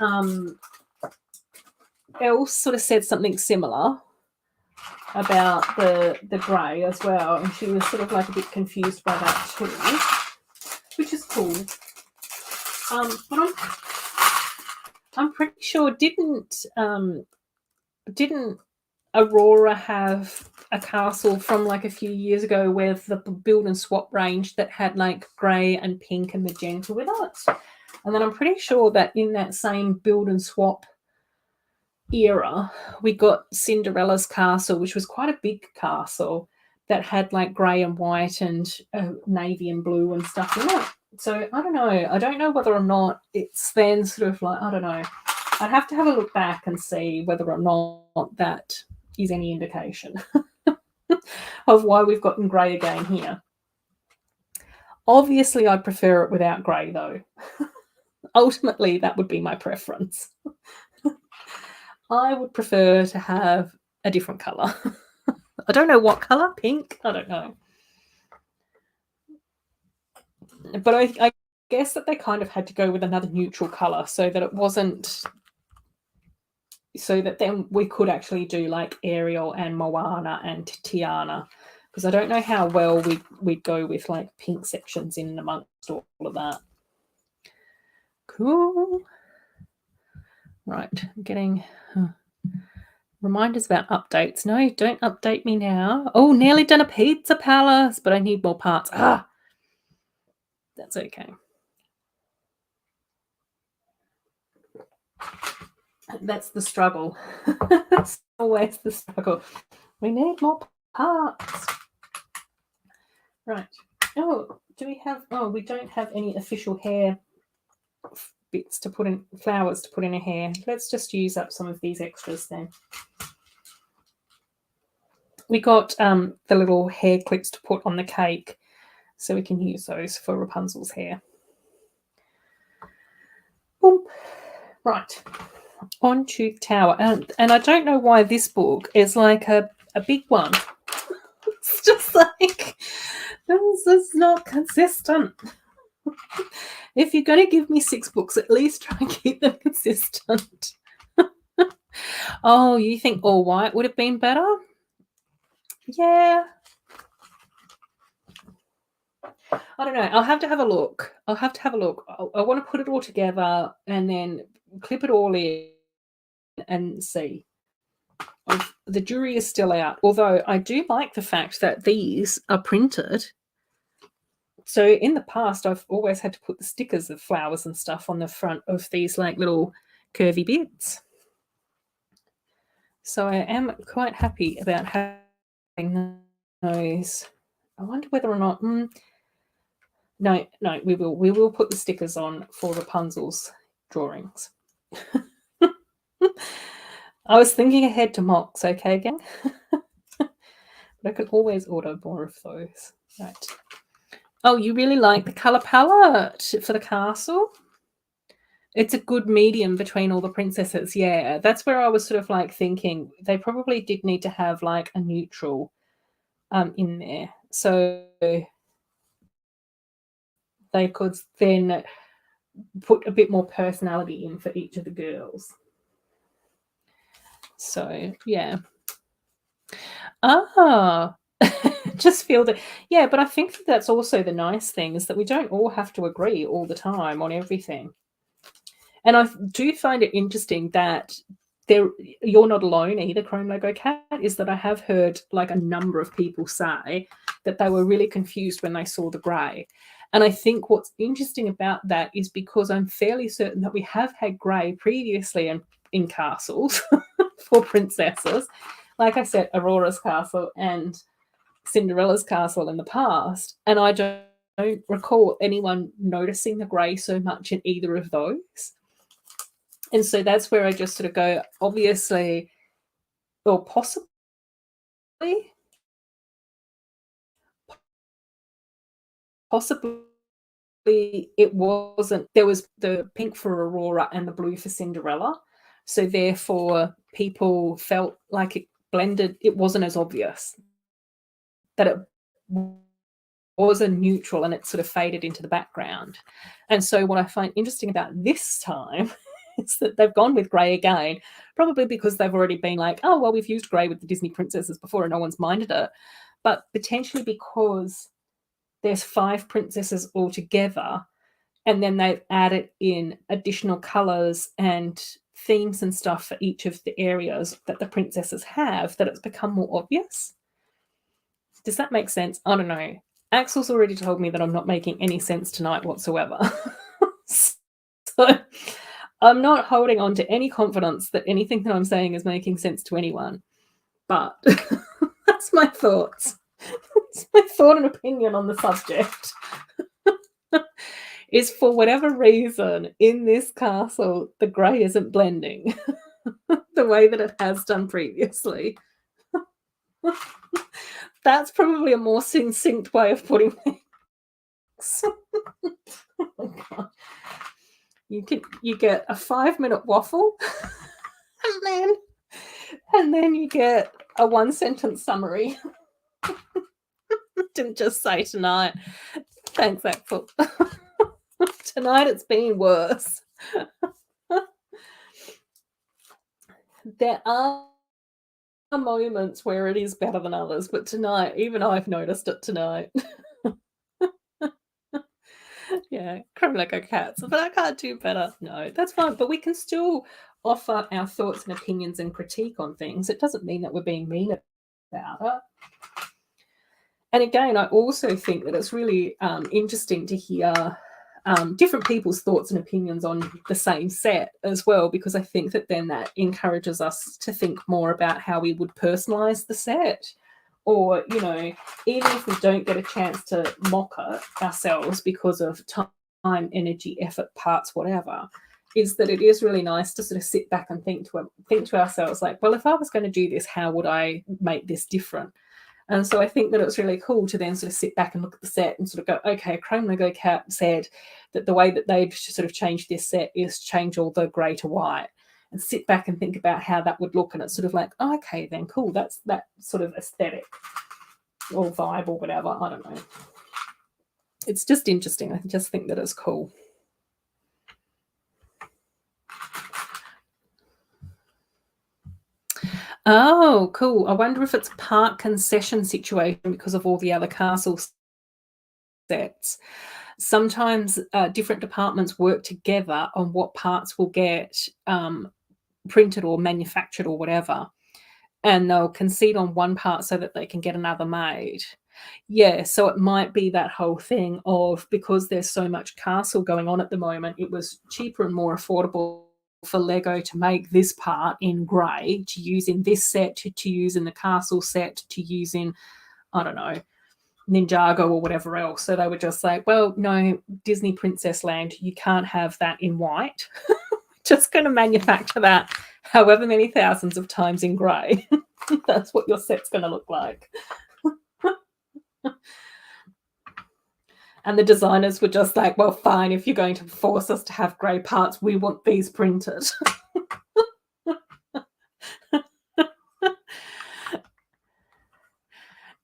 Elle sort of said something similar about the grey as well, and she was sort of like a bit confused by that too, which is cool. But I'm pretty sure didn't Aurora have a castle from like a few years ago with the build and swap range that had like grey and pink and magenta with it? And then I'm pretty sure that in that same build and swap era, we got Cinderella's castle, which was quite a big castle that had like grey and white and navy and blue and stuff in it. So I don't know. I don't know whether or not it's then sort of like, I don't know. I'd have to have a look back and see whether or not that is any indication of why we've gotten grey again here. Obviously, I prefer it without grey, though. Ultimately, that would be my preference. I would prefer to have a different colour. I don't know what colour. Pink? I don't know. But I guess that they kind of had to go with another neutral colour so that it wasn't... So that then we could actually do like Ariel and Moana and Tiana, because I don't know how well we'd go with like pink sections in amongst all of that. Cool. Right, I'm getting reminders about updates. No, don't update me now. Oh, nearly done a pizza palace, but I need more parts. That's okay. That's the struggle. That's always the struggle. We need more parts. Right. Oh, do we have... Oh, we don't have any official hair bits to put in, flowers to put in a hair. Let's just use up some of these extras then. We got the little hair clips to put on the cake, so we can use those for Rapunzel's hair. Boom. Right. On to the tower. And I don't know why this book is like a big one. It's just like, this is not consistent. If you're going to give me 6 books, at least try and keep them consistent. Oh, you think all white would have been better? Yeah. I don't know. I'll have to have a look. I want to put it all together and then clip it all in and see. The jury is still out, although I do like the fact that these are printed. So in the past, I've always had to put the stickers of flowers and stuff on the front of these like little curvy bits. So I am quite happy about having those. I wonder whether or not... No, we will put the stickers on for Rapunzel's drawings. I was thinking ahead to mocks, okay, gang? But I could always order more of those. Right. Oh, you really like the colour palette for the castle? It's a good medium between all the princesses. Yeah, that's where I was sort of like thinking they probably did need to have like a neutral in there. So they could then put a bit more personality in for each of the girls. So, yeah. Just feel that, yeah, but I think that that's also the nice thing is that we don't all have to agree all the time on everything. And I do find it interesting that you're not alone either, Chrome Logo Cat, is that I have heard like a number of people say that they were really confused when they saw the grey. And I think what's interesting about that is because I'm fairly certain that we have had grey previously in castles for princesses. Like I said, Aurora's castle and Cinderella's castle in the past. And I don't recall anyone noticing the grey so much in either of those. And so that's where I just sort of go, obviously, or possibly it wasn't, there was the pink for Aurora and the blue for Cinderella. So therefore, people felt like it blended, it wasn't as obvious that it was a neutral and it sort of faded into the background. And so what I find interesting about this time is that they've gone with grey again, probably because they've already been like, oh, well, we've used grey with the Disney princesses before and no one's minded it. But potentially because there's 5 princesses altogether, and then they've added in additional colours and themes and stuff for each of the areas that the princesses have, that it's become more obvious. Does that make sense? I don't know. Axel's already told me that I'm not making any sense tonight whatsoever. So I'm not holding on to any confidence that anything that I'm saying is making sense to anyone. But that's my thoughts. It's my thought and opinion on the subject. Is for whatever reason in this castle, the grey isn't blending the way that it has done previously. That's probably a more succinct way of putting things. Oh, God. You get a 5-minute waffle, and then you get a 1-sentence summary. Didn't just say tonight. Thanks, Axel. Tonight it's been worse. There are moments where it is better than others, but tonight, even I've noticed it tonight. Yeah, Chrome Lego Cats, but I can't do better. No, that's fine. But we can still offer our thoughts and opinions and critique on things. It doesn't mean that we're being mean about it. And again, I also think that it's really interesting to hear different people's thoughts and opinions on the same set as well, because I think that then that encourages us to think more about how we would personalize the set. Or, you know, even if we don't get a chance to mock it ourselves because of time, energy, effort, parts, whatever, is that it is really nice to sort of sit back and think to ourselves, like, well, if I was going to do this, how would I make this different? And so I think that it's really cool to then sort of sit back and look at the set and sort of go, okay, Chrome Lego Cat said that the way that they've sort of changed this set is change all the grey to white, and sit back and think about how that would look. And it's sort of like, oh, okay, then cool. That's that sort of aesthetic or vibe or whatever. I don't know. It's just interesting. I just think that it's cool. Oh, cool. I wonder if it's a park concession situation because of all the other castle sets. Sometimes different departments work together on what parts will get printed or manufactured or whatever, and they'll concede on one part so that they can get another made. Yeah, so it might be that whole thing of, because there's so much castle going on at the moment, it was cheaper and more affordable for Lego to make this part in grey, to use in this set, to use in the castle set, to use in, I don't know, Ninjago or whatever else. So they were just like, well, no, Disney Princess Land, you can't have that in white. Just going to manufacture that however many thousands of times in grey. That's what your set's going to look like. And the designers were just like, well, fine, if you're going to force us to have grey parts, we want these printed.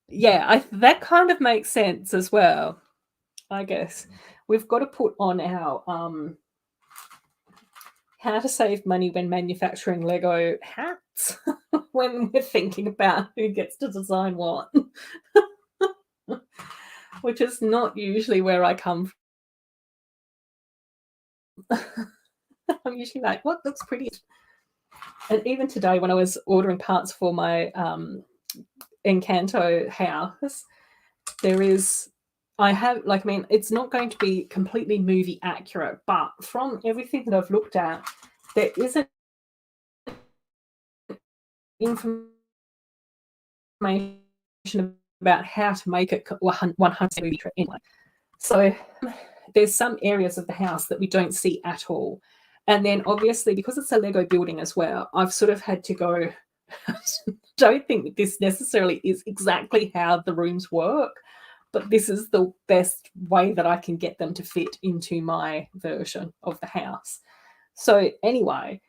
Yeah, that kind of makes sense as well, I guess. We've got to put on our how to save money when manufacturing Lego hats when we're thinking about who gets to design what, which is not usually where I come from. I'm usually like, what looks pretty? And even today, when I was ordering parts for my Encanto house, it's not going to be completely movie accurate, but from everything that I've looked at, there isn't information about how to make it 100% movie accurate anyway. So there's some areas of the house that we don't see at all. And then obviously, because it's a Lego building as well, I've sort of had to go, don't think that this necessarily is exactly how the rooms work, but this is the best way that I can get them to fit into my version of the house. So anyway,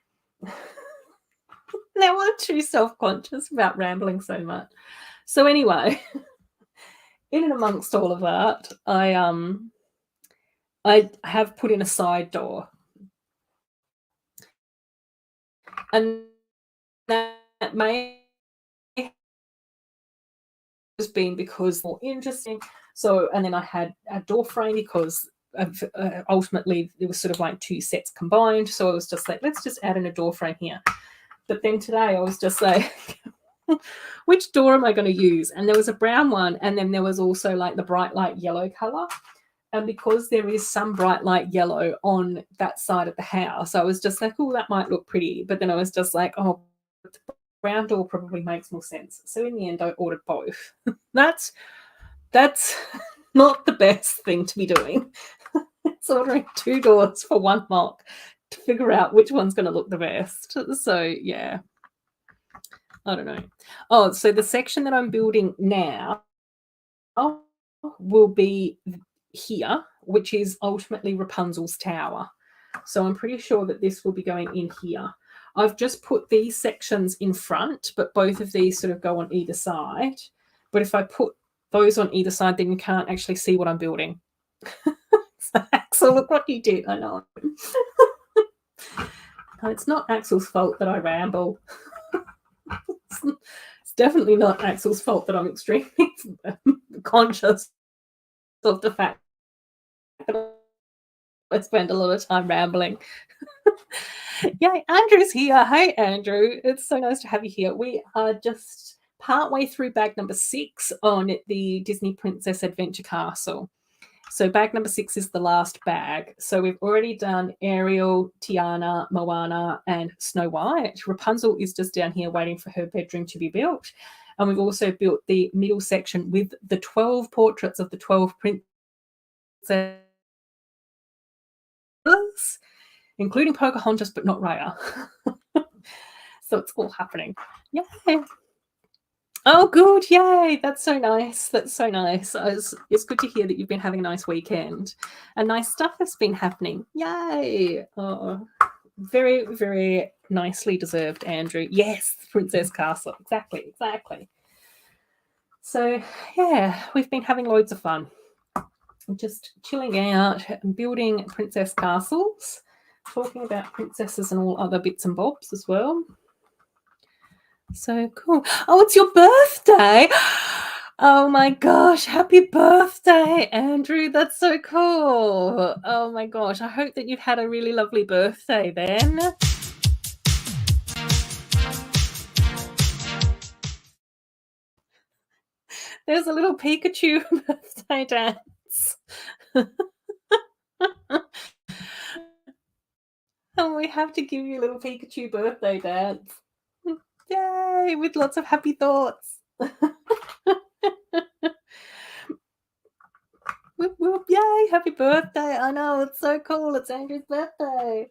now I'm too self-conscious about rambling so much. So anyway, in and amongst all of that, I have put in a side door. And that may have been because more interesting. So, and then I had a door frame because ultimately it was sort of like two sets combined. So I was just like, let's just add in a door frame here. But then today I was just like, which door am I going to use? And there was a brown one, and then there was also like the bright light yellow color. And because there is some bright light yellow on that side of the house, I was just like, oh, that might look pretty. But then I was just like, oh, the brown door probably makes more sense. So in the end, I ordered both. That's not the best thing to be doing. It's ordering two doors for one mock to figure out which one's going to look the best. So yeah, I don't know. Oh, so the section that I'm building now will be here, which is ultimately Rapunzel's tower. So I'm pretty sure that this will be going in here. I've just put these sections in front, but both of these sort of go on either side. But if I put those on either side, then you can't actually see what I'm building. So Axel, look what you did. I know. No, it's not Axel's fault that I ramble. It's definitely not Axel's fault that I'm extremely conscious of the fact that I spend a lot of time rambling. Yay, Andrew's here. Hey, Andrew. It's so nice to have you here. We are just partway through bag number 6 on the Disney Princess Adventure Castle. So bag number 6 is the last bag. So we've already done Ariel, Tiana, Moana, and Snow White. Rapunzel is just down here waiting for her bedroom to be built. And we've also built the middle section with the 12 portraits of the 12 princesses, including Pocahontas, but not Raya. So it's all happening. Yay. Oh, good. Yay. That's so nice. That's so nice. It's good to hear that you've been having a nice weekend and nice stuff has been happening. Yay. Oh, very, very nicely deserved, Andrew. Yes, Princess Castle. Exactly. So, yeah, we've been having loads of fun. Just chilling out and building princess castles, talking about princesses and all other bits and bobs as well. So cool. Oh, it's your birthday. Oh my gosh, happy birthday, Andrew. That's so cool. Oh my gosh, I hope that you've had a really lovely birthday then. There's a little Pikachu birthday dance. And we have to give you a little Pikachu birthday dance. Yay, with lots of happy thoughts. Whoop, whoop, yay, happy birthday. I know, it's so cool. It's Andrew's birthday.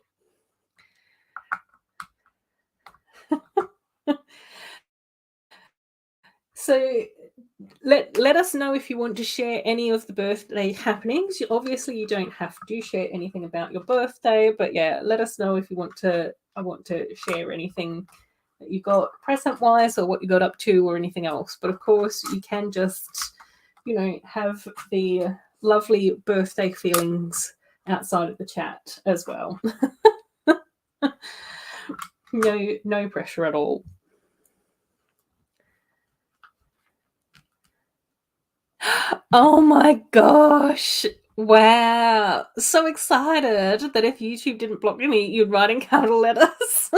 So let us know if you want to share any of the birthday happenings. Obviously, you don't have to share anything about your birthday, but yeah, let us know if you want to. I want to share anything that you got present wise or what you got up to or anything else. But of course, you can just, have the lovely birthday feelings outside of the chat as well. No pressure at all. Oh my gosh. Wow. So excited that if YouTube didn't block me, you'd write in capital letters.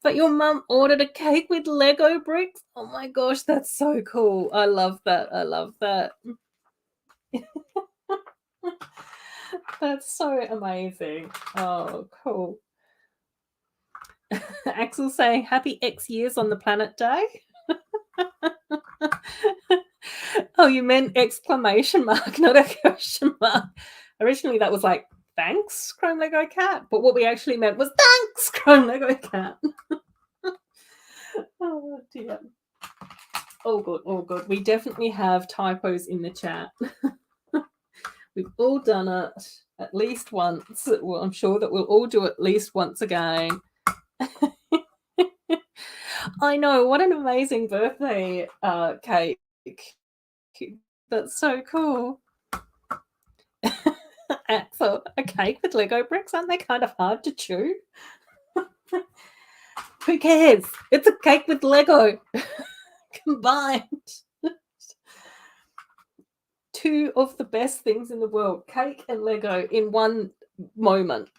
But your mum ordered a cake with Lego bricks. Oh my gosh, that's so cool. I love that. I love that. That's so amazing. Oh, cool. Axel saying happy X years on the planet day. Oh, you meant exclamation mark, not a question mark. Originally, that was like, thanks, Chrome Lego Cat. But what we actually meant was, thanks, Chrome Lego Cat. Oh, dear. Oh, good. Oh, good. We definitely have typos in the chat. We've all done it at least once. Well, I'm sure that we'll all do it at least once again. I know. What an amazing birthday cake. That's so cool. Axel, a cake with Lego bricks? Aren't they kind of hard to chew? Who cares? It's a cake with Lego combined. Two of the best things in the world, cake and Lego in one moment.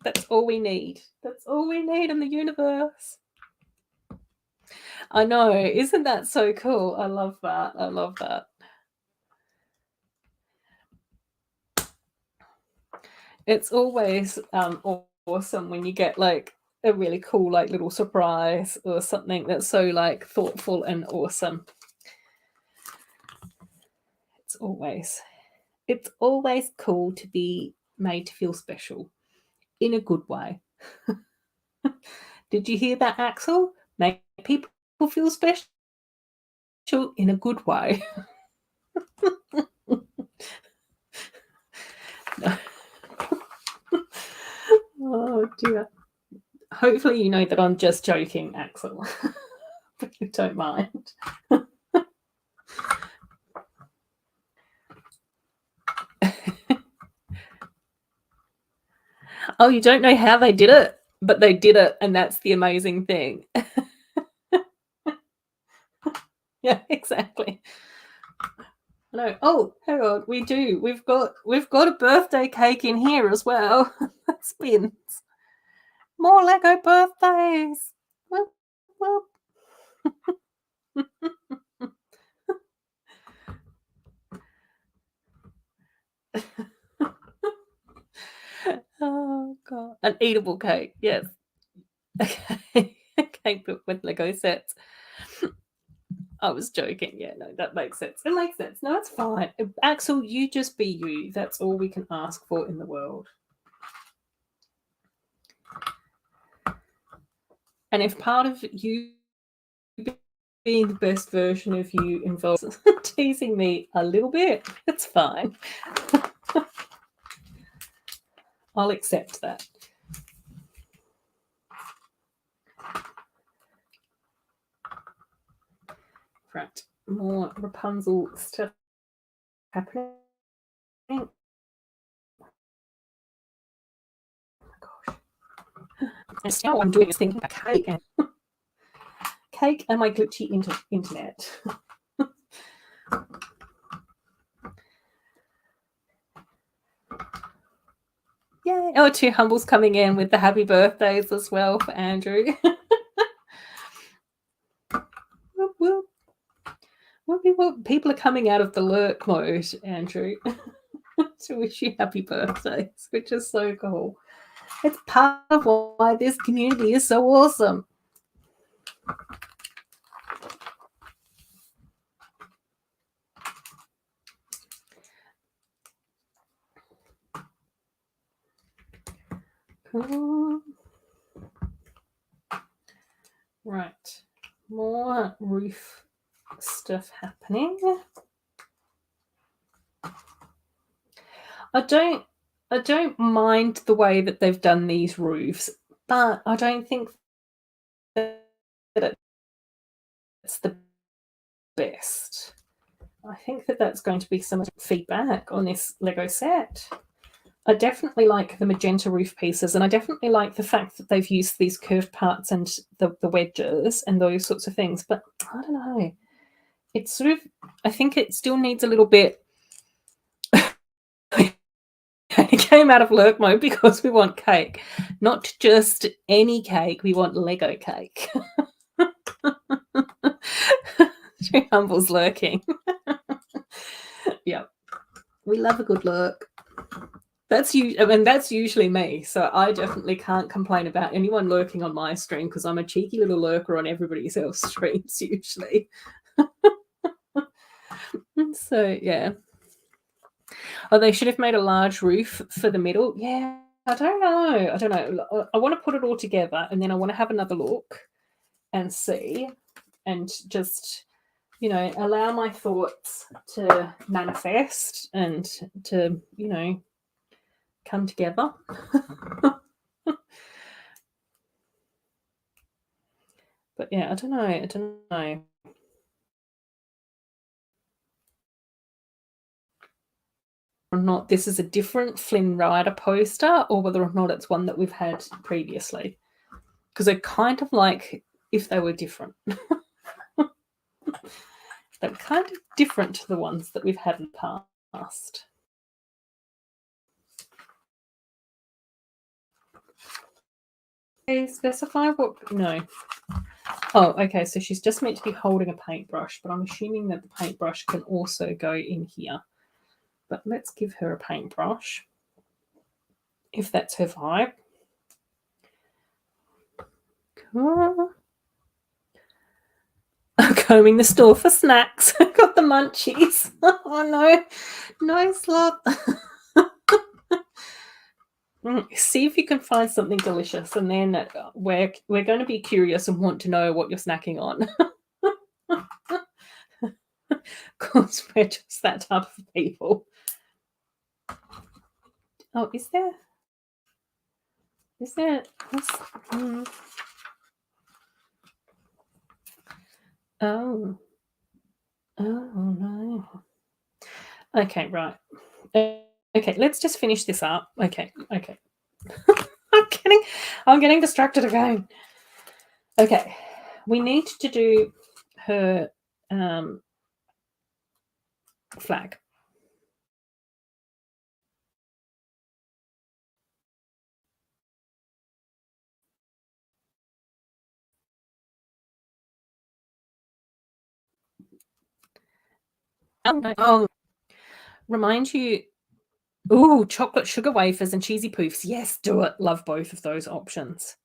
That's all we need. That's all we need in the universe. I know. Isn't that so cool? I love that. I love that. It's always awesome when you get like a really cool like little surprise or something that's so like thoughtful and awesome. It's always cool to be made to feel special in a good way. Did you hear that, Axel? Make people feel special in a good way. Oh dear. Hopefully you know that I'm just joking, Axel. But you don't mind. Oh, you don't know how they did it, but they did it, and that's the amazing thing. Yeah, exactly. No. Oh, hang on. We do. We've got a birthday cake in here as well. That spins. More Lego birthdays. Whoop, whoop. Oh god. An eatable cake, yes. Okay. Cake with Lego sets. I was joking. Yeah, no, that makes sense. It makes sense. No, it's fine. Axel, you just be you. That's all we can ask for in the world. And if part of you being the best version of you involves teasing me a little bit, it's fine. I'll accept that. Right. More Rapunzel stuff happening. Oh my gosh. And now what I'm doing is thinking about cake and my glitchy internet. Yay. Oh, 2 humbles coming in with the happy birthdays as well for Andrew. Whoop, whoop. Whoopie, whoop. People are coming out of the lurk mode, Andrew, to wish you happy birthdays, which is so cool. It's part of why this community is so awesome. Cool. Right. More roof stuff happening. I don't mind the way that they've done these roofs, but I don't think that it's the best. I think that that's going to be some feedback on this Lego set. I definitely like the magenta roof pieces, and I definitely like the fact that they've used these curved parts and the wedges and those sorts of things. But I don't know. It's sort of, I think it still needs a little bit. It came out of lurk mode because we want cake, not just any cake. We want Lego cake. She humbles lurking. Yeah, we love a good lurk. That's usually me, so I definitely can't complain about anyone lurking on my stream because I'm a cheeky little lurker on everybody else's streams usually. So yeah. Oh, they should have made a large roof for the middle. Yeah, I don't know. I want to put it all together, and then I want to have another look and see, and just, you know, allow my thoughts to manifest and to, you know, come together. But yeah, I don't know. Or not this is a different Flynn Rider poster, or whether or not it's one that we've had previously. Because they're kind of like if they were different. They're kind of different to the ones that we've had in the past. Specify what? No. Oh, okay. So she's just meant to be holding a paintbrush, but I'm assuming that the paintbrush can also go in here. But let's give her a paintbrush, if that's her vibe. Cool. Combing the store for snacks. Got the munchies. Oh no, no slop. See if you can find something delicious, and then we're going to be curious and want to know what you're snacking on. Because we're just that type of people. Oh, is there? Oh no. Okay, right. Okay, let's just finish this up. Okay. I'm getting distracted again. Okay, we need to do her flag. Oh, remind you. Ooh, chocolate sugar wafers and cheesy poofs. Yes, do it. Love both of those options.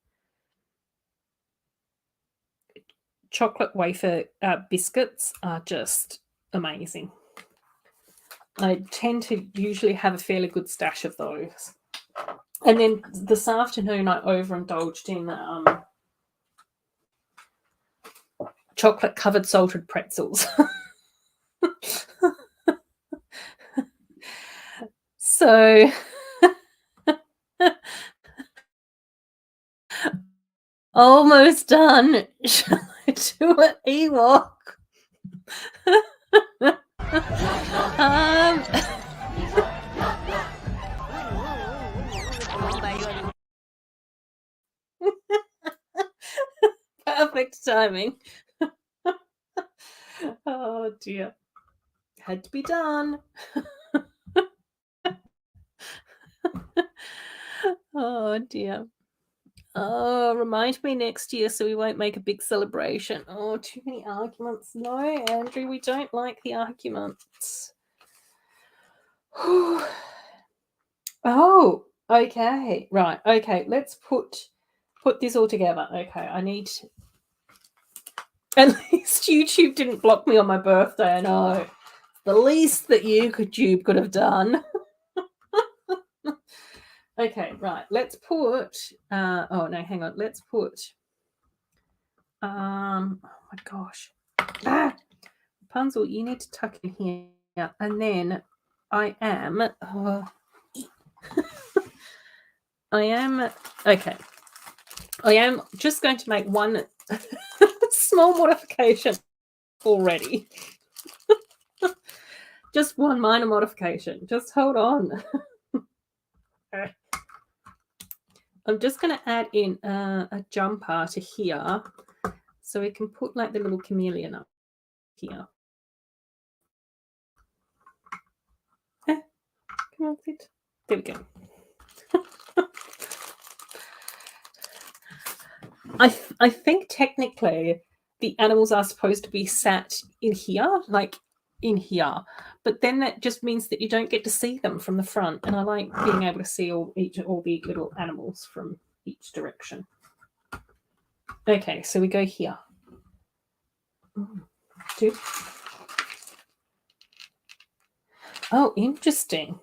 Chocolate wafer biscuits are just amazing. I tend to usually have a fairly good stash of those. And then this afternoon, I overindulged in chocolate covered salted pretzels. So almost done. Shall I do an Ewok? Perfect timing. Oh dear. Had to be done. Oh dear. Oh, remind me next year so we won't make a big celebration. Oh, too many arguments. No, Andrew, we don't like the arguments. Oh, okay. Right. Okay, let's put this all together. Okay, I need... At least YouTube didn't block me on my birthday. I know. The least that YouTube could have done. Okay, right. Let's put... oh, no, hang on. Let's put Oh my gosh. Rapunzel, you need to tuck in here. And then I am okay. I am just going to make one small modification already. Just one minor modification. Just hold on. I'm just going to add in a jumper to here so we can put like the little chameleon up here. Come on, sit. There we go. I think technically the animals are supposed to be sat in here, like in here, but then that just means that you don't get to see them from the front, and I like being able to see all the little animals from each direction. Okay, so we go here. Dude. Oh, interesting.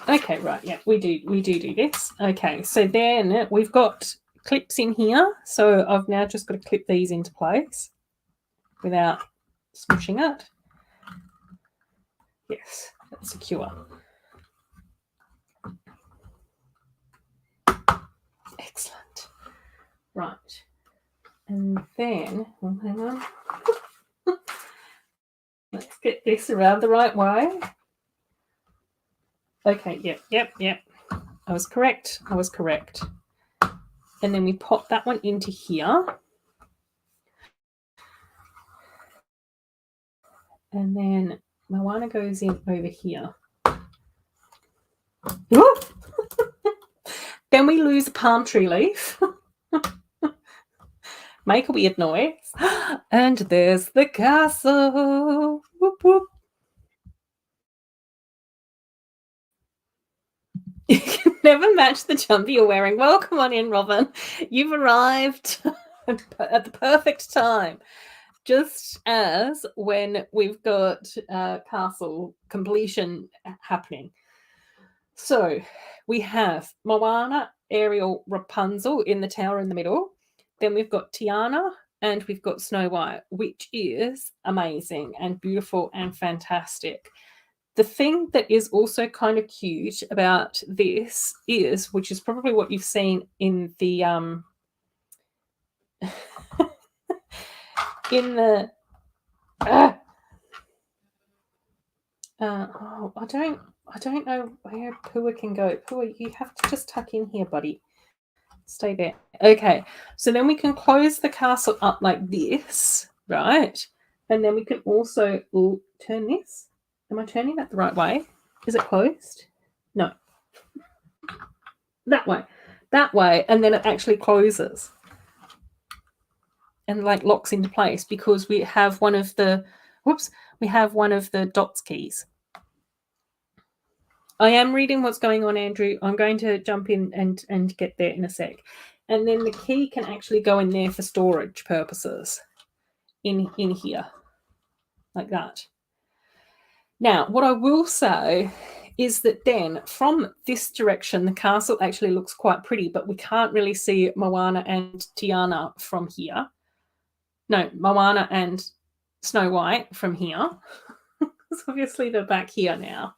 Okay, right, yeah, we do this. Okay, so then we've got clips in here. So I've now just got to clip these into place without smushing it. Yes, that's secure. Excellent. Right. And then, well, hang on. Let's get this around the right way. Okay, yep. I was correct. And then we pop that one into here. And then Moana goes in over here. Then we lose a palm tree leaf. Make a weird noise. And there's the castle. Whoop, whoop. You can never match the jumper you're wearing. Well, come on in, Robin. You've arrived at the perfect time. Just as when we've got castle completion happening. So we have Moana, Ariel, Rapunzel in the tower in the middle. Then we've got Tiana and we've got Snow White, which is amazing and beautiful and fantastic. The thing that is also kind of cute about this is, which is probably what you've seen in the in the I don't know where Pua can go. Pua, you have to just tuck in here, buddy. Stay there. Okay, so then we can close the castle up like this, right? And then we can also turn this. Am I turning that the right way? Is it closed? No. That way, and then it actually closes and like locks into place because we have one of the dots keys. I am reading what's going on, Andrew. I'm going to jump in and get there in a sec. And then the key can actually go in there for storage purposes in here, like that. Now, what I will say is that then from this direction, the castle actually looks quite pretty, but we can't really see Moana and Tiana from here. No, Moana and Snow White from here. Because obviously they're back here now.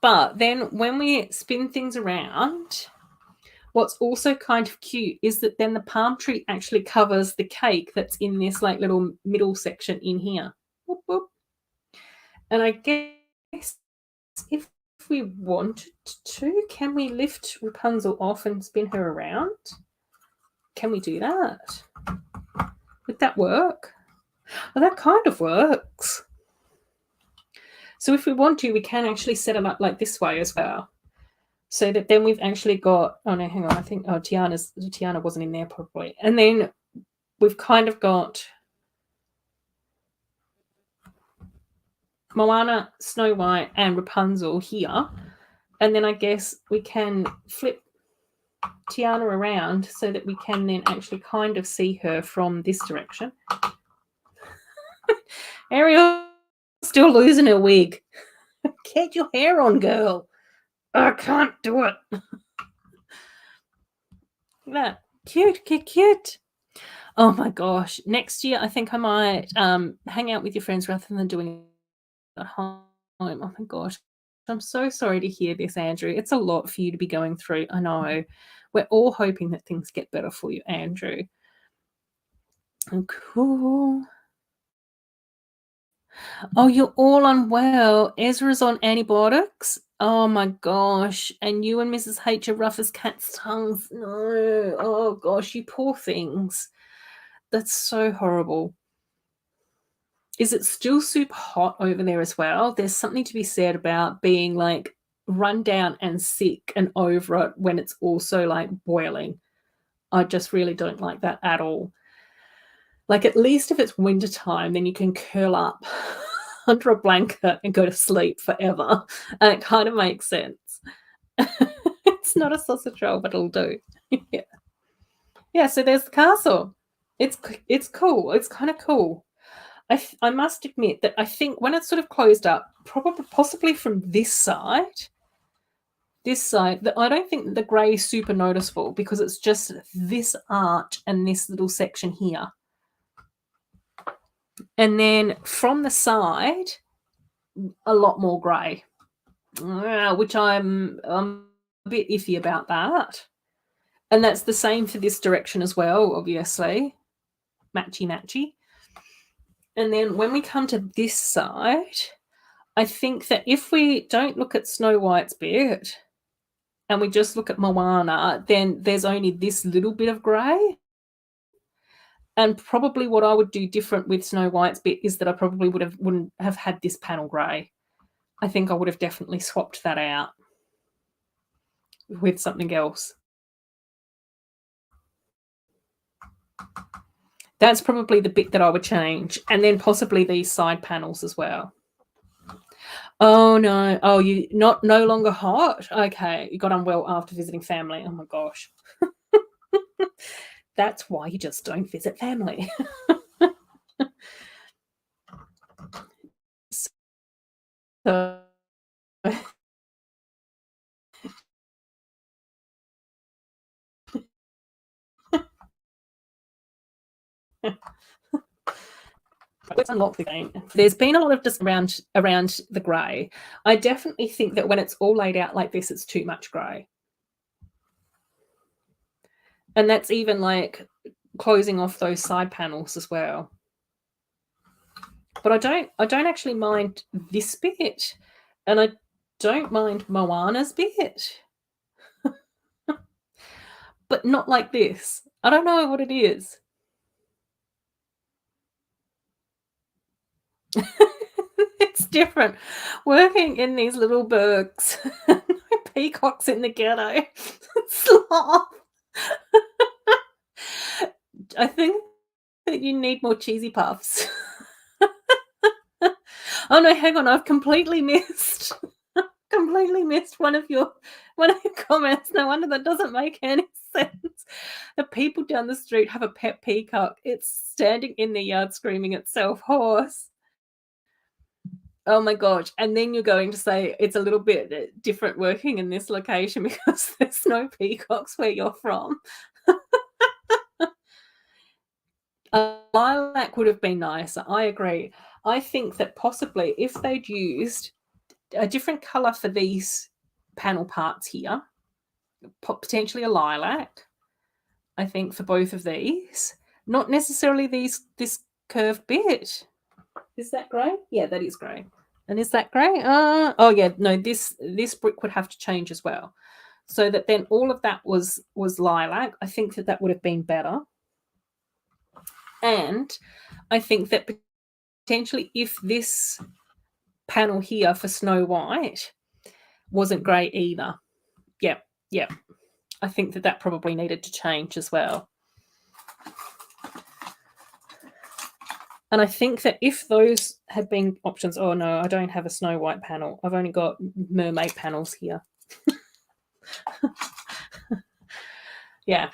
But then when we spin things around, what's also kind of cute is that then the palm tree actually covers the cake that's in this like little middle section in here. Whoop, whoop. And I guess if we wanted to, can we lift Rapunzel off and spin her around? Can we do that? Would that work? Well, that kind of works. So if we want to, we can actually set them up like this way as well. So that then we've actually got, oh no, hang on, I think, Tiana wasn't in there probably. And then we've kind of got Moana, Snow White, and Rapunzel here. And then I guess we can flip Tiana around so that we can then actually kind of see her from this direction. Ariel's still losing her wig. Get your hair on, girl. I can't do it. Look at that. Cute, cute, cute. Oh my gosh. Next year, I think I might hang out with your friends rather than doing it at home. Oh my gosh. I'm so sorry to hear this, Andrew. It's a lot for you to be going through. I know. We're all hoping that things get better for you, Andrew. Oh, cool. Oh, you're all unwell. Ezra's on antibiotics. Oh my gosh. And you and Mrs. H are rough as cat's tongues. No. Oh gosh, you poor things. That's so horrible. Is it still super hot over there as well? There's something to be said about being like run down and sick and over it when it's also like boiling. I just really don't like that at all. Like, at least if it's wintertime, then you can curl up under a blanket and go to sleep forever. And it kind of makes sense. It's not a sausage roll, but it'll do. Yeah. Yeah, so there's the castle. It's cool. It's kind of cool. I must admit that I think when it's sort of closed up, probably possibly from this side, I don't think the grey is super noticeable because it's just this arch and this little section here. And then from the side, a lot more grey, which I'm a bit iffy about that. And that's the same for this direction as well, obviously. Matchy, matchy. And then when we come to this side, I think that if we don't look at Snow White's bit and we just look at Moana, then there's only this little bit of grey. And probably what I would do different with Snow White's bit is that I probably wouldn't have had this panel grey. I think I would have definitely swapped that out with something else. That's probably the bit that I would change. And then possibly these side panels as well. Oh no. Oh, you no longer hot? Okay. You got unwell after visiting family. Oh my gosh. That's why you just don't visit family. So let's unlock the game. There's been a lot of just around the grey. I definitely think that when it's all laid out like this, it's too much grey. And that's even like closing off those side panels as well. But I don't actually mind this bit, and I don't mind Moana's bit. But not like this. I don't know what it is. It's different. Working in these little burgs. Peacocks in the ghetto. Sloth. I think that you need more cheesy puffs. Oh no, hang on, I've completely missed one of your comments. No wonder that doesn't make any sense. The people down the street have a pet peacock. It's standing in their yard screaming itself hoarse. Oh my gosh. And then you're going to say it's a little bit different working in this location because there's no peacocks where you're from. Lilac would have been nicer. I agree. I think that possibly if they'd used a different colour for these panel parts here, potentially a lilac, I think, for both of these. Not necessarily this curved bit. Is that grey? Yeah, that is grey. And is that grey? Oh yeah, no, this brick would have to change as well. So that then all of that was lilac. I think that would have been better. And I think that potentially if this panel here for Snow White wasn't grey either. Yep. I think that probably needed to change as well. And I think that if those had been options, oh no, I don't have a Snow White panel. I've only got mermaid panels here. Yeah.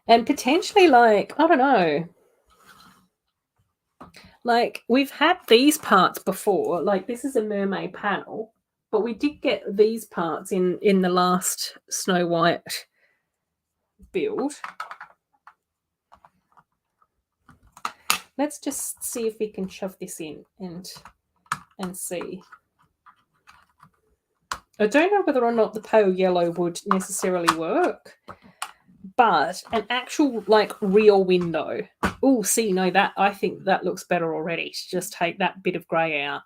And potentially, like, I don't know. Like, we've had these parts before. Like, this is a mermaid panel. But we did get these parts in the last Snow White build. Let's just see if we can shove this in and see. I don't know whether or not the pale yellow would necessarily work, but an actual like real window. Oh, see, no, that I think that looks better already. To just take that bit of grey out.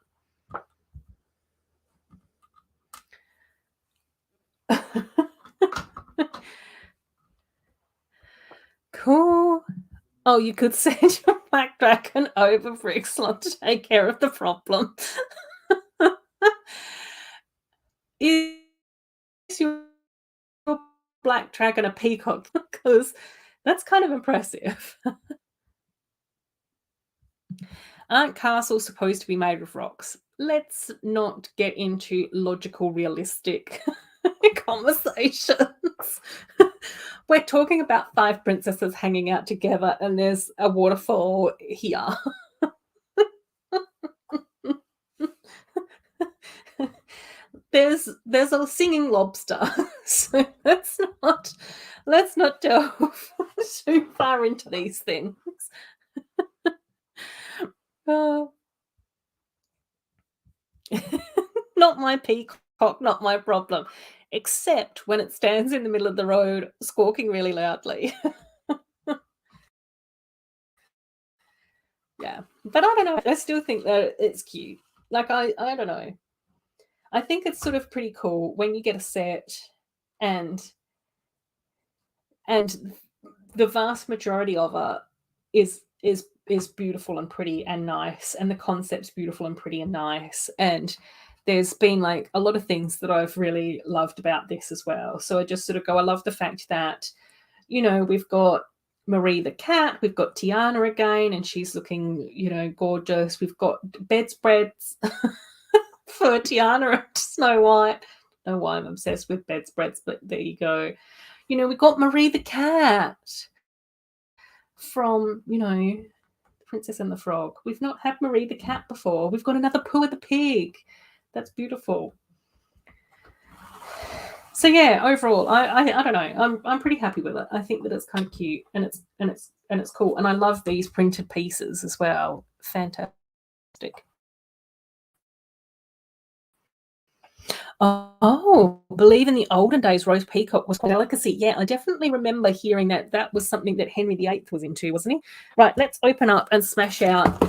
Cool. Oh, you could send your black dragon over for Ixalan to take care of the problem. Is your black dragon a peacock? Because that's kind of impressive. Aren't castles supposed to be made of rocks? Let's not get into logical, realistic conversations. We're talking about 5 princesses hanging out together, and there's a waterfall here. There's a singing lobster, so let's not delve too far into these things. Not my peacock, not my problem, except when it stands in the middle of the road squawking really loudly. Yeah, but I don't know. I still think that it's cute. Like I don't know. I think it's sort of pretty cool when you get a set and the vast majority of it is beautiful and pretty and nice, and the concept's beautiful and pretty and nice, and there's been like a lot of things that I've really loved about this as well. So I just sort of go, I love the fact that, you know, we've got Marie the cat, we've got Tiana again, and she's looking, you know, gorgeous. We've got bedspreads for Tiana and Snow White. I don't know why I'm obsessed with bedspreads, but there you go. You know, we got Marie the cat from, you know, Princess and the Frog. We've not had Marie the cat before. We've got another Pooh the pig. That's beautiful. So yeah, overall, I don't know. I'm pretty happy with it. I think that it's kind of cute and it's cool. And I love these printed pieces as well. Fantastic. Oh, believe in the olden days, roast peacock was quite a delicacy. Yeah, I definitely remember hearing that was something that Henry VIII was into, wasn't he? Right, let's open up and smash out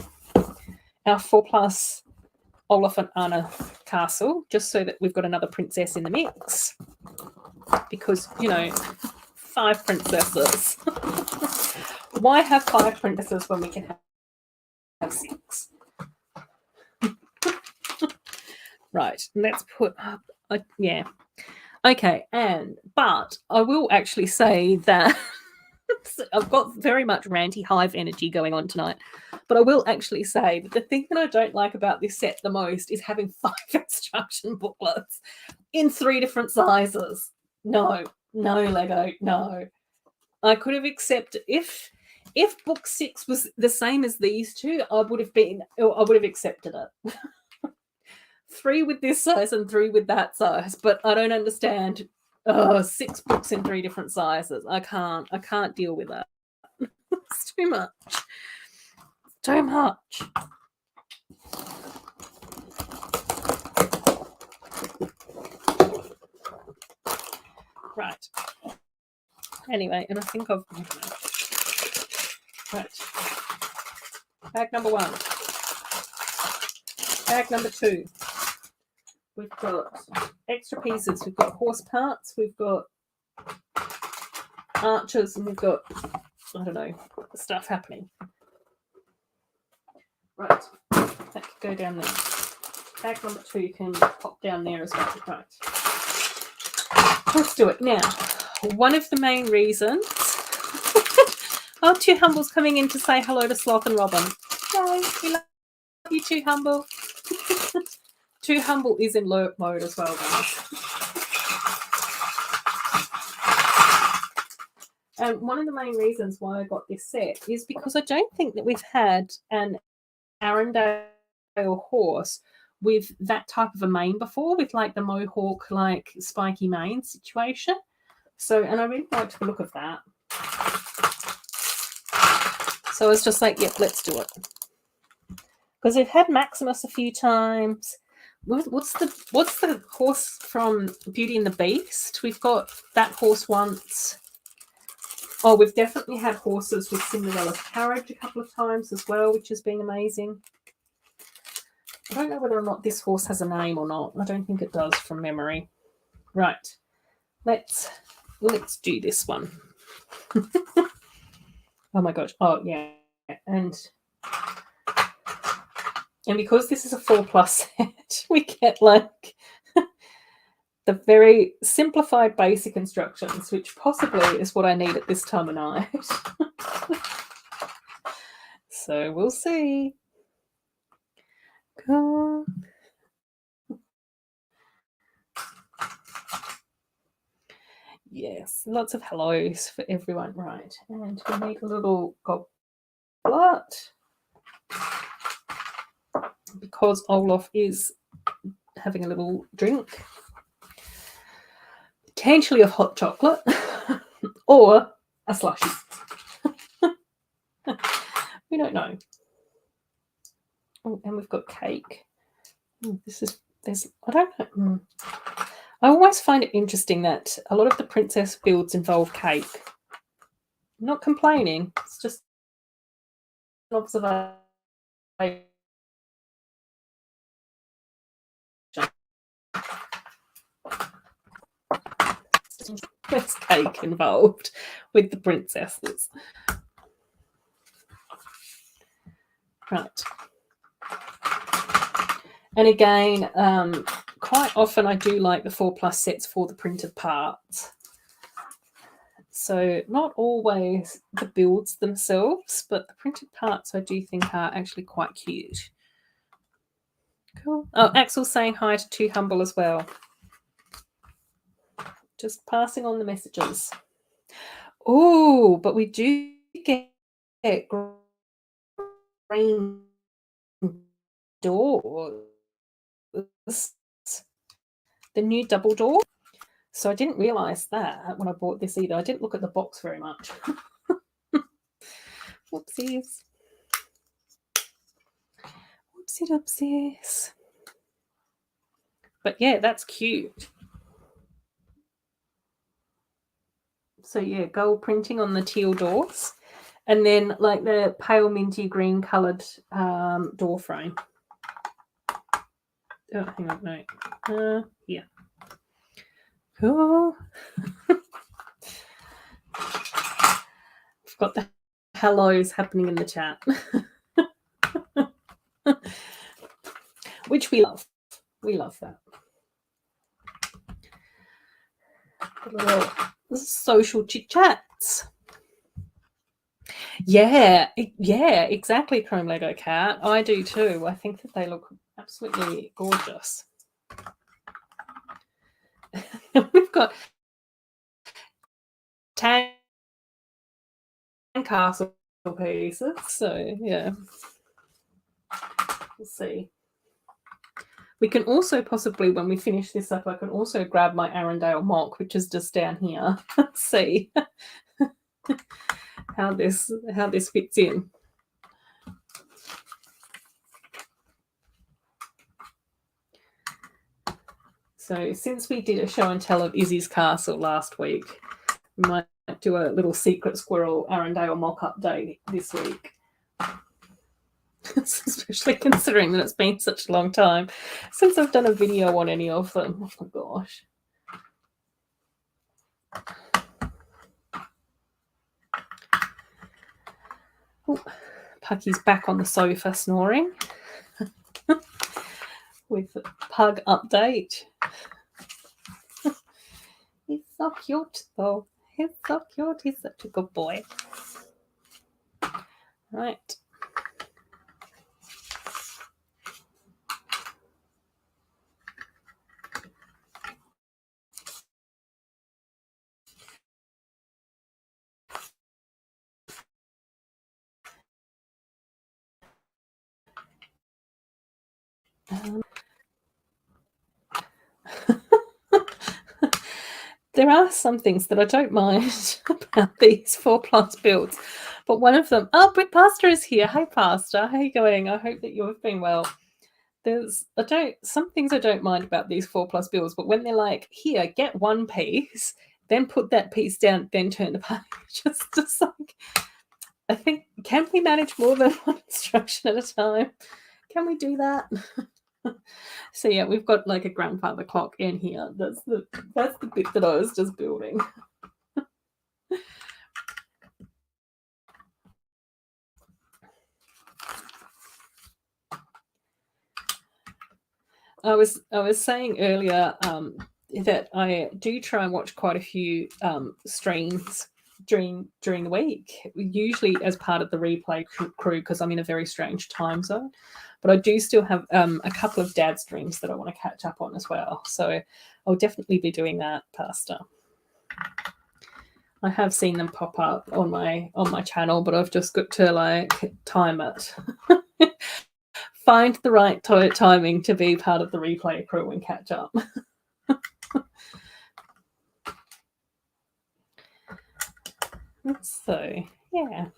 our 4+ Olaf and Anna castle, just so that we've got another princess in the mix. Because, you know, 5 princesses. Why have 5 princesses when we can have 6? Right, let's put up, yeah. Okay, but I will actually say that I've got very much ranty hive energy going on tonight, but I will actually say that the thing that I don't like about this set the most is having 5 instruction booklets in 3 different sizes. No, Lego, no. I could have accepted if book 6 was the same as these 2, I would have accepted it. 3 with this size and 3 with that size, but I don't understand 6 books in 3 different sizes. I can't deal with that. It's too much. Too much. Right. Anyway, and I think I've right. Bag number 1. Bag number 2. We've got extra pieces. We've got horse parts. We've got archers, and we've got, I don't know, stuff happening. Right. That could go down there. Bag number 2 can pop down there as well. Right. Let's do it. Now, one of the main reasons... Oh, 2 Humbles coming in to say hello to Sloth and Robin. Yay, we love you, 2 Humble. 2 Humble is in lurk mode as well, guys. And one of the main reasons why I got this set is because I don't think that we've had an Arendelle horse with that type of a mane before, with like the mohawk, like spiky mane situation. So, and I really liked the look of that. So I was just like, yep, let's do it. Because we've had Maximus a few times. What's the horse from Beauty and the Beast? We've got that horse once. Oh, we've definitely had horses with Cinderella's carriage a couple of times as well, which has been amazing. I don't know whether or not this horse has a name or not. I don't think it does from memory. Right. Let's do this one. Oh my gosh. Oh yeah. And because this is a 4+ set, we get like the very simplified basic instructions, which possibly is what I need at this time of night. So we'll see. Cool. Yes, lots of hellos for everyone. Right, and we need a little goblet because Olaf is having a little drink, potentially of hot chocolate or a slushy. We don't know. Oh, and we've got cake. Oh, I don't know. I always find it interesting that a lot of the princess builds involve cake. I'm not complaining. It's just an observation. There's cake involved with the princesses. Right. And again, quite often I do like the 4+ sets for the printed parts. So not always the builds themselves, but the printed parts I do think are actually quite cute. Cool. Oh, Axel's saying hi to Too Humble as well. Just passing on the messages. Oh, but we do get green doors. The new double door. So I didn't realise that when I bought this either. I didn't look at the box very much. Whoopsies. Whoopsie doopsies. But yeah, that's cute. So yeah, gold printing on the teal doors. And then like the pale minty green coloured door frame. Oh, hang on, no. Yeah. Cool. We've got the hellos happening in the chat. Which we love. We love that. Little social chit chats. Yeah, exactly, Chrome Lego Cat. I do too. I think that they look absolutely gorgeous. We've got tan castle pieces, so yeah. We'll see. We can also possibly, when we finish this up, I can also grab my Arendelle mock, which is just down here. See how this fits in. So since we did a show and tell of Izzy's castle last week, we might do a little secret squirrel Arendelle mock update this week. Especially considering that it's been such a long time since I've done a video on any of them. Oh my gosh. Oh, Pucky's back on the sofa snoring. With Pug update. He's so cute though. He's so cute. He's such a good boy. Right. there are some things that I don't mind about these 4+ builds, but one of them, oh, Britt Pastor is here. Hey, Pastor, how you going? I hope that you have been well. Some things I don't mind about these 4+ builds, but when they're like, here, get one piece, then put that piece down, then turn the page, it's just like, I think, can we manage more than one instruction at a time? Can we do that? So yeah, we've got like a grandfather clock in here. That's the bit that I was just building. I was saying earlier that I do try and watch quite a few streams during the week, usually as part of the replay crew, because I'm in a very strange time zone. But I do still have a couple of dad streams that I want to catch up on as well. So I'll definitely be doing that, Pastor. I have seen them pop up on my channel, but I've just got to like time it. Find the right timing to be part of the replay crew and catch up. So yeah,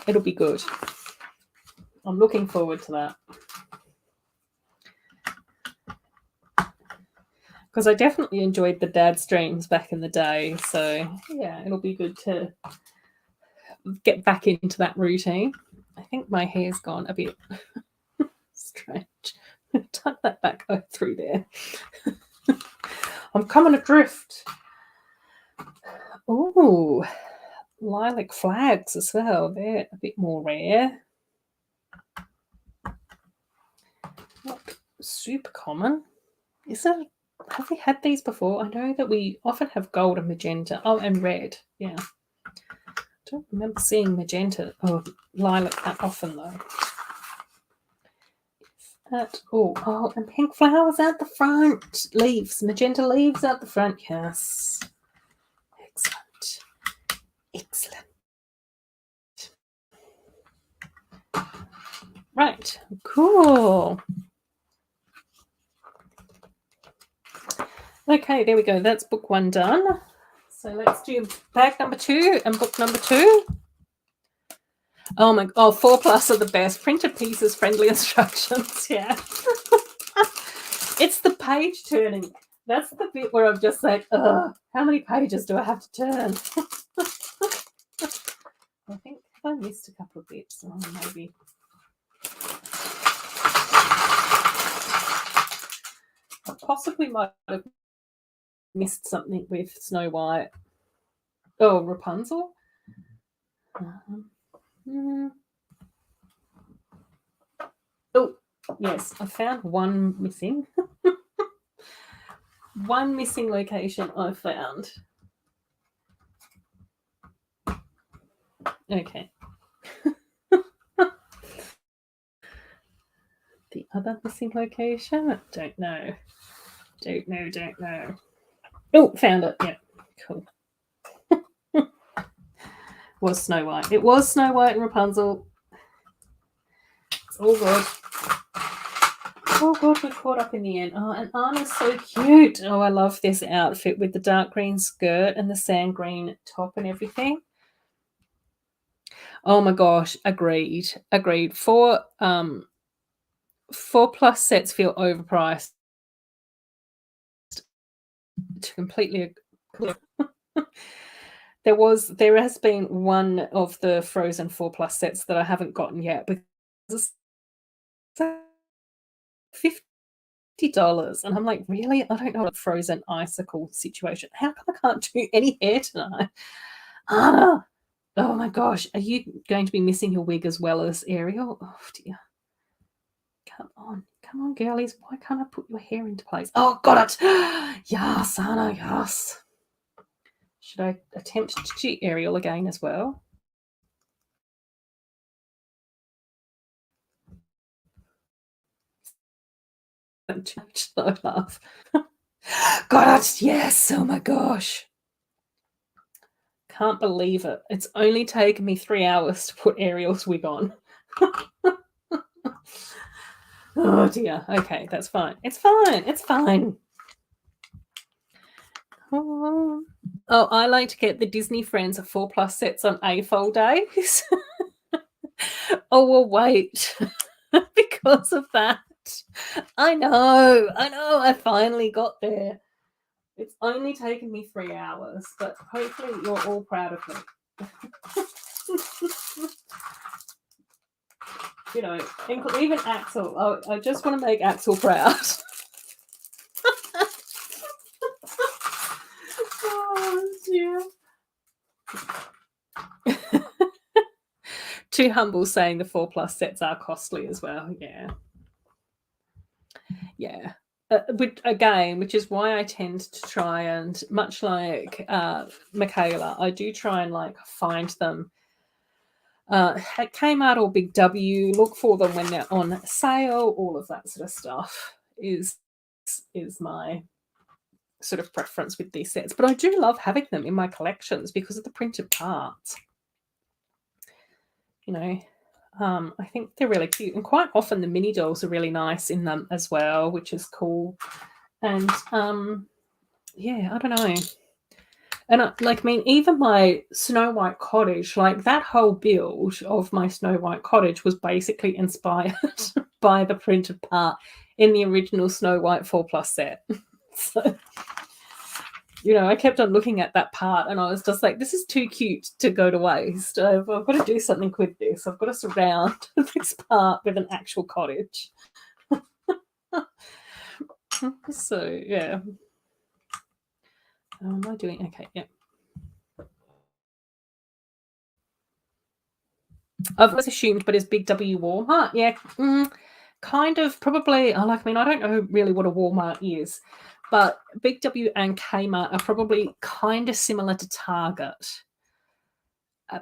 it'll be good. I'm looking forward to that. Because I definitely enjoyed the dad streams back in the day. So yeah, it'll be good to get back into that routine. I think my hair's gone a bit strange. Tuck that back through there. I'm coming adrift. Oh, lilac flags as well. They're a bit more rare. Not super common. Have we had these before? I know that we often have gold and magenta. Oh, and red. Yeah. I don't remember seeing magenta or lilac that often though. Oh, and pink flowers out the front. Leaves, magenta leaves out the front. Yes. Excellent. Excellent. Right. Cool. Okay, there we go. That's book 1 done. So let's do bag number 2 and book number 2. Oh my! Oh, 4+ are the best. Printed pieces, friendly instructions. Yeah. It's the page turning. That's the bit where I'm just like, ugh, how many pages do I have to turn? I think I missed a couple of bits. Oh, maybe. I possibly might have missed something with Snow White. Oh, Rapunzel. Oh, yes, I found one missing. One missing location I found. Okay. The other missing location? Don't know. Don't know. Oh, found it. Yeah, cool. Was Snow White. It was Snow White and Rapunzel. It's all good. Oh god, we're caught up in the end. Oh, and Anna's so cute. Oh, I love this outfit with the dark green skirt and the sand green top and everything. Oh my gosh, agreed. 4+ sets feel overpriced. Completely. There has been one of the Frozen 4+ sets that I haven't gotten yet because $50, and I'm like, really? I don't know what Frozen icicle situation. How come I can't do any hair tonight? Anna, oh my gosh, are you going to be missing your wig as well as Ariel? Oh dear. Come on, girlies. Why can't I put your hair into place? Oh, got it. Yes, Anna, yes. Should I attempt to cheat Ariel again as well? Laugh. Got it. Yes. Oh my gosh. Can't believe it. It's only taken me 3 hours to put Ariel's wig on. Oh dear. Okay, that's fine. It's fine. Oh, I like to get the Disney Friends 4+ sets on AFOL days. Oh, well, wait. Because of that. I know. I finally got there. It's only taken me 3 hours, but hopefully you're all proud of me. You know, even Axel. I just want to make Axel proud. Oh, dear. Too humble saying the 4+ sets are costly as well. Yeah. Which is why I tend to try and, much like Michaela, I do try and like find them at Kmart or Big W, look for them when they're on sale. All of that sort of stuff is my sort of preference with these sets. But I do love having them in my collections because of the printed parts. You know, I think they're really cute, and quite often the mini dolls are really nice in them as well, which is cool. And yeah, I don't know. And even my Snow White cottage, like that whole build of my Snow White cottage was basically inspired by the printed part in the original Snow White 4+ set. So, you know, I kept on looking at that part and I was just like, this is too cute to go to waste. I've got to do something with this. I've got to surround this part with an actual cottage. So, yeah. How am I doing? Okay, yeah. I've always assumed, but is Big W Walmart? Yeah, kind of, probably. I don't know really what a Walmart is, but Big W and Kmart are probably kind of similar to Target,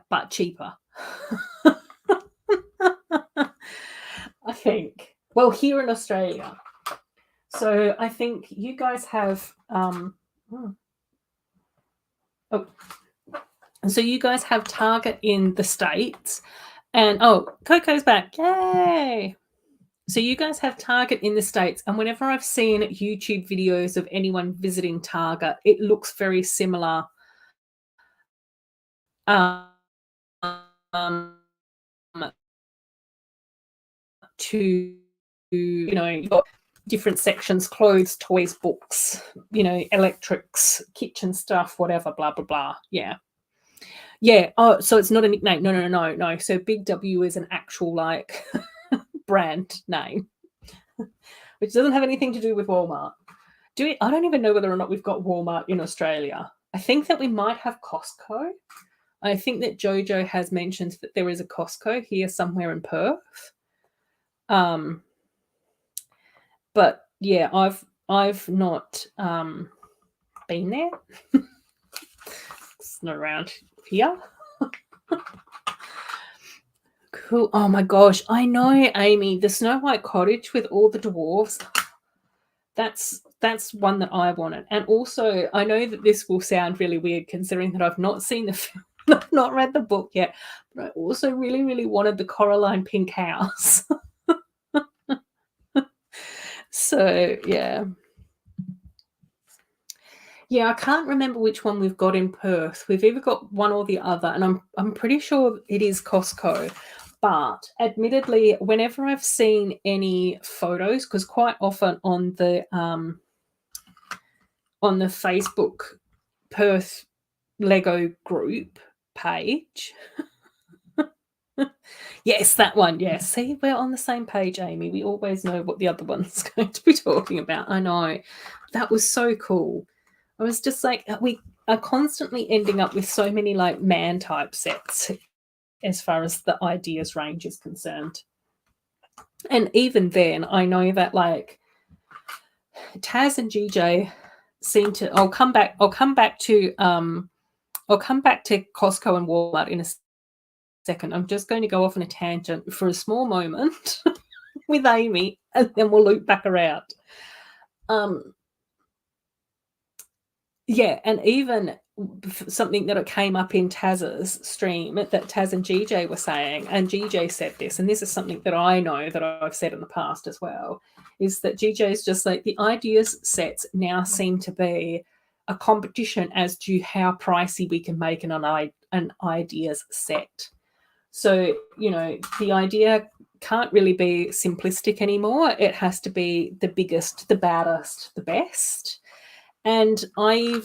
but cheaper. I think. Well, here in Australia. So I think you guys have so you guys have Target in the States, and Coco's back. Yay! So you guys have Target in the States, and whenever I've seen YouTube videos of anyone visiting Target, it looks very similar to, you know, you've got different sections: clothes, toys, books, you know, electrics, kitchen stuff, whatever, blah, blah, blah. Yeah. Oh, so it's not a nickname. No. So Big W is an actual like brand name, which doesn't have anything to do with Walmart. I don't even know whether or not we've got Walmart in Australia. I think that we might have Costco. I think that Jojo has mentioned that there is a Costco here somewhere in Perth. But yeah, I've not been there. It's not around here. Cool. Oh my gosh, I know, Amy, the Snow White cottage with all the dwarves. That's one that I wanted. And also, I know that this will sound really weird considering that I've not seen the film, I've not read the book yet, but I also really, really wanted the Coraline pink house. So, yeah. Yeah, I can't remember which one we've got in Perth. We've either got one or the other, and I'm pretty sure it is Costco. But admittedly, whenever I've seen any photos, because quite often on the Facebook Perth Lego group page. Yes, that one. Yes. See, we're on the same page, Amy. We always know what the other one's going to be talking about. I know. That was so cool. I was just like, we are constantly ending up with so many like man type sets as far as the ideas range is concerned. And even then, I know that like Taz and GJ seem to. I'll come back to Costco and Walmart in a second. I'm just going to go off on a tangent for a small moment with Amy, and then we'll loop back around. Yeah, and even something that came up in Taz's stream that Taz and GJ were saying, and GJ said this, and this is something that I know that I've said in the past as well, is that GJ's just like, the ideas sets now seem to be a competition as to how pricey we can make an ideas set. So, the idea can't really be simplistic anymore. It has to be the biggest, the baddest, the best. And I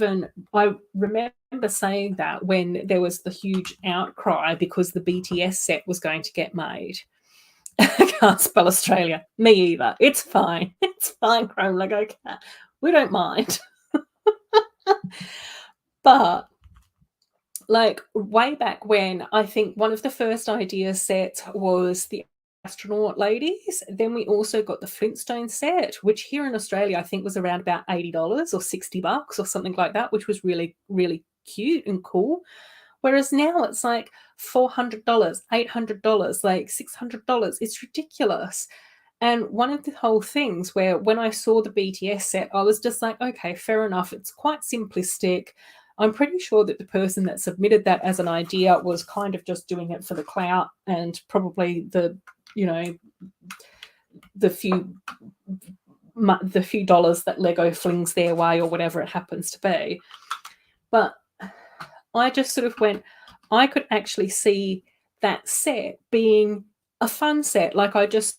remember saying that when there was the huge outcry because the BTS set was going to get made. I can't spell Australia. Me either. It's fine. It's fine, Chrome Lego Cat. We don't mind. But like way back when, I think one of the first idea sets was the astronaut ladies. Then we also got the Flintstone set, which here in Australia I think was around about $80 or $60 or something like that, which was really, really cute and cool. Whereas now it's like $400, $800, like $600. It's ridiculous. And one of the whole things where when I saw the BTS set, I was just like, okay, fair enough. It's quite simplistic. I'm pretty sure that the person that submitted that as an idea was kind of just doing it for the clout and probably the few dollars that Lego flings their way or whatever it happens to be. But I just sort of went, I could actually see that set being a fun set. Like I just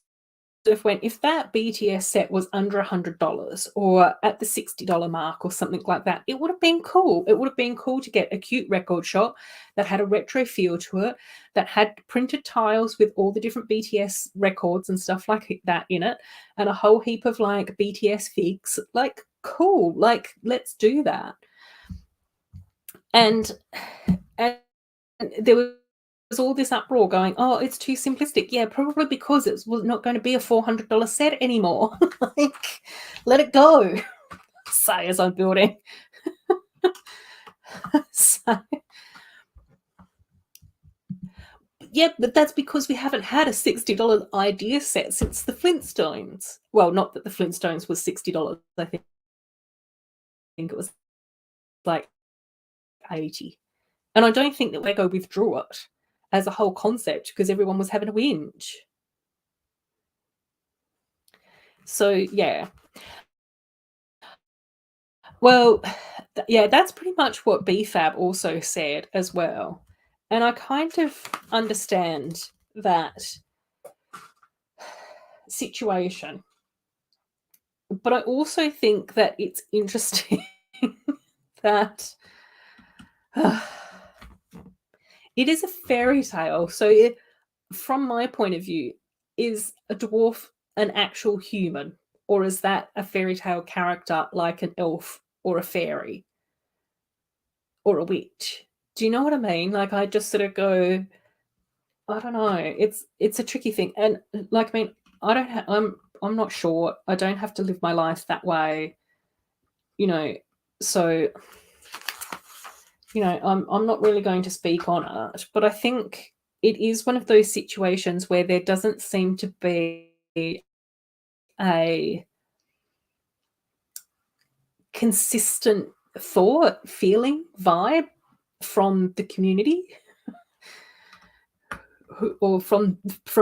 sort of went, if that BTS set was under $100 or at the $60 mark or something like that, it would have been cool. It would have been cool to get a cute record shop that had a retro feel to it, that had printed tiles with all the different BTS records and stuff like that in it, and a whole heap of like BTS figs. Like, cool. Like, let's do that. And there was all this uproar going, oh, it's too simplistic. Yeah, probably because it's not going to be a $400 set anymore. Like, let it go. Say as I'm building. So, yeah, but that's because we haven't had a $60 idea set since the Flintstones. Well, not that the Flintstones was $60. I think it was like $80. And I don't think that Lego withdrew it as a whole concept because everyone was having a whinge. So, yeah. Well, yeah, that's pretty much what BFAB also said as well. And I kind of understand that situation. But I also think that it's interesting that it is a fairy tale. So, from my point of view, is a dwarf an actual human? Or is that a fairy tale character like an elf or a fairy or a witch? Do you know what I mean? Like, I just sort of go, I don't know. It's a tricky thing. And like, I mean, I'm not sure. I don't have to live my life that way, so I'm not really going to speak on it, but I think it is one of those situations where there doesn't seem to be a consistent thought, feeling, vibe from the community or from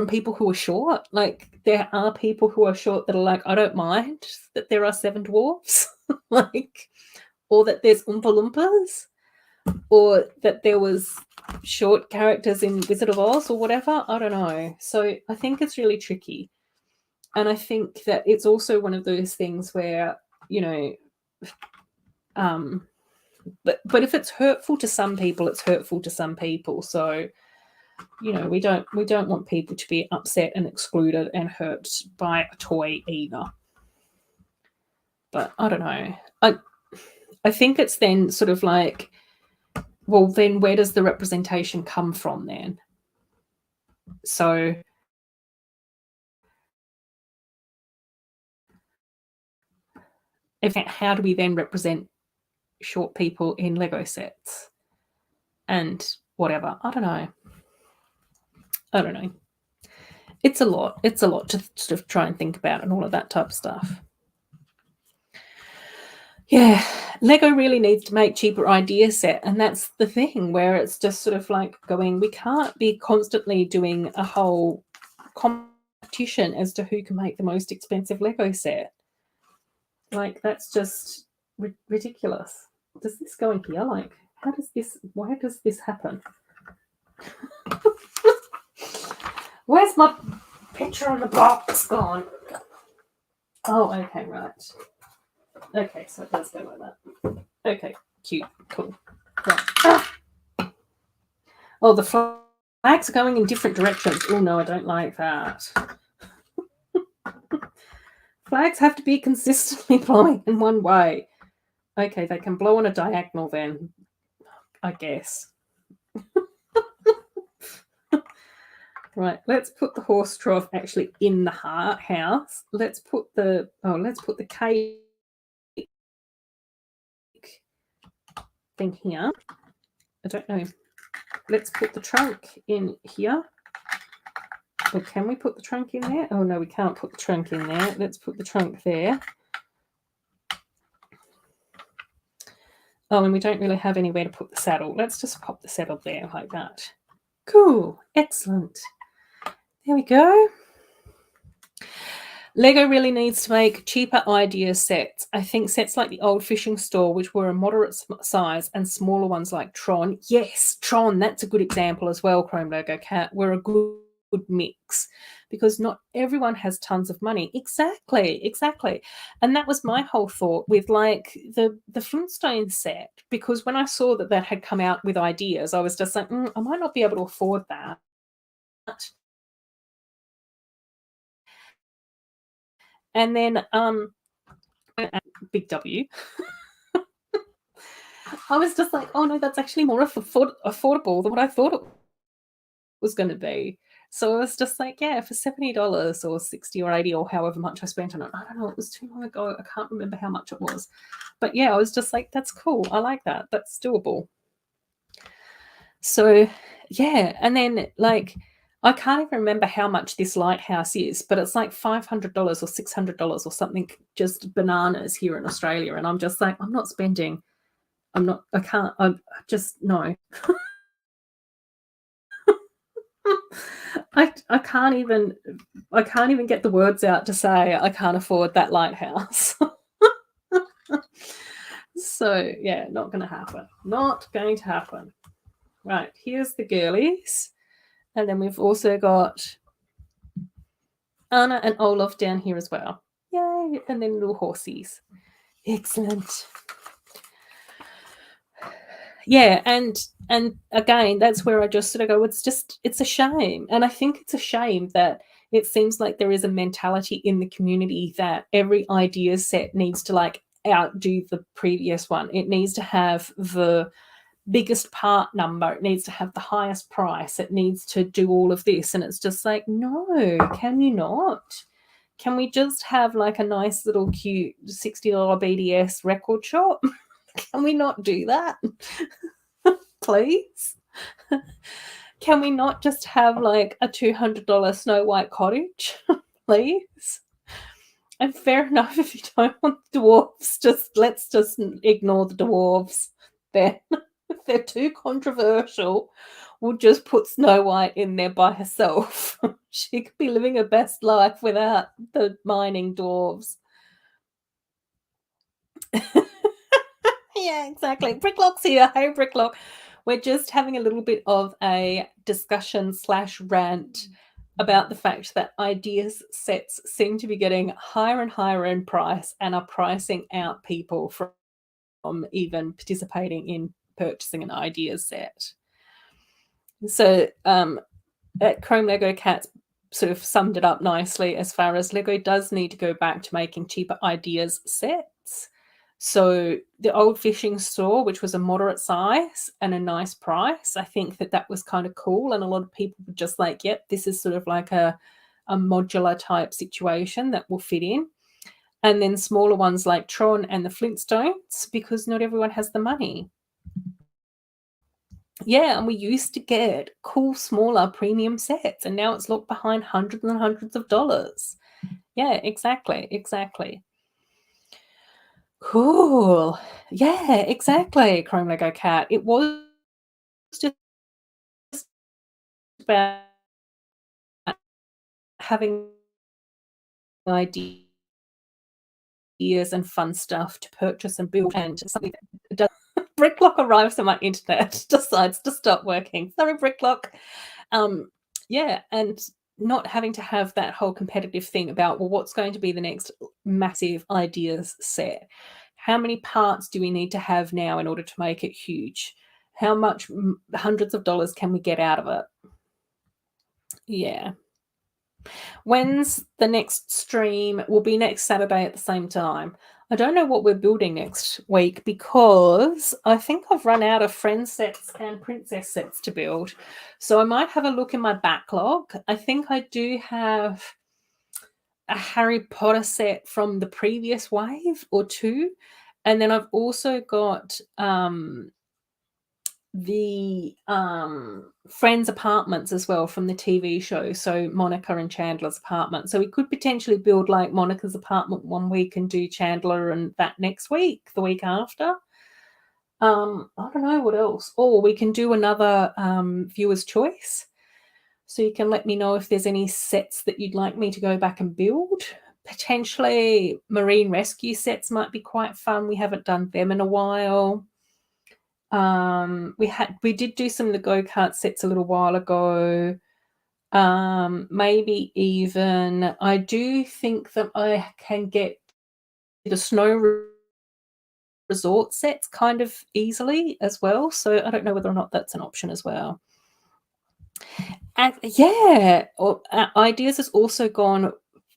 people who are short. Like, there are people who are short that are like, I don't mind that there are 7 dwarfs, like, or that there's Oompa Loompas, or that there was short characters in Wizard of Oz or whatever. I don't know. So I think it's really tricky. And I think that it's also one of those things where, but if it's hurtful to some people, it's hurtful to some people. So, we don't want people to be upset and excluded and hurt by a toy either. But I don't know. I think it's then sort of like, well, then where does the representation come from then? So how do we then represent short people in Lego sets and whatever? I don't know. It's a lot to sort of try and think about and all of that type of stuff. Yeah, Lego really needs to make cheaper idea set, and that's the thing where it's just sort of like going, we can't be constantly doing a whole competition as to who can make the most expensive Lego set. Like, that's just ridiculous. does this go in here? Like, why does this happen? Where's my picture on the box gone? Oh, okay, right. Okay, so it does go like that. Okay, cute, cool. Right. Ah! Oh, the flags are going in different directions. Oh, no, I don't like that. Flags have to be consistently blowing in one way. Okay, they can blow on a diagonal then, I guess. Right, let's put the horse trough actually in the house. Let's put the cake thing here. I don't know. Let's put the trunk in here. Or can we put the trunk in there? Oh, no, we can't put the trunk in there. Let's put the trunk there. Oh, and we don't really have anywhere to put the saddle. Let's just pop the saddle there like that. Cool. Excellent. There we go. Lego really needs to make cheaper idea sets. I think sets like the old fishing store, which were a moderate size, and smaller ones like Tron. Yes, Tron, that's a good example as well, Chrome Lego Cat, were a good mix because not everyone has tons of money. Exactly. And that was my whole thought with like the Flintstones set, because when I saw that had come out with ideas, I was just like, I might not be able to afford that. And then Big W. I was just like, oh no, that's actually more affordable than what I thought it was going to be. So I was just like, yeah, for $70 or $60 or $80 or however much I spent on it. I don't know, it was too long ago. I can't remember how much it was. But yeah, I was just like, that's cool. I like that. That's doable. So yeah, and then like I can't even remember how much this lighthouse is, but it's like $500 or $600 or something, just bananas here in Australia. And I'm just like, I'm not spending. I can't. I just no. I can't even get the words out to say I can't afford that lighthouse. So yeah, not going to happen. Not going to happen. Right, here's the girlies. And then we've also got Anna and Olaf down here as well. Yay! And then little horsies. Excellent. Yeah, and again, that's where I just sort of go, it's a shame. And I think it's a shame that it seems like there is a mentality in the community that every idea set needs to like outdo the previous one. It needs to have the biggest part number. It needs to have the highest price. It needs to do all of this. And it's just like, no, can you not? Can we just have like a nice little cute $60 BDS record shop? Can we not do that? Please? Can we not just have like a $200 Snow White cottage? Please? And fair enough if you don't want dwarves, let's just ignore the dwarves. Then if they're too controversial, we'll just put Snow White in there by herself. She could be living her best life without the mining dwarves. Yeah, exactly. Bricklock's here. Hey, Bricklock. We're just having a little bit of a discussion / rant about the fact that ideas sets seem to be getting higher and higher in price and are pricing out people from even participating in purchasing an ideas set. So at Chrome Lego Cats sort of summed it up nicely as far as Lego does need to go back to making cheaper ideas sets. So the old fishing store, which was a moderate size and a nice price, I think that was kind of cool. And a lot of people were just like, yep, this is sort of like a modular type situation that will fit in. And then smaller ones like Tron and the Flintstones, because not everyone has the money. Yeah, and we used to get cool, smaller premium sets, and now it's locked behind hundreds and hundreds of dollars. Yeah, exactly. Cool. Yeah, exactly, Chrome Lego Cat. It was just about having ideas and fun stuff to purchase and build, and something that does Bricklock arrives and my internet decides to stop working. Sorry, Bricklock. Yeah, and not having to have that whole competitive thing about, well, what's going to be the next massive ideas set? How many parts do we need to have now in order to make it huge? How much hundreds of dollars can we get out of it? Yeah. When's the next stream? Will be next Saturday at the same time. I don't know what we're building next week because I think I've run out of friend sets and princess sets to build. So I might have a look in my backlog. I think I do have a Harry Potter set from the previous wave or two. And then I've also got the friends' apartments as well from the TV show. So Monica and Chandler's apartment. So we could potentially build like Monica's apartment one week and do Chandler and that next week, the week after. I don't know what else. Or we can do another viewer's choice. So you can let me know if there's any sets that you'd like me to go back and build. Potentially marine rescue sets might be quite fun. We haven't done them in a while. We did do some of the go-kart sets a little while ago. Maybe even I do think that I can get the snow resort sets kind of easily as well. So I don't know whether or not that's an option as well. Yeah, Ideas has also gone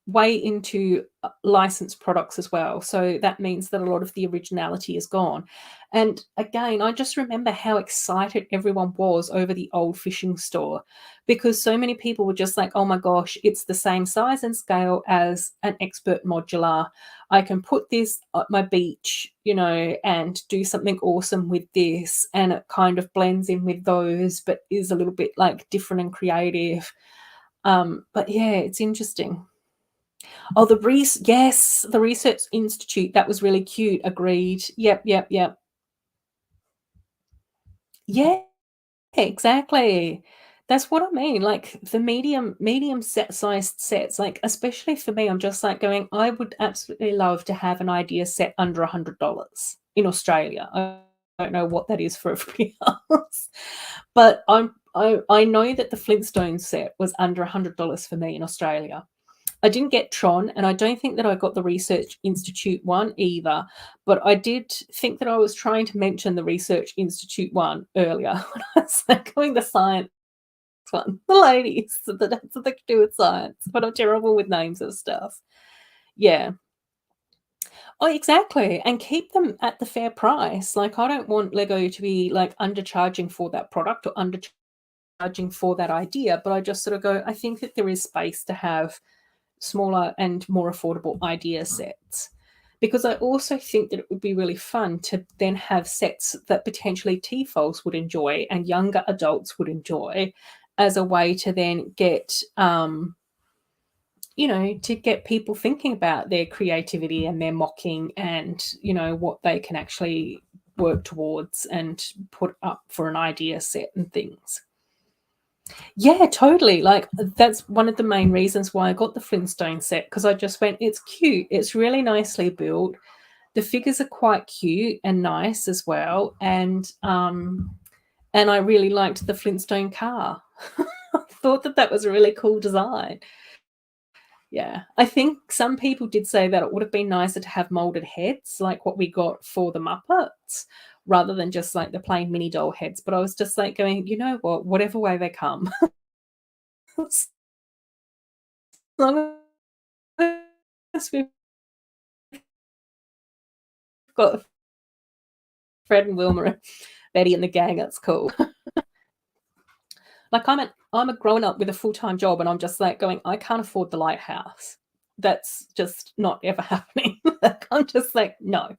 way into licensed products as well. So that means that a lot of the originality is gone. And again, I just remember how excited everyone was over the old fishing store because so many people were just like, oh my gosh, it's the same size and scale as an expert modular. I can put this at my beach, and do something awesome with this. And it kind of blends in with those, but is a little bit like different and creative. But yeah, it's interesting. Oh, the Research Institute. That was really cute. Agreed. Yep. Yeah, exactly. That's what I mean. Like the medium sized sets, like especially for me, I'm just like going, I would absolutely love to have an idea set under $100 in Australia. I don't know what that is for everybody else. But I know that the Flintstones set was under $100 for me in Australia. I didn't get Tron, and I don't think that I got the Research Institute one either. But I did think that I was trying to mention the Research Institute one earlier when I was like going the science one, the ladies that has something to do with science, but I'm terrible with names of stuff. Yeah. Oh, exactly. And keep them at the fair price. Like I don't want Lego to be like undercharging for that product or undercharging for that idea, but I just sort of go, I think that there is space to have smaller and more affordable idea sets. Because I also think that it would be really fun to then have sets that potentially TEFLs would enjoy and younger adults would enjoy as a way to then get, to get people thinking about their creativity and their mocking and, what they can actually work towards and put up for an idea set and things. Yeah, totally. Like that's one of the main reasons why I got the Flintstone set because I just went, it's cute. It's really nicely built. The figures are quite cute and nice as well. And I really liked the Flintstone car. I thought that was a really cool design. Yeah. I think some people did say that it would have been nicer to have molded heads like what we got for the Muppets rather than just like the plain mini doll heads. But I was just like going, you know what, whatever way they come. As long as we've got Fred and Wilma and Betty and the gang, that's cool. Like I'm a grown up with a full-time job and I'm just like going, I can't afford the lighthouse. That's just not ever happening. Like, I'm just like, no.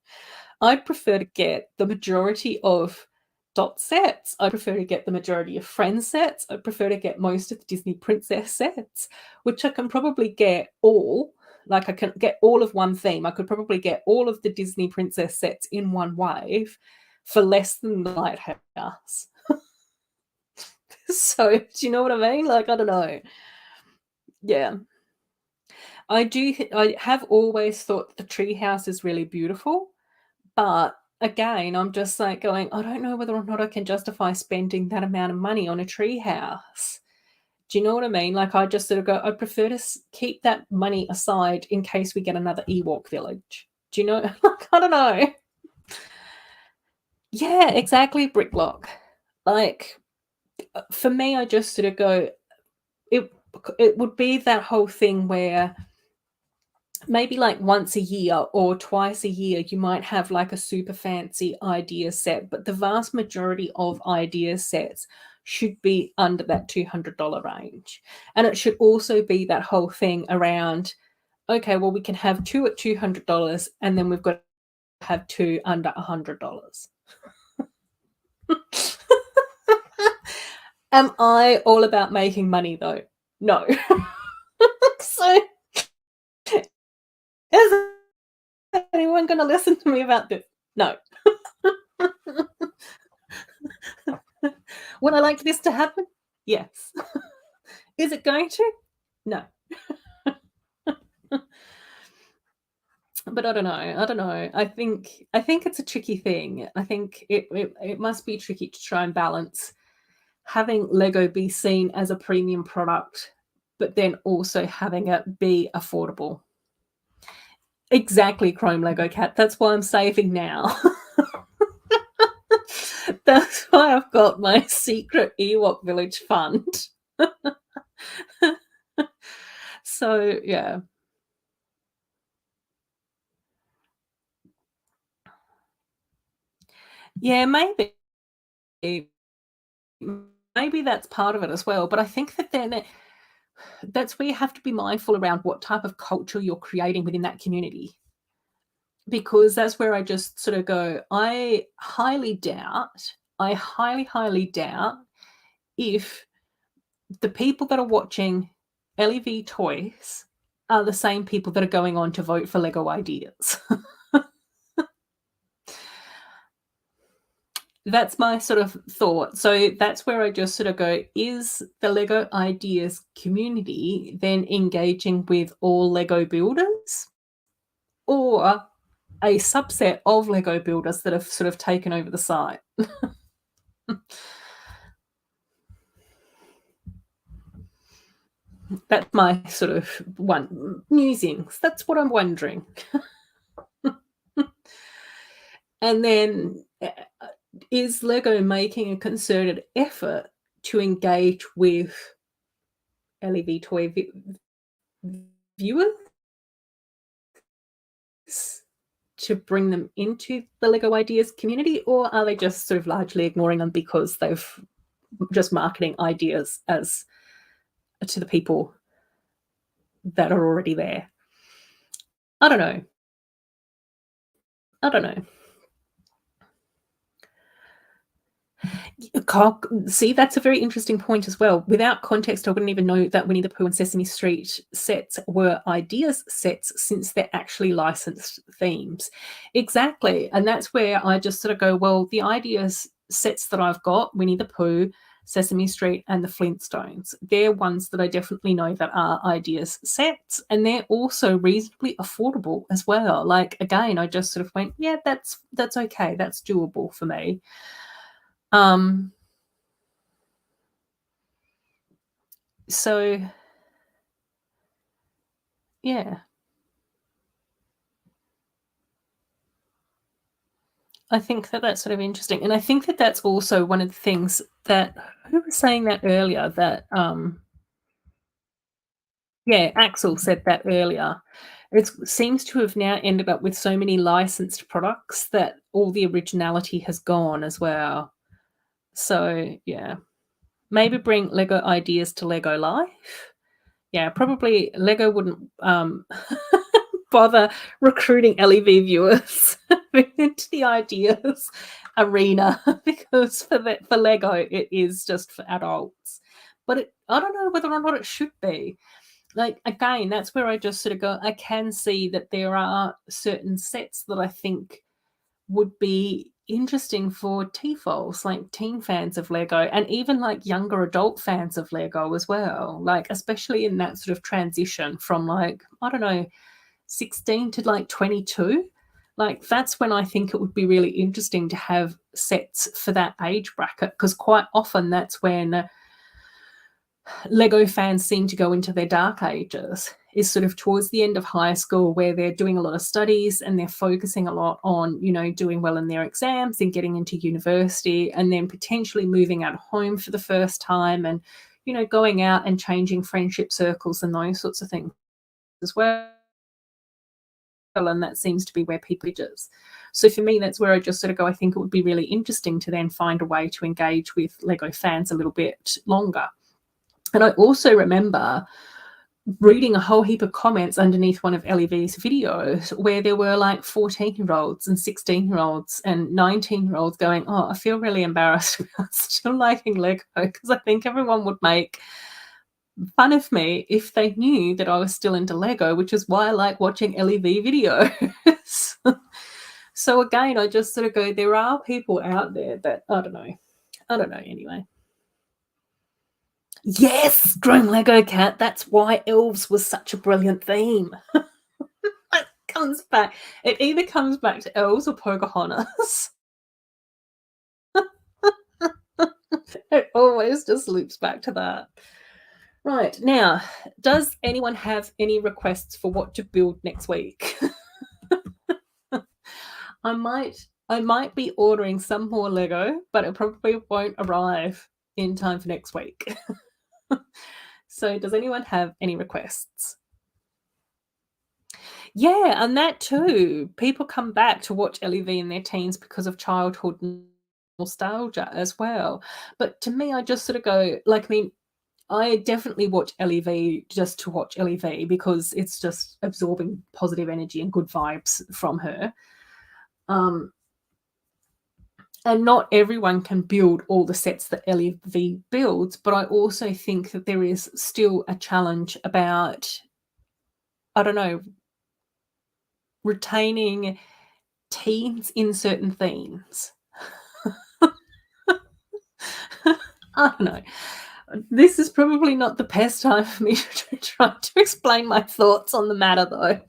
I'd prefer to get the majority of dot sets. I prefer to get the majority of friend sets. I prefer to get most of the Disney princess sets, which I can probably get all. Like I can get all of one theme. I could probably get all of the Disney princess sets in one wave for less than the lighthouse. So do you know what I mean? Like, I don't know. Yeah. I have always thought the treehouse is really beautiful, but again, I'm just like going, I don't know whether or not I can justify spending that amount of money on a tree house. Do you know what I mean? Like, I just sort of go, I prefer to keep that money aside in case we get another Ewok village. Do you know? Like, I don't know. Yeah, exactly, Bricklock. Like, for me, I just sort of go, it it would be that whole thing where maybe like once a year or twice a year you might have like a super fancy idea set, but the vast majority of idea sets should be under that $200 range. And it should also be that whole thing around, okay, well, we can have two at $200 and then we've got to have two under $100. Am I all about making money though? No. So is anyone going to listen to me about this? No. Would I like this to happen? Yes. Is it going to? No. But I don't know. I don't know. I think it's a tricky thing. I think it must be tricky to try and balance having Lego be seen as a premium product, but then also having it be affordable. Exactly, Chrome Lego Cat. That's why I'm saving now. That's why I've got my secret Ewok Village fund. So, yeah. Yeah, maybe. Maybe that's part of it as well. But I think that then that's where you have to be mindful around what type of culture you're creating within that community. Because that's where I just sort of go, I highly doubt, I highly, highly doubt if the people that are watching LEV Toys are the same people that are going on to vote for Lego Ideas. That's my sort of thought. So that's where I just sort of go, is the Lego Ideas community then engaging with all Lego builders? Or a subset of Lego builders that have sort of taken over the site? That's my sort of musings. That's what I'm wondering. And then is Lego making a concerted effort to engage with LEV toy viewers to bring them into the Lego Ideas community, or are they just sort of largely ignoring them because they've just marketing ideas as to the people that are already there? I don't know. I don't know. See, that's a very interesting point as well. Without context, I wouldn't even know that Winnie the Pooh and Sesame Street sets were ideas sets, since they're actually licensed themes. Exactly. And that's where I just sort of go, well, the ideas sets that I've got, Winnie the Pooh, Sesame Street, and the Flintstones, they're ones that I definitely know that are ideas sets, and they're also reasonably affordable as well. Like, again, I just sort of went, yeah, that's okay. That's doable for me. So yeah, I think that that's sort of interesting, and I think that that's also one of the things that, who was saying that earlier, that yeah, Axel said that earlier. It seems to have now ended up with so many licensed products that all the originality has gone as well. So yeah, maybe bring Lego Ideas to Lego Life. Yeah, probably Lego wouldn't bother recruiting LEV viewers into the ideas arena, because for Lego it is just for adults. But I don't know whether or not it should be. Like, again, that's where I just sort of go, I can see that there are certain sets that I think would be interesting for TFOs, like teen fans of Lego, and even like younger adult fans of Lego as well. Like, especially in that sort of transition from, like, I don't know, 16 to like 22. Like, that's when I think it would be really interesting to have sets for that age bracket, because quite often that's when Lego fans seem to go into their dark ages, is sort of towards the end of high school, where they're doing a lot of studies and they're focusing a lot on, doing well in their exams and getting into university, and then potentially moving out of home for the first time, and, going out and changing friendship circles and those sorts of things as well. And that seems to be where people ages. So for me, that's where I just sort of go, I think it would be really interesting to then find a way to engage with Lego fans a little bit longer. And I also remember reading a whole heap of comments underneath one of LEV's videos where there were like 14-year-olds and 16-year-olds and 19-year-olds going, oh, I feel really embarrassed about still liking Lego, because I think everyone would make fun of me if they knew that I was still into Lego, which is why I like watching LEV videos. So again, I just sort of go, there are people out there that, I don't know anyway. Yes, Drone Lego Cat. That's why elves was such a brilliant theme. It comes back. It either comes back to elves or Pocahontas. It always just loops back to that. Right, now, does anyone have any requests for what to build next week? I might be ordering some more Lego, but it probably won't arrive in time for next week. So does anyone have any requests? Yeah, and that too. People come back to watch LEV in their teens because of childhood nostalgia as well. But to me, I just sort of go, like, I mean, I definitely watch LEV just to watch LEV because it's just absorbing positive energy and good vibes from her. And not everyone can build all the sets that LEV builds, but I also think that there is still a challenge about, I don't know, retaining teens in certain themes. I don't know. This is probably not the best time for me to try to explain my thoughts on the matter, though.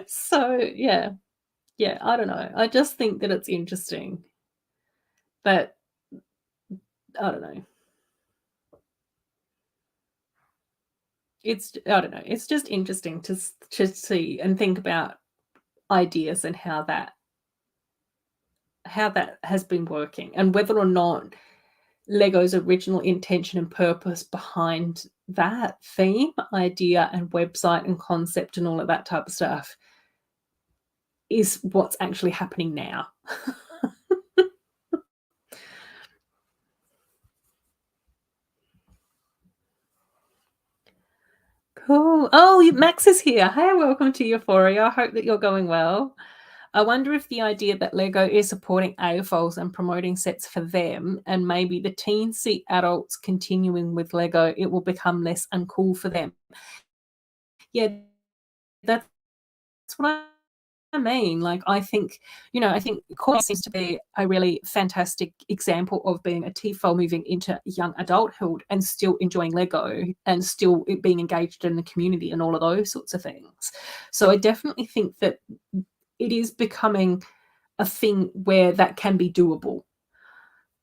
So, yeah, I don't know. I just think that it's interesting that, I don't know. I don't know. It's just interesting to see and think about ideas and how that has been working, and whether or not Lego's original intention and purpose behind that theme, idea, and website and concept and all of that type of stuff is what's actually happening now. Cool. Oh, Max is here. Hey, welcome to Euphoria. I hope that you're going well. I wonder if the idea that Lego is supporting AFOLs and promoting sets for them, and maybe the teensy adults continuing with Lego, it will become less uncool for them. Yeah, that's what I mean. Like, I think, I think Corey seems to be a really fantastic example of being a TFOL moving into young adulthood and still enjoying Lego and still being engaged in the community and all of those sorts of things. So I definitely think that it is becoming a thing where that can be doable.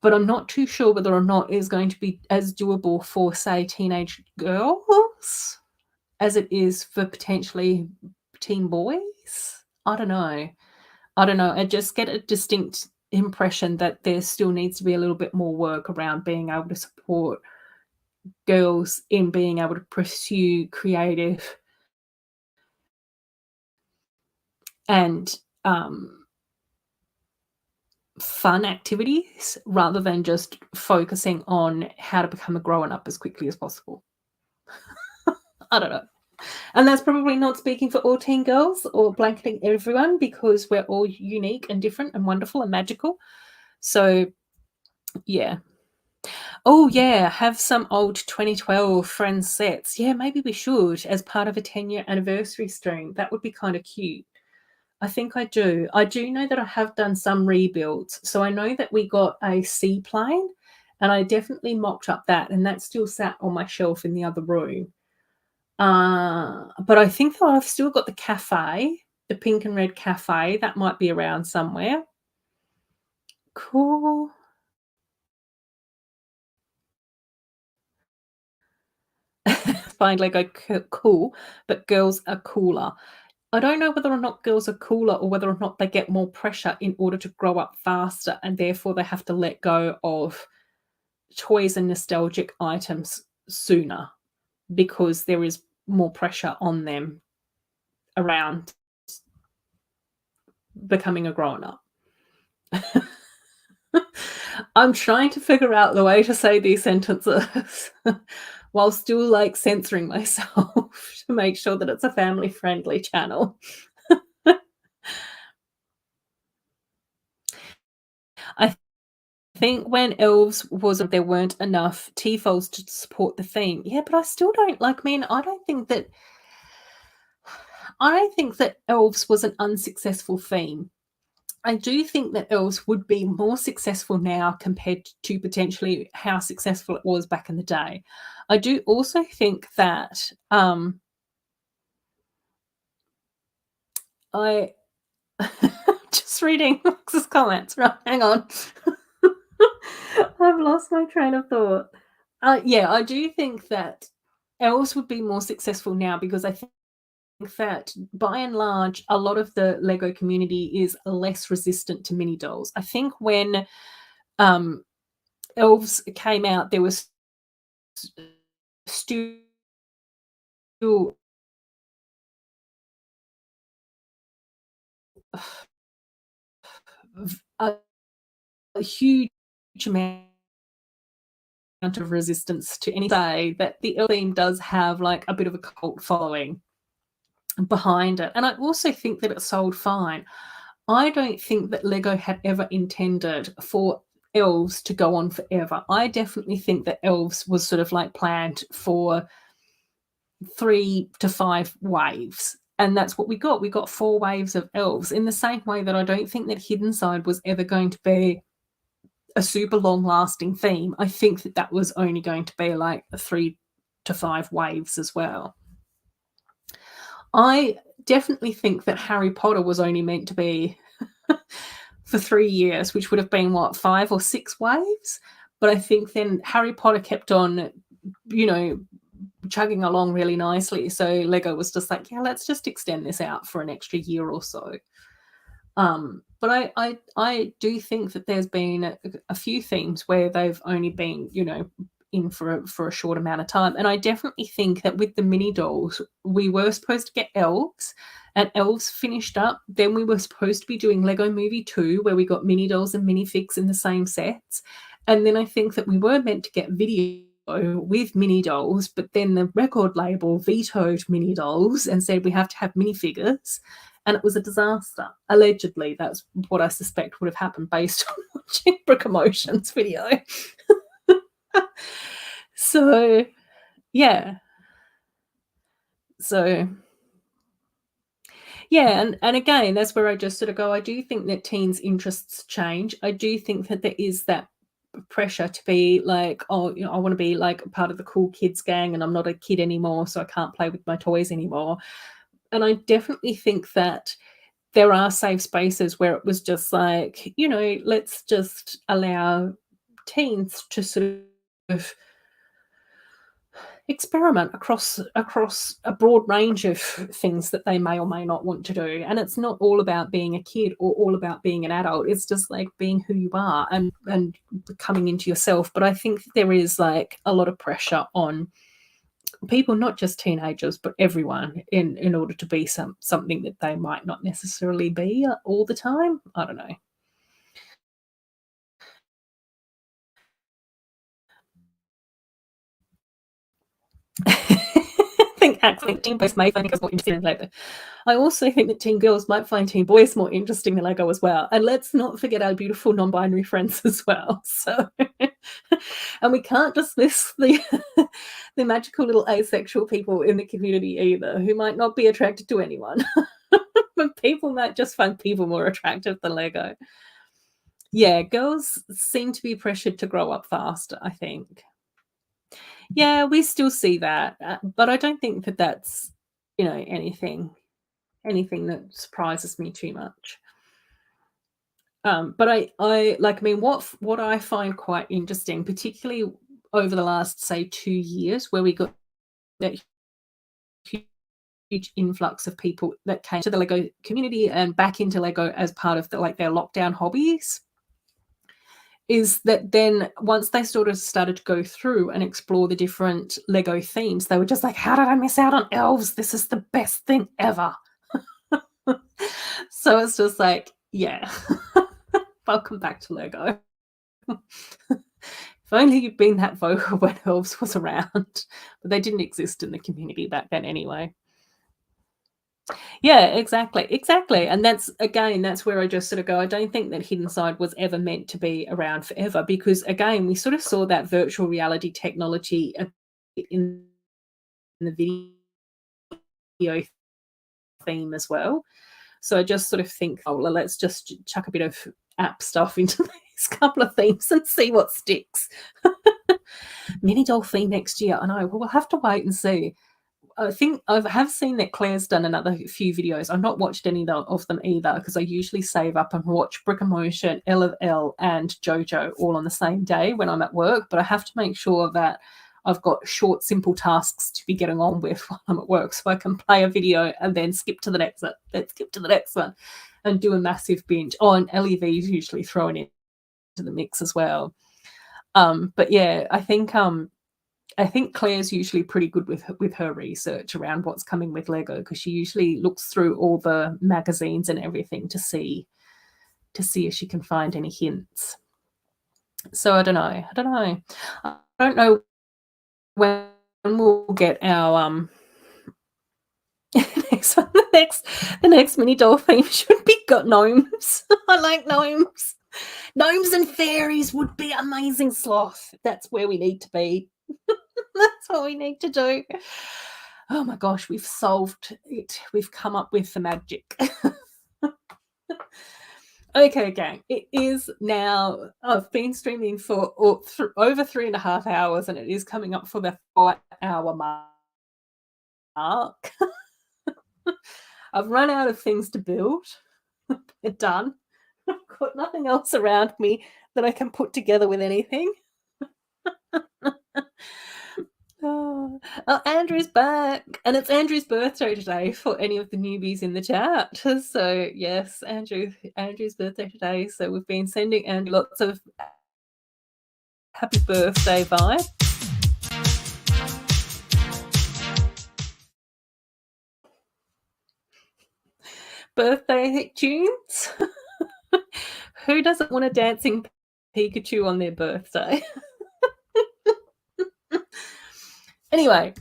But I'm not too sure whether or not it is going to be as doable for, say, teenage girls as it is for potentially teen boys. I don't know. I just get a distinct impression that there still needs to be a little bit more work around being able to support girls in being able to pursue creative and fun activities rather than just focusing on how to become a grown-up as quickly as possible. I don't know. And that's probably not speaking for all teen girls or blanketing everyone, because we're all unique and different and wonderful and magical. So, yeah. Oh, yeah, have some old 2012 Friends sets. Yeah, maybe we should as part of a 10-year anniversary stream. That would be kind of cute. I think I do. I do know that I have done some rebuilds. So I know that we got a seaplane, and I definitely mocked up that, and that still sat on my shelf in the other room. But I think that I've still got the cafe, The pink and red cafe, that might be around somewhere. Cool. Find Lego cool, but girls are cooler. I don't know whether or not girls are cooler or whether or not they get more pressure in order to grow up faster and therefore they have to let go of toys and nostalgic items sooner because there is more pressure on them around becoming a grown up. I'm trying to figure out the way to say these sentences while still like censoring myself to make sure that it's a family friendly channel. I think when elves was there weren't enough T-foals to support the theme. Yeah, but I still don't like. I mean, I don't think that elves was an unsuccessful theme. I do think that elves would be more successful now compared to potentially how successful it was back in the day. I do also think that I just reading Max's comments. Right, hang on. I've lost my train of thought. Yeah, I do think that elves would be more successful now because I think that by and large, a lot of the Lego community is less resistant to mini dolls. I think when um, elves came out, there was still a, a huge amount of resistance to any say that the elf theme does have like a bit of a cult following behind it. And I also think that it sold fine. I don't think that Lego had ever intended for elves to go on forever. I definitely think that elves was sort of like planned for 3 to 5 waves. And that's what we got. We got 4 waves of elves in the same way that I don't think that Hidden Side was ever going to be a super long lasting theme. I think that that was only going to be like 3 to 5 waves as well. I definitely think that Harry Potter was only meant to be for 3 years, which would have been what, 5 or 6 waves? But I think then Harry Potter kept on, you know, chugging along really nicely. So Lego was just like, yeah, let's just extend this out for an extra year or so. But I do think that there's been a few themes where they've only been, you know, in for a short amount of time. And I definitely think that with the mini dolls, we were supposed to get elves, and elves finished up. Then we were supposed to be doing Lego Movie 2, where we got mini dolls and minifigs in the same sets. And then I think that we were meant to get video with mini dolls, but then the record label vetoed mini dolls and said we have to have minifigures, and it was a disaster. Allegedly, that's what I suspect would have happened based on watching Brick Emotions video. So, yeah. So, yeah, and again, that's where I just sort of go, I do think that teens' interests change. I do think that there is that pressure to be like, oh, you know, I want to be like part of the cool kids gang and I'm not a kid anymore, so I can't play with my toys anymore. And I definitely think that there are safe spaces where it was just like, you know, let's just allow teens to sort of experiment across a broad range of things that they may or may not want to do. And it's not all about being a kid or all about being an adult. It's just like being who you are and coming into yourself. But I think there is like a lot of pressure on people, not just teenagers, but everyone, in order to be something that they might not necessarily be all the time. I don't know. I think actually teen boys may find Legos more interesting than Lego. I also think that teen girls might find teen boys more interesting than Lego as well. And let's not forget our beautiful non-binary friends as well. So, and we can't dismiss the the magical little asexual people in the community either, who might not be attracted to anyone. But people might just find people more attractive than Lego. Yeah, girls seem to be pressured to grow up faster, I think. Yeah, we still see that, but I don't think that that's, you know, anything anything that surprises me too much. But I mean, what I find quite interesting, particularly over the last, say, 2 years, where we got that huge influx of people that came to the Lego community and back into Lego as part of their lockdown hobbies, is that then once they sort of started to go through and explore the different Lego themes, they were just like, "How did I miss out on elves? This is the best thing ever." So it's just like, yeah, welcome back to Lego. If only you'd been that vocal when elves was around, but they didn't exist in the community back then anyway. Yeah, exactly, and that's where I just sort of go, I don't think that Hidden Side was ever meant to be around forever, because, again, we sort of saw that virtual reality technology in the video theme as well. So I just sort of think, "Oh, well, let's just chuck a bit of app stuff into these couple of themes and see what sticks." Mini doll theme next year, I know, we'll have to wait and see. I think I have seen that Claire's done another few videos. I've not watched any of them either, because I usually save up and watch Brick and Motion, L of L, and JoJo all on the same day when I'm at work. But I have to make sure that I've got short, simple tasks to be getting on with while I'm at work, so I can play a video and then skip to the next one, then skip to the next one, and do a massive binge. Oh, and LEV is usually thrown into the mix as well. But yeah, I think Claire's usually pretty good with her research around what's coming with Lego, because she usually looks through all the magazines and everything to see if she can find any hints. So I don't know. I don't know when we'll get our next one. The next mini doll theme should be got gnomes. I like gnomes. Gnomes and fairies would be amazing, Sloth. That's where we need to be. That's what we need to do. Oh my gosh, we've solved it. We've come up with the magic. Okay, gang. It is now. I've been streaming for over 3.5 hours, and it is coming up for the 4-hour mark. I've run out of things to build. They're done. I've got nothing else around me that I can put together with anything. Oh, Andrew's back, and it's Andrew's birthday today for any of the newbies in the chat. So yes, Andrew's birthday today. So we've been sending Andrew lots of happy birthday vibes. Birthday tunes. Who doesn't want a dancing Pikachu on their birthday? Anyway,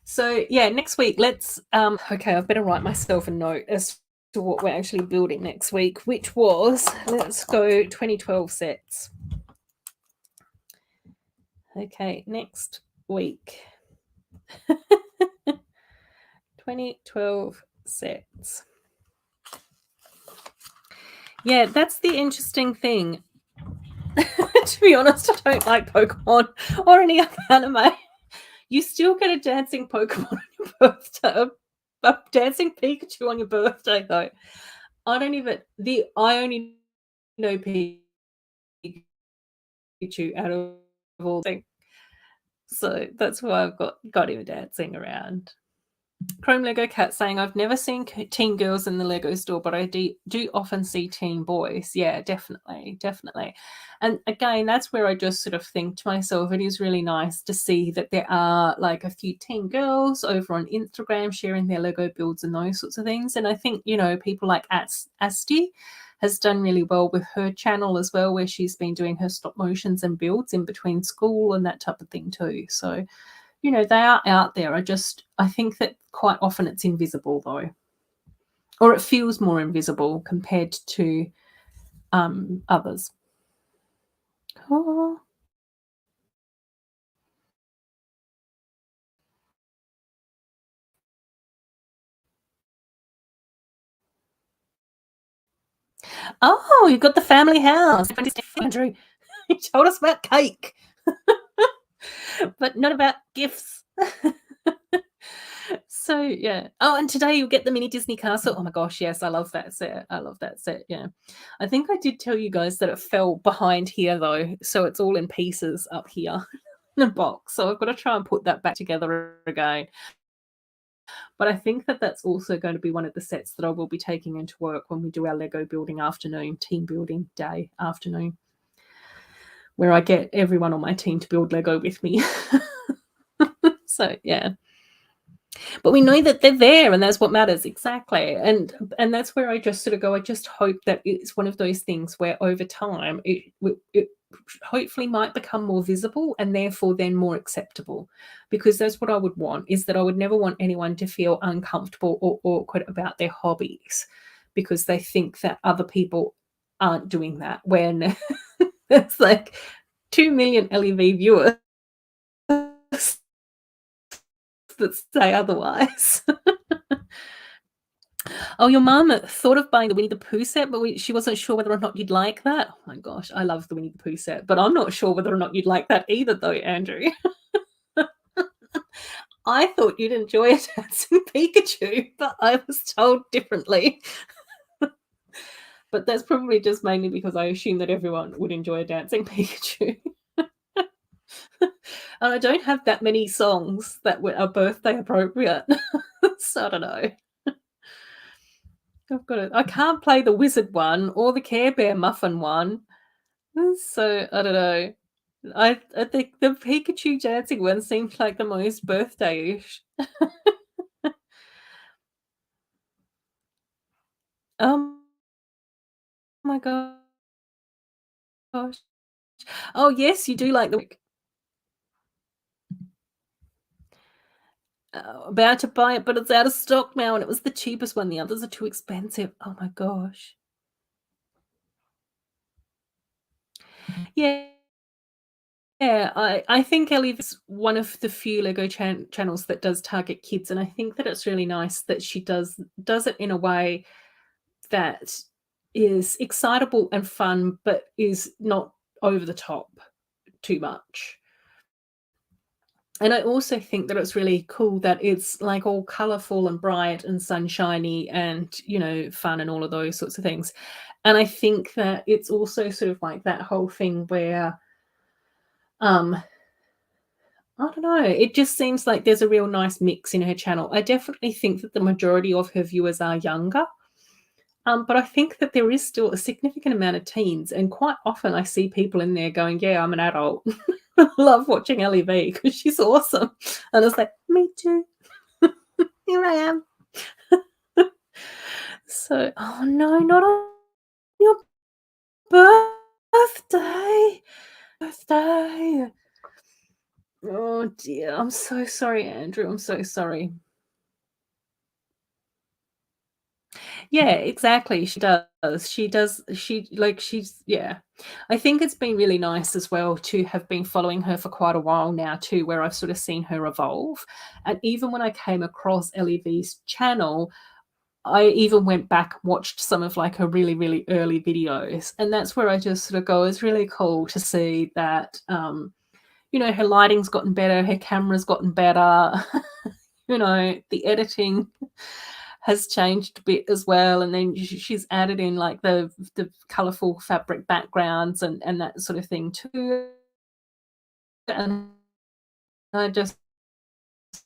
so yeah, next week let's okay, I better write myself a note as to what we're actually building next week, which was, let's go 2012 sets. Okay, next week. 2012 sets. Yeah, that's the interesting thing. To be honest, I don't like Pokemon or any other anime. You still get a dancing Pokemon on your birthday, a dancing Pikachu on your birthday, though. I only know Pikachu out of all things. So that's why I've got him dancing around. Chrome Lego Cat saying, I've never seen teen girls in the Lego store, but I do often see teen boys. Yeah, definitely. And again, that's where I just sort of think to myself, it is really nice to see that there are like a few teen girls over on Instagram sharing their Lego builds and those sorts of things. And I think, people like Asti has done really well with her channel as well, where she's been doing her stop motions and builds in between school and that type of thing too. So they are out there. I think that quite often it's invisible, though, or it feels more invisible compared to others. Oh. Oh, you've got the family house. Andrew, you told us about cake, but not about gifts. So yeah. Oh, and today you'll get the mini Disney castle. Oh my gosh, yes, I love that set. I love that set. Yeah. I think I did tell you guys that it fell behind here though. So it's all in pieces up here in a box. So I've got to try and put that back together again. But I think that that's also going to be one of the sets that I will be taking into work when we do our Lego building afternoon, team building day afternoon, where I get everyone on my team to build Lego with me. So yeah. But we know that they're there and that's what matters. Exactly. And that's where I just sort of go, I just hope that it's one of those things where over time it hopefully might become more visible and therefore then more acceptable, because that's what I would want, is that I would never want anyone to feel uncomfortable or awkward about their hobbies because they think that other people aren't doing that, when it's like 2 million LEV viewers that say otherwise. Oh, your mum thought of buying the Winnie the Pooh set, but she wasn't sure whether or not you'd like that. Oh my gosh, I love the Winnie the Pooh set, but I'm not sure whether or not you'd like that either, though, Andrew. I thought you'd enjoy a dancing Pikachu, but I was told differently. But that's probably just mainly because I assume that everyone would enjoy a dancing Pikachu. And I don't have that many songs that are birthday appropriate. So I don't know. I can't play the wizard one or the Care Bear muffin one. So I don't know. I think the Pikachu dancing one seems like the most birthday-ish. Oh my gosh. Oh yes, you do like the about to buy it, but it's out of stock now, and it was the cheapest one. The others are too expensive. Oh my gosh. Yeah. Yeah, I think Ellie is one of the few Lego channels that does target kids, and I think that it's really nice that she does it in a way that is excitable and fun, but is not over the top too much. And I also think that it's really cool that it's like all colorful and bright and sunshiny and, fun and all of those sorts of things. And I think that it's also sort of like that whole thing where, um, I don't know, it just seems like there's a real nice mix in her channel. I definitely think that the majority of her viewers are younger. But I think that there is still a significant amount of teens, and quite often I see people in there going, "Yeah, I'm an adult." I love watching Ellie V because she's awesome, and it's like, "Me too." Here I am. So, oh no, not on your birthday! Birthday! Oh dear, I'm so sorry, Andrew. I'm so sorry. Yeah, exactly, she does. She does she like, she's yeah. I think it's been really nice as well to have been following her for quite a while now too, where I've sort of seen her evolve, and even when I came across Ellie V's channel, I even went back and watched some of, like, her really, really early videos, and that's where I just sort of go, it's really cool to see that, her lighting's gotten better, her camera's gotten better, the editing has changed a bit as well, and then she's added in like the colorful fabric backgrounds and that sort of thing too. And I just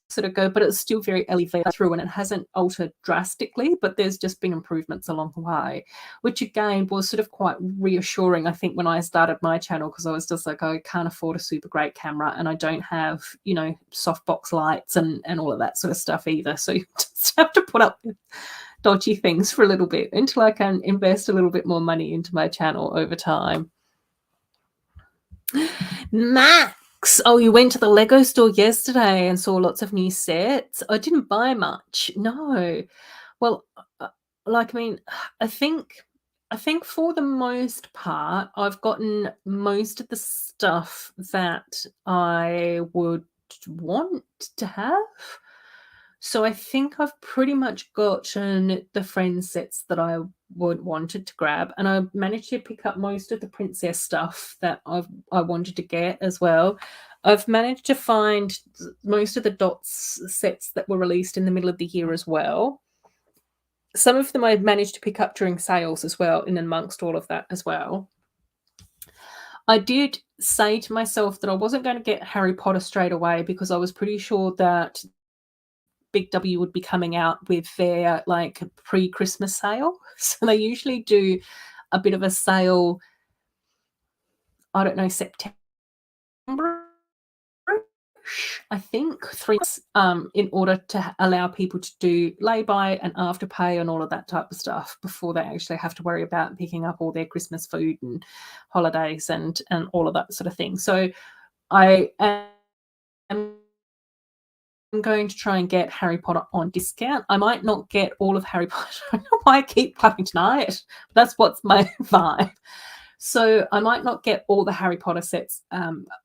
sort of go, but it's still very elevated through, and it hasn't altered drastically, but there's just been improvements along the way, which again was sort of quite reassuring, I think, when I started my channel, because I was just like, I can't afford a super great camera and I don't have, softbox lights and all of that sort of stuff either. So you just have to put up with dodgy things for a little bit until I can invest a little bit more money into my channel over time. Max, oh, you went to the Lego store yesterday and saw lots of new sets. I didn't buy much. No. Well, like, I mean, I think I think for the most part, I've gotten most of the stuff that I would want to have. So I think I've pretty much gotten the friend sets that I would wanted to grab, and I managed to pick up most of the princess stuff that I wanted to get as well. I've managed to find most of the dots sets that were released in the middle of the year as well. Some of them I managed to pick up during sales as well, in amongst all of that as well. I did say to myself that I wasn't going to get Harry Potter straight away because I was pretty sure that Big W would be coming out with their like pre-Christmas sale. So they usually do a bit of a sale, I don't know, September, I think, 3 months, in order to allow people to do lay-by and afterpay and all of that type of stuff before they actually have to worry about picking up all their Christmas food and holidays and all of that sort of thing. So I am going to try and get Harry Potter on discount. I might not get all of Harry Potter. I don't know why I keep clapping tonight. That's what's my vibe. So I might not get all the Harry Potter sets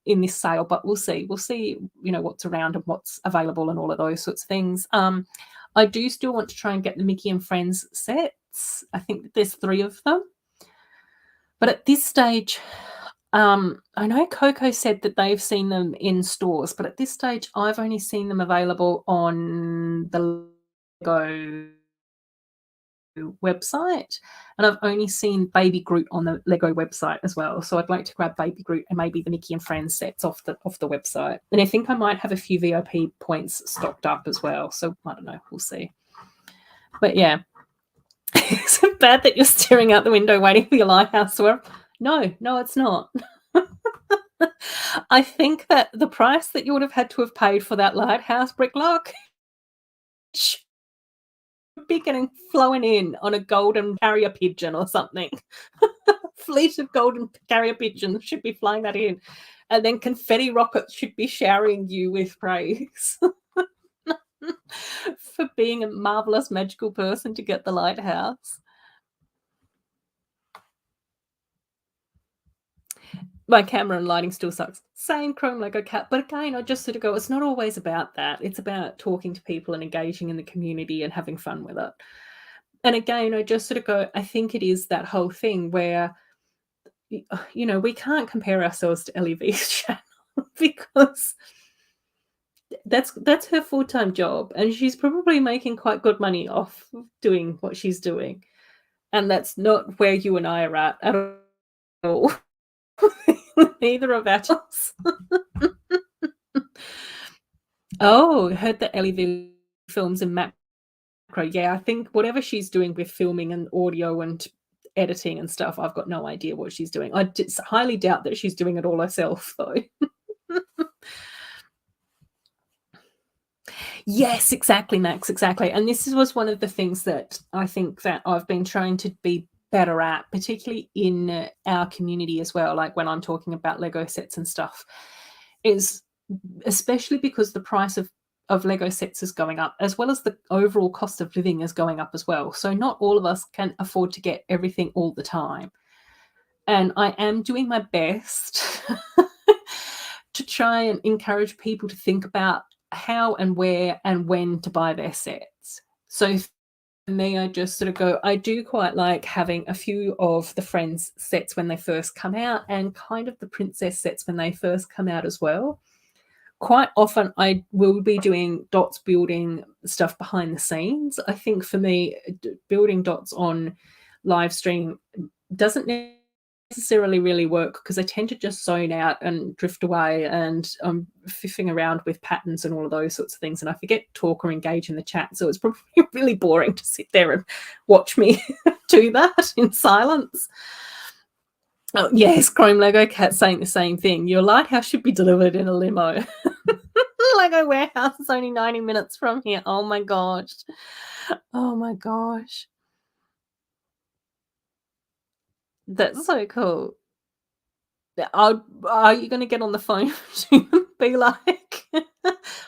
in this sale, but we'll see. We'll see, what's around and what's available and all of those sorts of things. I do still want to try and get the Mickey and Friends sets. I think that there's 3 of them. But at this stage, I know Coco said that they've seen them in stores, but at this stage, I've only seen them available on the Lego website, and I've only seen Baby Groot on the Lego website as well. So I'd like to grab Baby Groot and maybe the Mickey and Friends sets off the website. And I think I might have a few VIP points stocked up as well. So I don't know, we'll see. But yeah, is it bad that you're staring out the window waiting for your lighthouse to? No, it's not. I think that the price that you would have had to have paid for that lighthouse bricklock should be getting flown in on a golden carrier pigeon or something. Fleet of golden carrier pigeons should be flying that in, and then confetti rockets should be showering you with praise for being a marvelous magical person to get the lighthouse. My camera and lighting still sucks. Same Chrome Lego cat. But again, I just sort of go, it's not always about that. It's about talking to people and engaging in the community and having fun with it. And again, I just sort of go, I think it is that whole thing where, we can't compare ourselves to Ellie V's channel because that's her full-time job. And she's probably making quite good money off doing what she's doing. And that's not where you and I are at all. Neither of us. Oh, heard that Ellie V films in macro. Yeah, I think whatever she's doing with filming and audio and editing and stuff, I've got no idea what she's doing. I highly doubt that she's doing it all herself, though. Yes, exactly, Max, exactly. And this was one of the things that I think that I've been trying to be better at, particularly in our community as well, like when I'm talking about Lego sets and stuff, is especially because the price of Lego sets is going up, as well as the overall cost of living is going up as well. So not all of us can afford to get everything all the time. And I am doing my best to try and encourage people to think about how and where and when to buy their sets. So for me, I just sort of go, I do quite like having a few of the Friends sets when they first come out and kind of the princess sets when they first come out as well. Quite often I will be doing dots building stuff behind the scenes. I think for me, building dots on live stream doesn't necessarily really work because I tend to just zone out and drift away, and I'm fiffing around with patterns and all of those sorts of things, and I forget to talk or engage in the chat. So it's probably really boring to sit there and watch me do that in silence. Oh, yes, Chrome Lego Cat saying the same thing. Your lighthouse should be delivered in a limo. Lego warehouse is only 90 minutes from here. Oh my gosh. Oh my gosh. That's so cool. Are you going to get on the phone to be like,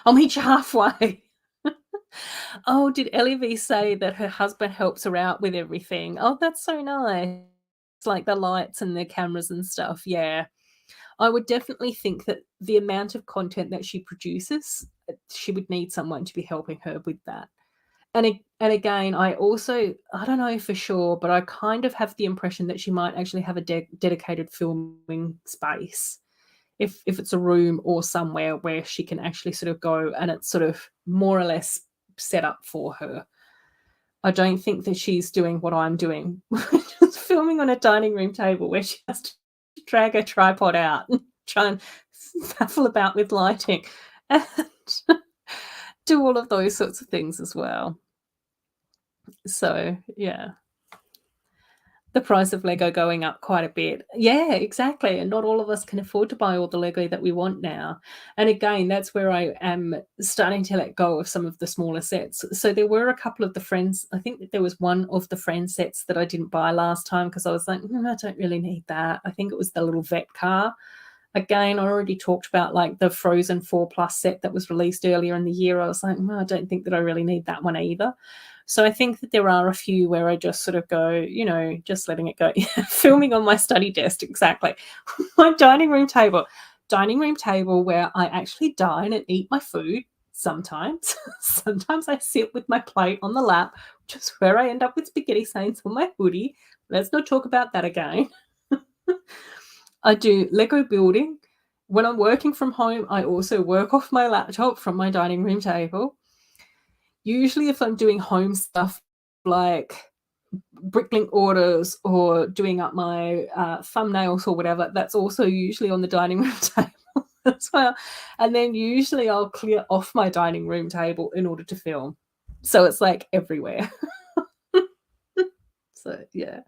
I'll meet you halfway? Oh, did Ellie V say that her husband helps her out with everything? Oh, that's so nice. It's like the lights and the cameras and stuff. Yeah. I would definitely think that the amount of content that she produces she would need someone to be helping her with that. And again, I don't know for sure, but I kind of have the impression that she might actually have a dedicated filming space. If it's a room or somewhere where she can actually sort of go and it's sort of more or less set up for her. I don't think that she's doing what I'm doing, just filming on a dining room table where she has to drag her tripod out and try and faffle about with lighting and do all of those sorts of things as well. So, yeah. The price of Lego going up quite a bit. Yeah, exactly, and not all of us can afford to buy all the Lego that we want now. And again, that's where I am starting to let go of some of the smaller sets. So there were a couple of the Friends, I think that there was one of the Friends sets that I didn't buy last time because I was like, I don't really need that. I think it was the little vet car. Again, I already talked about like the Frozen 4+ set that was released earlier in the year. I was like, I don't think that I really need that one either. So I think that there are a few where I just sort of go, just letting it go. Filming on my study desk, exactly. My dining room table where I actually dine and eat my food sometimes. Sometimes I sit with my plate on the lap, which is where I end up with spaghetti stains on my hoodie. Let's not talk about that again. I do Lego building. When I'm working from home, I also work off my laptop from my dining room table. Usually if I'm doing home stuff like bricklink orders or doing up my thumbnails or whatever, that's also usually on the dining room table as well. And then usually I'll clear off my dining room table in order to film. So it's like everywhere. So, yeah.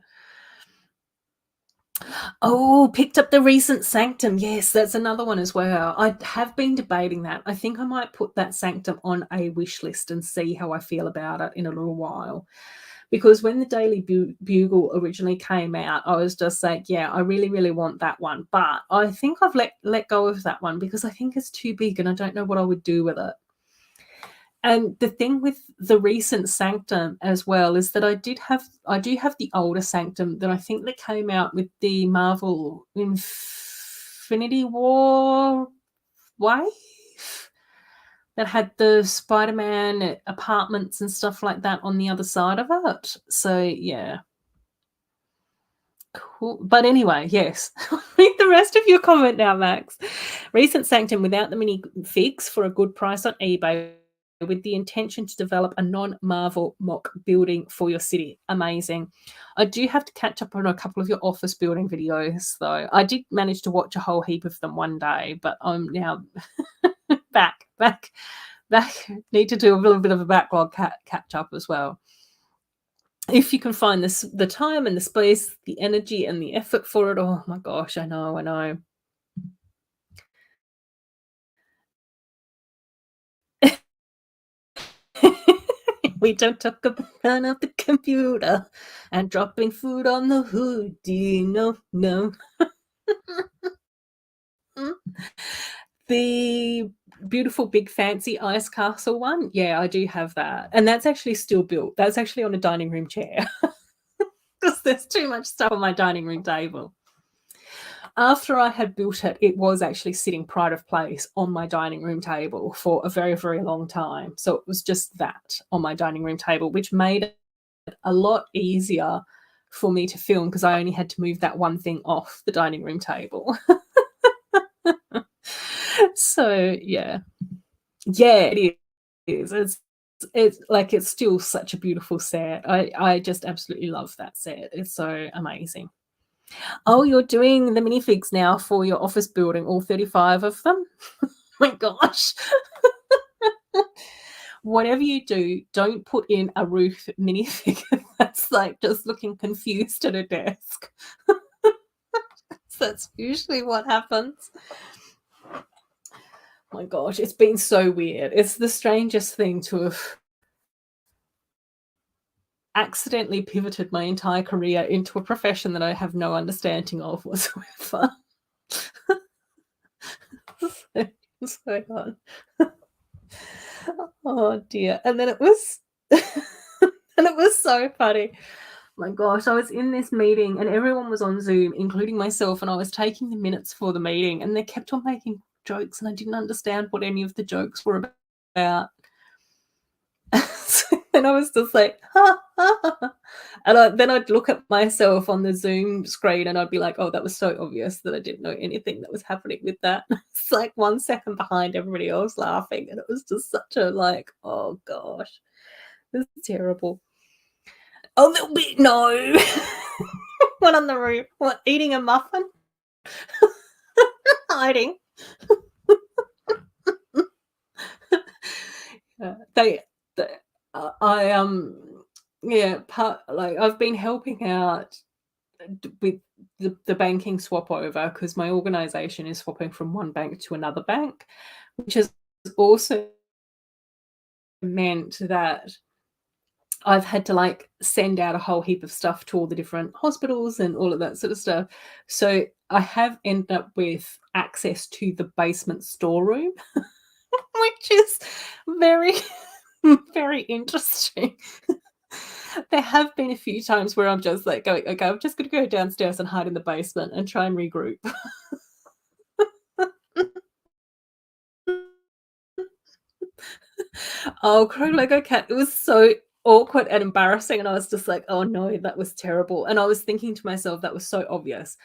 Oh, picked up the recent Sanctum. Yes, that's another one as well. I have been debating that. I think I might put that Sanctum on a wish list and see how I feel about it in a little while. Because when the Daily Bugle originally came out, I was just like, yeah, I really, really want that one. But I think I've let go of that one because I think it's too big and I don't know what I would do with it. And the thing with the recent Sanctum as well is that I do have the older Sanctum that I think that came out with the Marvel Infinity War wave that had the Spider-Man apartments and stuff like that on the other side of it. So, yeah. Cool. But anyway, yes. Read the rest of your comment now, Max. Recent Sanctum without the minifigs for a good price on eBay with the intention to develop a non-Marvel mock building for your city. Amazing. I do have to catch up on a couple of your office building videos, though. I did manage to watch a whole heap of them one day, but I'm now back. Need to do a little bit of a backlog catch up as well. If you can find the time and the space, the energy and the effort for it, oh my gosh, I know. We don't talk about front of the computer and dropping food on the hoodie. No. The beautiful big fancy ice castle one, yeah, I do have that. And that's actually still built. That's actually on a dining room chair because there's too much stuff on my dining room table. After I had built it, it was actually sitting pride of place on my dining room table for a very, very long time. So it was just that on my dining room table, which made it a lot easier for me to film because I only had to move that one thing off the dining room table. So, yeah. Yeah, it is. It's like it's still such a beautiful set. I just absolutely love that set. It's so amazing. Oh, you're doing the minifigs now for your office building, all 35 of them? Oh my gosh. Whatever you do, don't put in a Ruth minifig that's like just looking confused at a desk. That's usually what happens. Oh my gosh, it's been so weird. It's the strangest thing to have accidentally pivoted my entire career into a profession that I have no understanding of whatsoever. So hard. Oh dear. And then it was so funny. My gosh, I was in this meeting and everyone was on Zoom, including myself, and I was taking the minutes for the meeting and they kept on making jokes and I didn't understand what any of the jokes were out. And I was just like, ha, ha, ha. And then I'd look at myself on the Zoom screen and I'd be like, oh, that was so obvious that I didn't know anything that was happening with that. It's like 1 second behind everybody else laughing. And it was just such a like, oh gosh, this is terrible. Oh, there'll be no. What on the roof? What, eating a muffin? Hiding. They I yeah, like I've been helping out with the banking swap over because my organization is swapping from one bank to another bank, which has also meant that I've had to like send out a whole heap of stuff to all the different hospitals and all of that sort of stuff. So I have ended up with access to the basement storeroom, which is very, very interesting. There have been a few times where I'm just like going, okay, I'm just going to go downstairs and hide in the basement and try and regroup. Oh, Crow Lego Cat, it was so awkward and embarrassing. And I was just like, oh no, that was terrible. And I was thinking to myself, that was so obvious.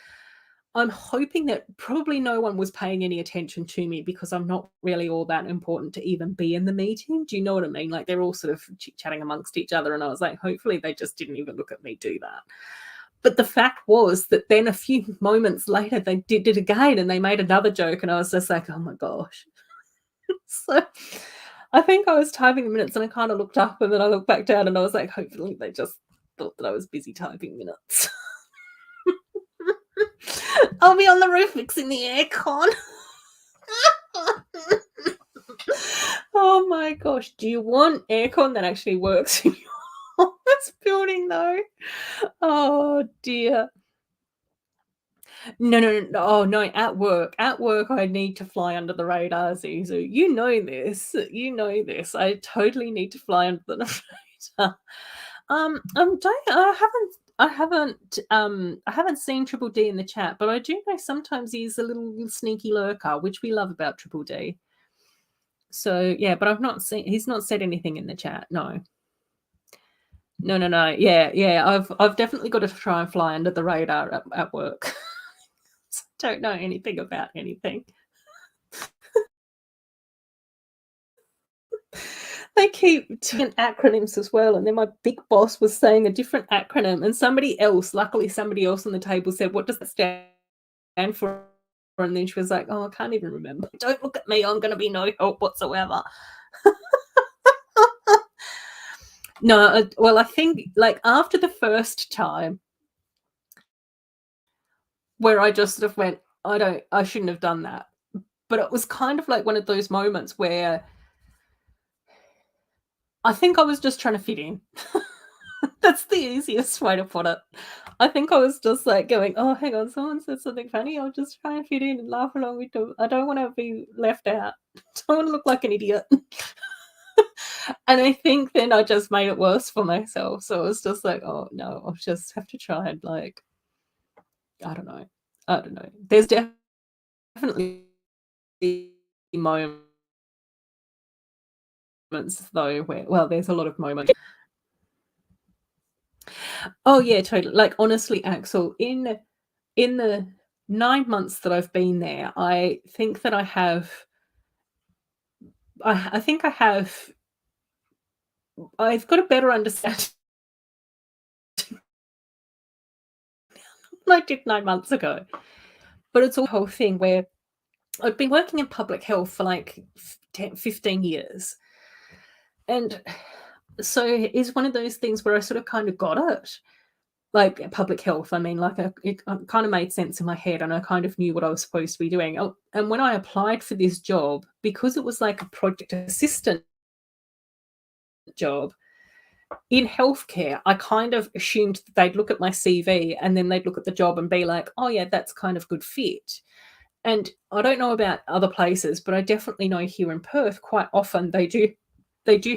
I'm hoping that probably no one was paying any attention to me because I'm not really all that important to even be in the meeting. Do you know what I mean? Like they're all sort of chit-chatting amongst each other. And I was like, hopefully they just didn't even look at me do that. But the fact was that then a few moments later, they did it again and they made another joke. And I was just like, oh my gosh. So I think I was typing the minutes and I kind of looked up and then I looked back down and I was like, hopefully they just thought that I was busy typing minutes. I'll be on the roof fixing the aircon. Oh my gosh. Do you want aircon that actually works in your office building though? Oh dear. No. Oh no, at work. At work, I need to fly under the radar, Zuzu. You know this. You know this. I totally need to fly under the radar. Don't I haven't seen Triple D in the chat, but I do know sometimes he's a little sneaky lurker, which we love about Triple D. So yeah, but he's not said anything in the chat. No. No. Yeah. I've definitely got to try and fly under the radar at work. Don't know anything about anything. They keep doing acronyms as well, and then my big boss was saying a different acronym, and luckily somebody else on the table said, what does that stand for? And then she was like, oh, I can't even remember. Don't look at me, I'm going to be no help whatsoever. No, well, I think like after the first time where I just sort of went, I shouldn't have done that. But it was kind of like one of those moments where I think I was just trying to fit in. That's the easiest way to put it. I think I was just like going, oh, hang on, someone said something funny. I'll just try and fit in and laugh along with them. I don't want to be left out. I don't want to look like an idiot. And I think then I just made it worse for myself. So it was just like, oh no, I'll just have to try and like, I don't know. There's definitely moments though where, well, there's a lot of moments. Oh yeah, totally. Like honestly, Axel, in the 9 months that I've been there, I think that I think I've got a better understanding than I did 9 months ago. But it's a whole thing where I've been working in public health for like 15 years. And so it's one of those things where I sort of kind of got it. Like public health, I mean, like it kind of made sense in my head and I kind of knew what I was supposed to be doing. Oh, and when I applied for this job, because it was like a project assistant job in healthcare, I kind of assumed that they'd look at my CV and then they'd look at the job and be like, oh yeah, that's kind of good fit. And I don't know about other places, but I definitely know here in Perth quite often they do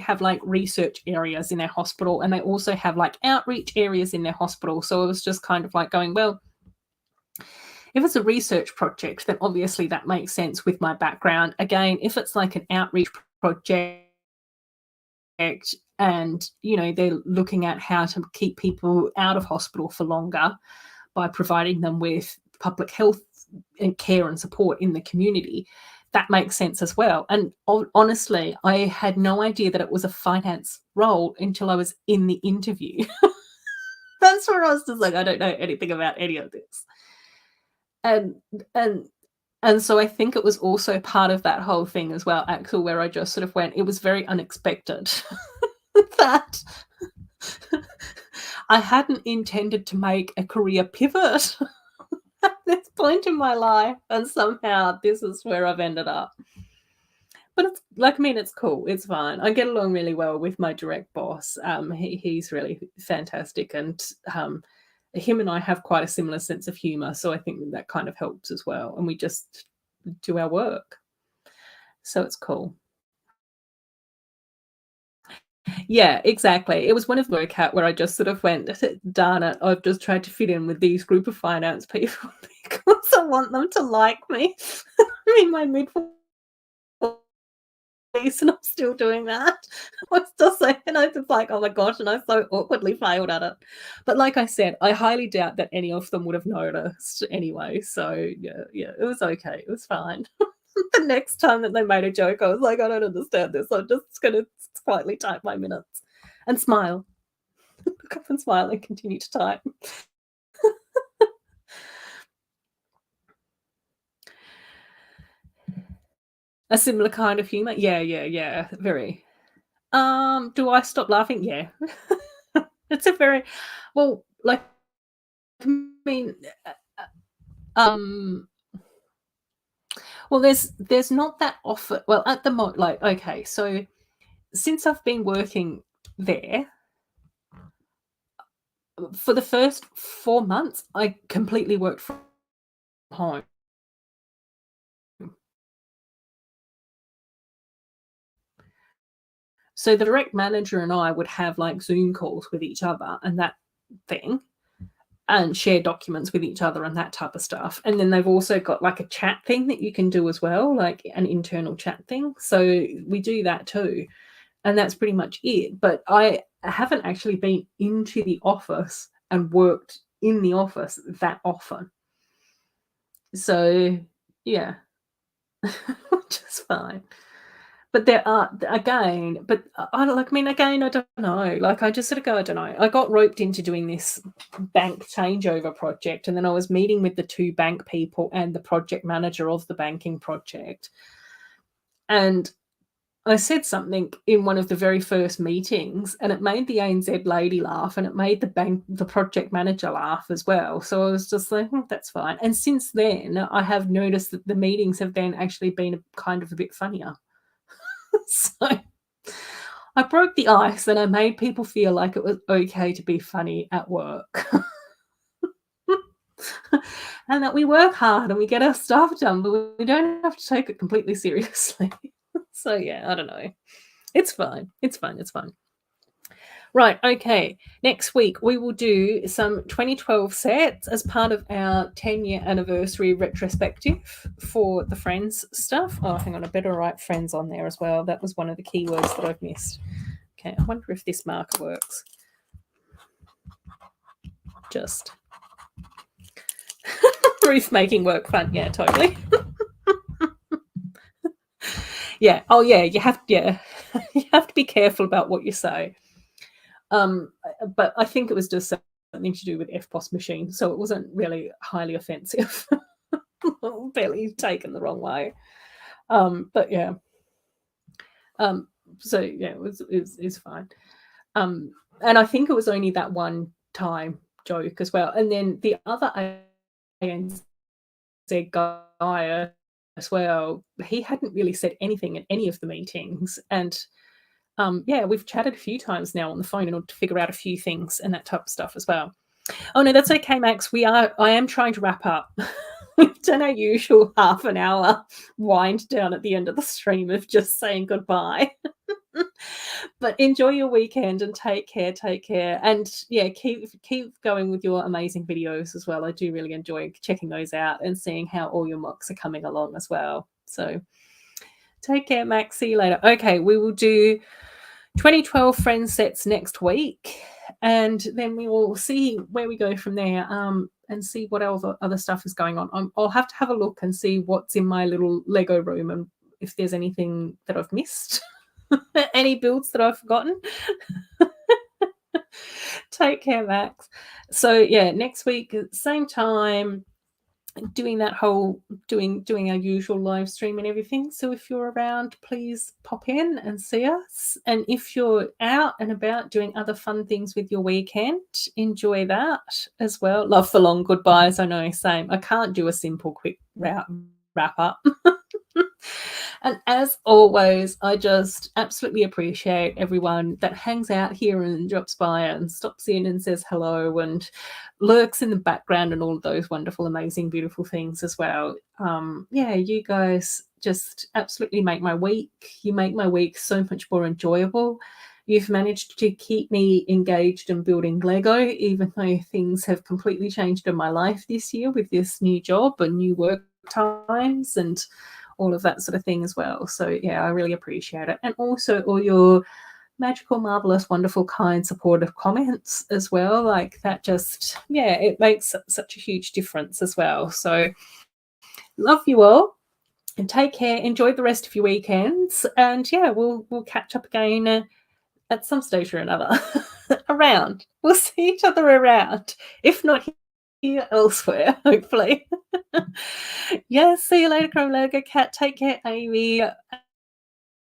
have like research areas in their hospital and they also have like outreach areas in their hospital. So it was just kind of like going, well, if it's a research project, then obviously that makes sense with my background. Again, if it's like an outreach project, and they're looking at how to keep people out of hospital for longer by providing them with public health and care and support in the community. That makes sense as well. And honestly, I had no idea that it was a finance role until I was in the interview. That's where I was just like, I don't know anything about any of this. And and and so I think it was also part of that whole thing as well, Axel, where I just sort of went, it was very unexpected that I hadn't intended to make a career pivot at this point in my life, and somehow this is where I've ended up. But it's like, I mean, it's cool. It's fine. I get along really well with my direct boss. He's really fantastic, and him and I have quite a similar sense of humor, so I think that kind of helps as well. And we just do our work, so it's cool. Yeah, exactly. It was one of the workout where I just sort of went, darn it, I've just tried to fit in with these group of finance people because I want them to like me. I'm in my mid and I'm still doing that. I was just like, and I was like, oh my gosh, and I so awkwardly failed at it. But like I said, I highly doubt that any of them would have noticed anyway. So yeah, it was okay. It was fine. The next time that they made a joke, I was like, I don't understand this. I'm just gonna quietly type my minutes and smile. Look up and smile and continue to type. A similar kind of humor. Yeah. Very. Do I stop laughing? Yeah. It's a very well, like, I mean, uh, um, well, there's not that often. Well, at the moment, like, okay, so since I've been working there for the first 4 months, I completely worked from home. So the direct manager and I would have like Zoom calls with each other and that thing, and share documents with each other and that type of stuff. And then they've also got like a chat thing that you can do as well, like an internal chat thing. So we do that too. And that's pretty much it. But I haven't actually been into the office and worked in the office that often. So yeah, which is fine. But there are again, but I like, I mean, again, I don't know. Like, I just sort of go, I don't know. I got roped into doing this bank changeover project, and then I was meeting with the two bank people and the project manager of the banking project. And I said something in one of the very first meetings, and it made the ANZ lady laugh, and it made the project manager laugh as well. So I was just like, that's fine. And since then, I have noticed that the meetings have then actually been kind of a bit funnier. So I broke the ice and I made people feel like it was okay to be funny at work. And that we work hard and we get our stuff done, but we don't have to take it completely seriously. So yeah, I don't know. It's fine. It's fine. It's fine. Right, okay. Next week we will do some 2012 sets as part of our 10-year anniversary retrospective for the Friends stuff. Oh, hang on, I better write Friends on there as well. That was one of the keywords that I've missed. Okay, I wonder if this marker works. Just Ruth making work fun. Yeah, totally. Yeah. Oh, yeah. You have to be careful about what you say. But I think it was just something to do with FPOS machine, so it wasn't really highly offensive. Barely taken the wrong way. But yeah. So yeah, it's fine. And I think it was only that one time joke as well. And then the other ANZ guy as well, he hadn't really said anything at any of the meetings. And yeah, we've chatted a few times now on the phone in order to figure out a few things and that type of stuff as well. Oh no, that's okay, Max. I am trying to wrap up. We've done our usual half an hour wind down at the end of the stream of just saying goodbye. But enjoy your weekend and take care. And yeah, keep going with your amazing videos as well. I do really enjoy checking those out and seeing how all your mocks are coming along as well. So Take care, Max. See you later. Okay, we will do 2012 friend sets next week, and then we will see where we go from there, and see what other stuff is going on. I'll have to have a look and see what's in my little Lego room and if there's anything that I've missed, any builds that I've forgotten. Take care, Max. So yeah, next week, same time, doing our usual live stream and everything. So if you're around, please pop in and see us. And if you're out and about doing other fun things with your weekend, enjoy that as well. Love the long goodbyes. I know, same. I can't do a simple quick wrap up. And as always, I just absolutely appreciate everyone that hangs out here and drops by and stops in and says hello and lurks in the background and all of those wonderful, amazing, beautiful things as well. Yeah, you guys just absolutely make my week. You make my week so much more enjoyable. You've managed to keep me engaged and building Lego, even though things have completely changed in my life this year with this new job and new work times and all of that sort of thing as well. So yeah, I really appreciate it. And also all your magical, marvelous, wonderful, kind, supportive comments as well. Like that just, yeah, it makes such a huge difference as well. So love you all and take care. Enjoy the rest of your weekends. And yeah, we'll catch up again at some stage or another. Around. We'll see each other around. If not here, elsewhere, hopefully. Yes, see you later, Chrome Lego Cat. Take care, Amy.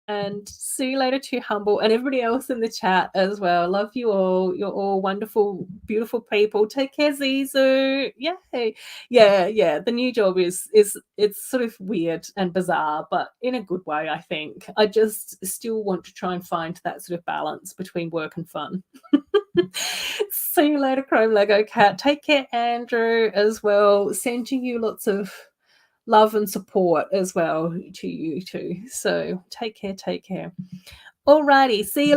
And see you later to Humble and everybody else in the chat as well. Love you all. You're all wonderful, beautiful people. Take care, Zizu. Yay. Yeah. The new job is it's sort of weird and bizarre, but in a good way, I think. I just still want to try and find that sort of balance between work and fun. See you later, Chrome Lego Cat. Take care, Andrew, as well. Sending you lots of love and support as well to you too. So take care. Alrighty, see you